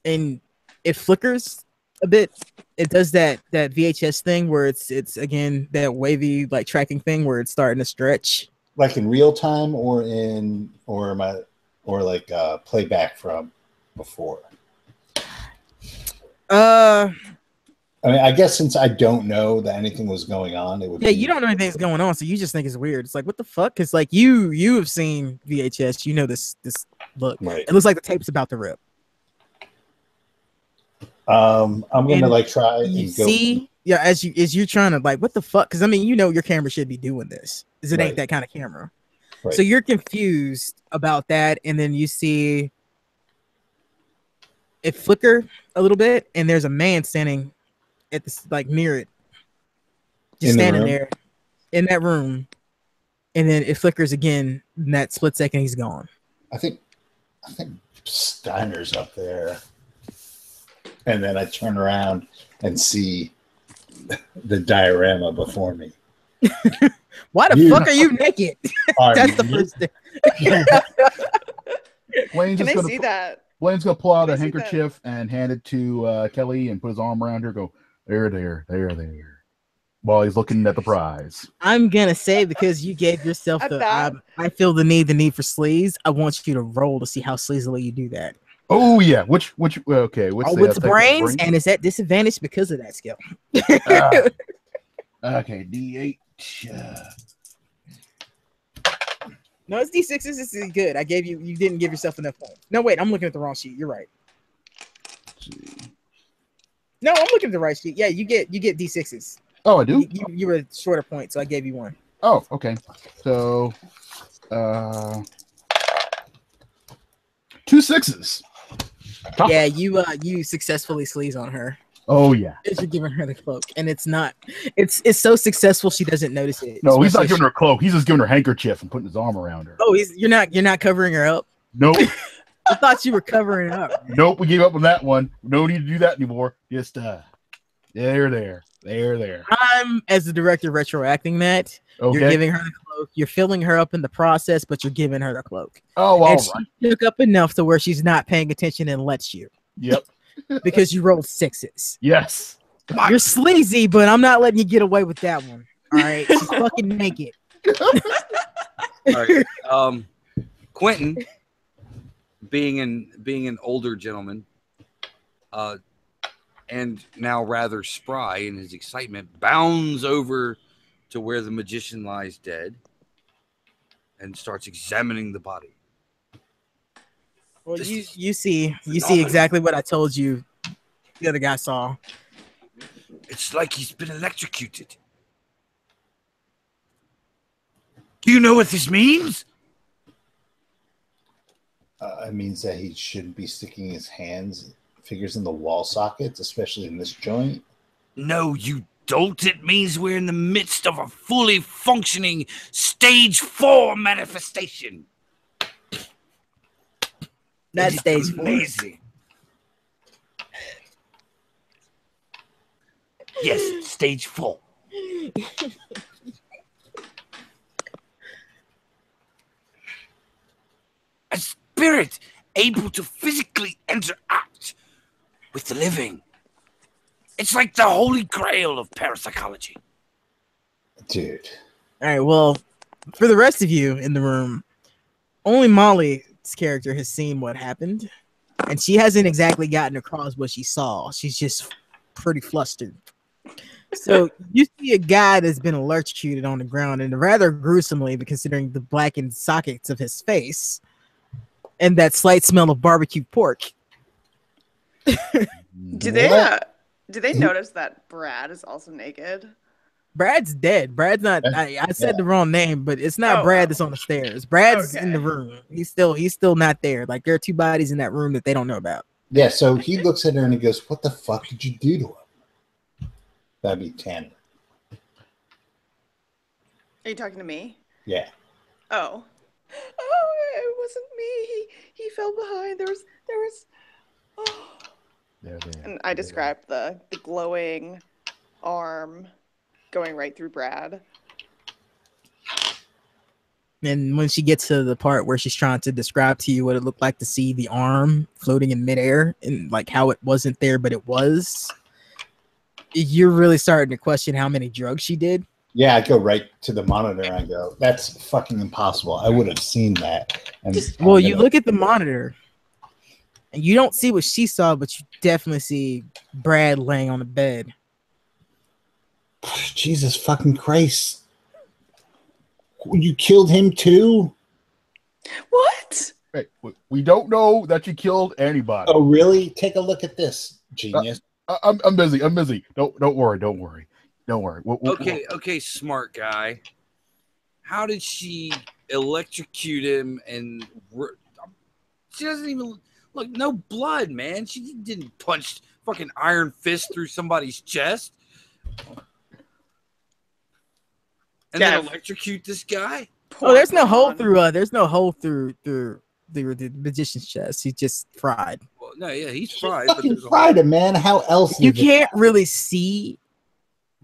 and it flickers a bit. It does that VHS thing where it's again that wavy like tracking thing where it's starting to stretch, like in real time or playback from before. I mean, I guess since I don't know that anything was going on, it would. Yeah, you don't know anything's going on, so you just think it's weird. It's like, what the fuck? Because like you have seen VHS, you know this look. Right. It looks like the tape's about to rip. I'm gonna try You and go. see, yeah, as you're trying to like, what the fuck? Because I mean, you know, your camera should be doing this, because it ain't that kind of camera. Right. So you're confused about that, and then you see it flicker a little bit, and there's a man standing at this near it, just standing there in that room, and then it flickers again. In that split second, he's gone. I think Steiner's up there, and then I turn around and see the diorama before me. Why the fuck are you naked? That's the first thing. Can I see that? Blaine's gonna pull out a handkerchief and hand it to Kelly and put his arm around her. Go there. while he's looking at the prize. I'm gonna say because you gave yourself At the that- I feel the need for sleaze. I want you to roll to see how sleazily you do that. Oh yeah, which okay, Oh, with brains, and it's at disadvantage because of that skill. Okay, D8. No, it's D6s. This is good. I gave you. You didn't give yourself enough points. No, wait. I'm looking at the wrong sheet. You're right. No, I'm looking at the right sheet. Yeah, you get D6s. Oh, I do. You were short a point, so I gave you one. Oh, okay. So, 2 6s. Tough. Yeah, you successfully sleaze on her. Oh yeah. As you're giving her the cloak, and it's not. It's so successful she doesn't notice it. No, he's not giving her a cloak. He's just giving her a handkerchief and putting his arm around her. Oh, you're not covering her up. Nope. I thought you were covering her up. Nope. We gave up on that one. No need to do that anymore. Just there. I'm, as the director, retroacting that. Okay. You're giving her the cloak. You're filling her up in the process, but you're giving her the cloak. Oh, all and right. she took up enough to where she's not paying attention and lets you. Yep. Because you rolled 6s. Yes. You're sleazy, but I'm not letting you get away with that one. All right, she's fucking naked. All right. Quentin, being an older gentleman, and now rather spry in his excitement, bounds over to where the magician lies dead and starts examining the body. Well, you see exactly what I told you the other guy saw. It's like he's been electrocuted. Do you know what this means? It means that he shouldn't be sticking his fingers in the wall sockets, especially in this joint. No, you don't. It means we're in the midst of a fully functioning stage 4 manifestation. That's It's stage 4. amazing. Yes, it's stage 4. A spirit able to physically interact with the living. It's like the holy grail of parapsychology. Dude. All right, well, for the rest of you in the room, only Molly's character has seen what happened, and she hasn't exactly gotten across what she saw. She's just pretty flustered. So you see a guy that's been electrocuted on the ground, and rather gruesomely, considering the blackened sockets of his face and that slight smell of barbecue pork. Do they notice that Brad is also naked? Brad's dead. Brad's not. I said the wrong name, but it's not Brad that's on the stairs. Brad's in the room. He's still not there. Like there are 2 bodies in that room that they don't know about. Yeah, so he looks at her and he goes, "What the fuck did you do to him?" That'd be Tanner. Are you talking to me? Yeah. Oh, it wasn't me. He fell behind. There was. Oh. There. And I described the glowing arm going right through Brad. And when she gets to the part where she's trying to describe to you what it looked like to see the arm floating in midair and like how it wasn't there, but it was, you're really starting to question how many drugs she did. Yeah, I go right to the monitor and I go, "That's fucking impossible. I would have seen that." And Well, you look at the monitor and you don't see what she saw, but you definitely see Brad laying on the bed. Jesus fucking Christ. You killed him too? What? Hey, we don't know that you killed anybody. Oh, really? Take a look at this, genius. I'm busy. Don't worry. Okay, smart guy. How did she electrocute him? And she doesn't even look. No blood, man. She didn't punch fucking iron fist through somebody's chest and then electrocute this guy. Oh, there's no hole through. There's no hole through the magician's chest. He's just fried. Well, no, yeah, he's fried. Fucking fried him, man. How else? You can't really see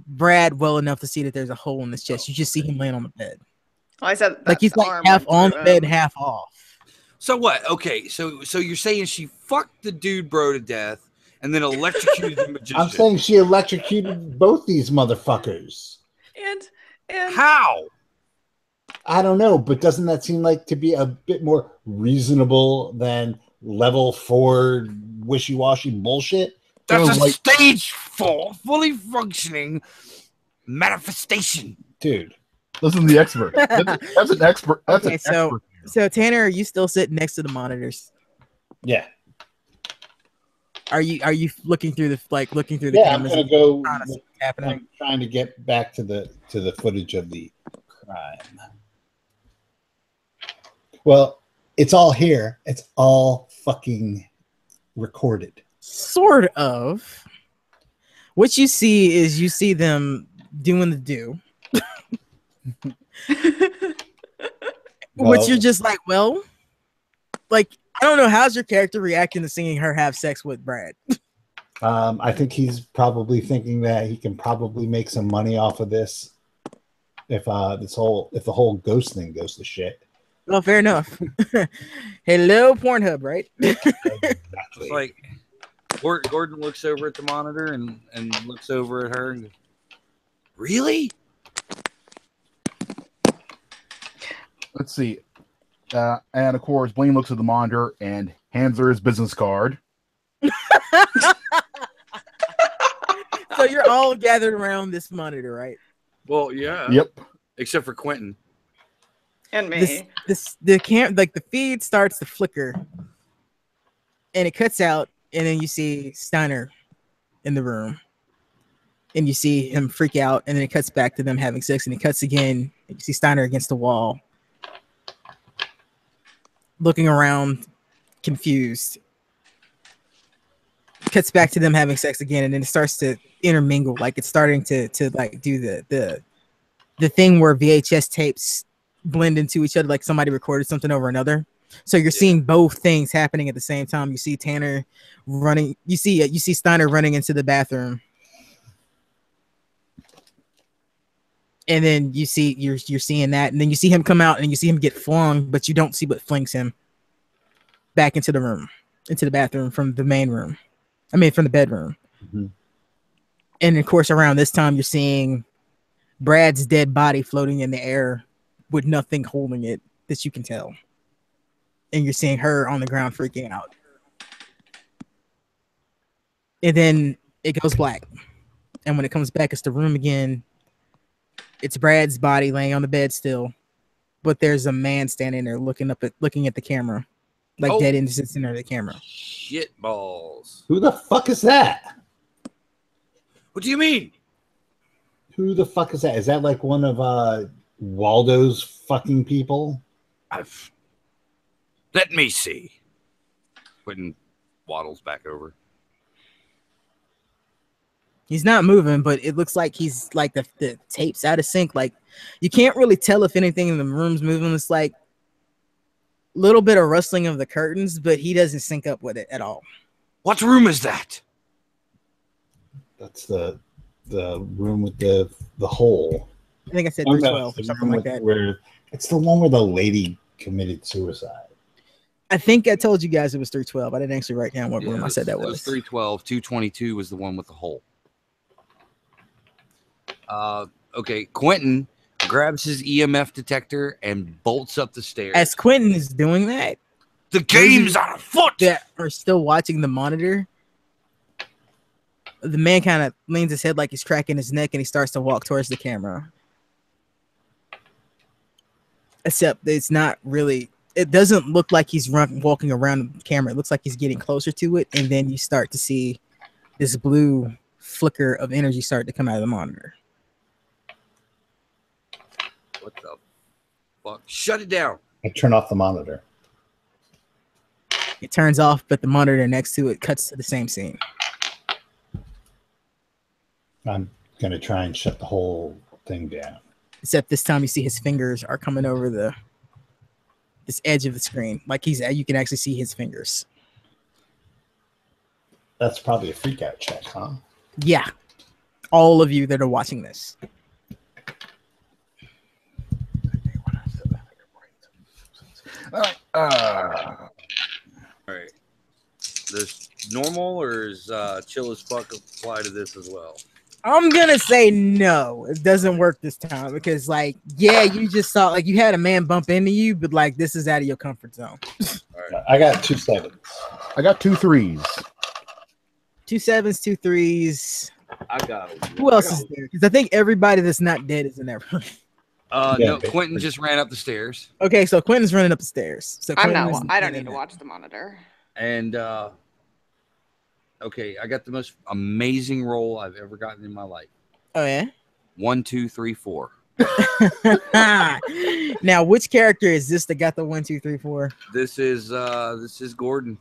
Brad well enough to see that there's a hole in his chest. You just see him laying on the bed. Oh, I said like he's like half on the bed, half off. So what? Okay, so you're saying she fucked the dude bro to death, and then electrocuted the magician. I'm saying she electrocuted both these motherfuckers. And How? I don't know, but doesn't that seem like to be a bit more reasonable than level 4 wishy-washy bullshit? That's a like- stage 4 fully functioning manifestation. Dude. Listen to the expert. That's an expert. That's Okay, an so- expert. So Tanner, are you still sitting next to the monitors? Yeah. Are you looking through the cameras? I'm gonna go. Trying to see what's happening. I'm trying to get back to the footage of the crime. Well, it's all here. It's all fucking recorded. Sort of. What you see them doing the do. Which you're just like, well, like, I don't know, how's your character reacting to seeing her have sex with Brad? I think he's probably thinking that he can probably make some money off of this if the whole ghost thing goes to shit. Well, fair enough. Hello, Pornhub, right? It's like Gordon looks over at the monitor and looks over at her and goes, really? Let's see. And of course, Blaine looks at the monitor and hands her his business card. So you're all gathered around this monitor, right? Well, yeah. Yep. Except for Quentin. and me. The feed starts to flicker, and it cuts out, and then you see Steiner in the room, and you see him freak out, and then it cuts back to them having sex, and it cuts again. And you see Steiner against the wall, looking around, confused. Cuts back to them having sex again, and then it starts to intermingle, like it's starting to like do the thing where VHS tapes blend into each other, like somebody recorded something over another. So you're seeing both things happening at the same time. You see Tanner running. You see Steiner running into the bathroom, and then you're seeing that, and then you see him come out, and you see him get flung, but you don't see what flings him back into the room, into the bathroom from the main room. I mean, from the bedroom. Mm-hmm. And of course, around this time, you're seeing Brad's dead body floating in the air with nothing holding it that you can tell. And you're seeing her on the ground freaking out. And then it goes black. And when it comes back, it's the room again. It's Brad's body laying on the bed still. But there's a man standing there looking at the camera. Like dead in the center of the camera. Shit balls. Who the fuck is that? What do you mean? Who the fuck is that? Is that like one of Waldo's fucking people? Let me see. Quentin waddles back over. He's not moving, but it looks like he's like the tape's out of sync. Like you can't really tell if anything in the room's moving. It's like a little bit of rustling of the curtains, but he doesn't sync up with it at all. What room is that? That's the room with the hole. I think I said Oh, 312 no, or something like that. Where it's the one where the lady committed suicide. I think I told you guys it was 312. I didn't actually write down what room I said that It was was. 312. 222 was the one with the hole. Okay, Quentin grabs his EMF detector and bolts up the stairs. As Quentin is doing that, The game's on foot. that are still watching the monitor, the man kind of leans his head like he's cracking his neck, and he starts to walk towards the camera. Except it's not really. It doesn't look like he's walking around the camera. It looks like he's getting closer to it, and then you start to see this blue flicker of energy start to come out of the monitor. What the fuck? Shut it down. I turn off the monitor. It turns off, but the monitor next to it cuts to the same scene. I'm gonna try and shut the whole thing down. Except this time you see his fingers are coming over this edge of the screen. Like you can actually see his fingers. That's probably a freak out check, huh? Yeah. All of you that are watching this. All right. All right. There's normal, or is chill as fuck apply to this as well? I'm gonna say no. It doesn't work this time because, like, yeah, you just saw like you had a man bump into you, but like this is out of your comfort zone. All right. I got 2 7s. I got 2 3s. 2 7s, 2 3s. I got it. Who else is there? Because I think everybody that's not dead is in that room. No, Quentin just ran up the stairs. Okay, so Quentin's running up the stairs. So I'm Quentin not. is I don't dead need to in watch the monitor. And okay, I got the most amazing roll I've ever gotten in my life. that. Oh yeah. 1, 2, 3, 4. Now, which character is this that got the 1, 2, 3, 4? This is Gordon.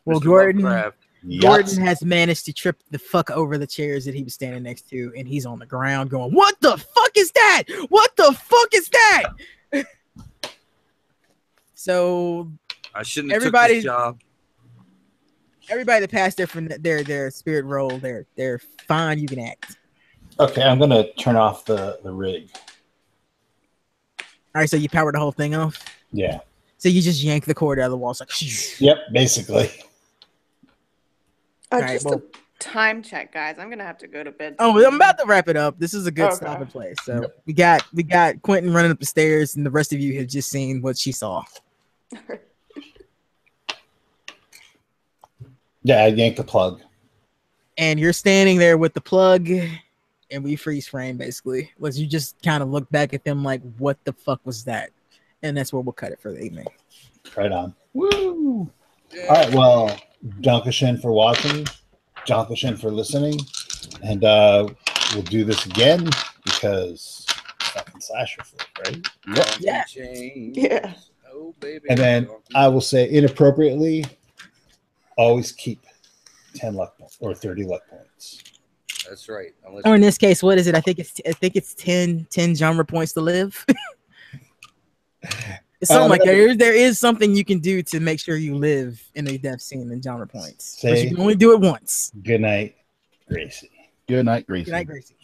Well, Mr. Gordon. Lovecraft. Gordon has managed to trip the fuck over the chairs that he was standing next to, and he's on the ground going, "What the fuck is that? What the fuck is that?" So I shouldn't have took everybody- this job. everybody that passed their spirit roll, they're fine. You can act. Okay, I'm gonna turn off the rig. All right, so you powered the whole thing off. Yeah. So you just yank the cord out of the wall. It's like, Yep, basically. All right, Just well- a time check, guys. I'm gonna have to go to bed. oh, soon. I'm about to wrap it up. This is a good Okay. stopping place. So we got Quentin running up the stairs, and the rest of you have just seen what she saw. Yeah, I yanked the plug. And you're standing there with the plug, and we freeze frame basically. Was you just kind of look back at them like, what the fuck was that? And that's where we'll cut it for the evening. Right on. Woo! All right, well, Dankeschön for watching. Dankeschön for listening. And we'll do this again because fucking slasher flick, right? Yeah. Yeah. Oh, baby. And then I will say inappropriately, always keep 10 luck points or 30 luck points. That's right. Unless Or in this case, what is it? I think it's 10 genre points to live. It's something like that. There is something you can do to make sure you live in a death scene in genre points. But you can only do it once. Good night, Gracie. Good night, Gracie. Good night, Gracie.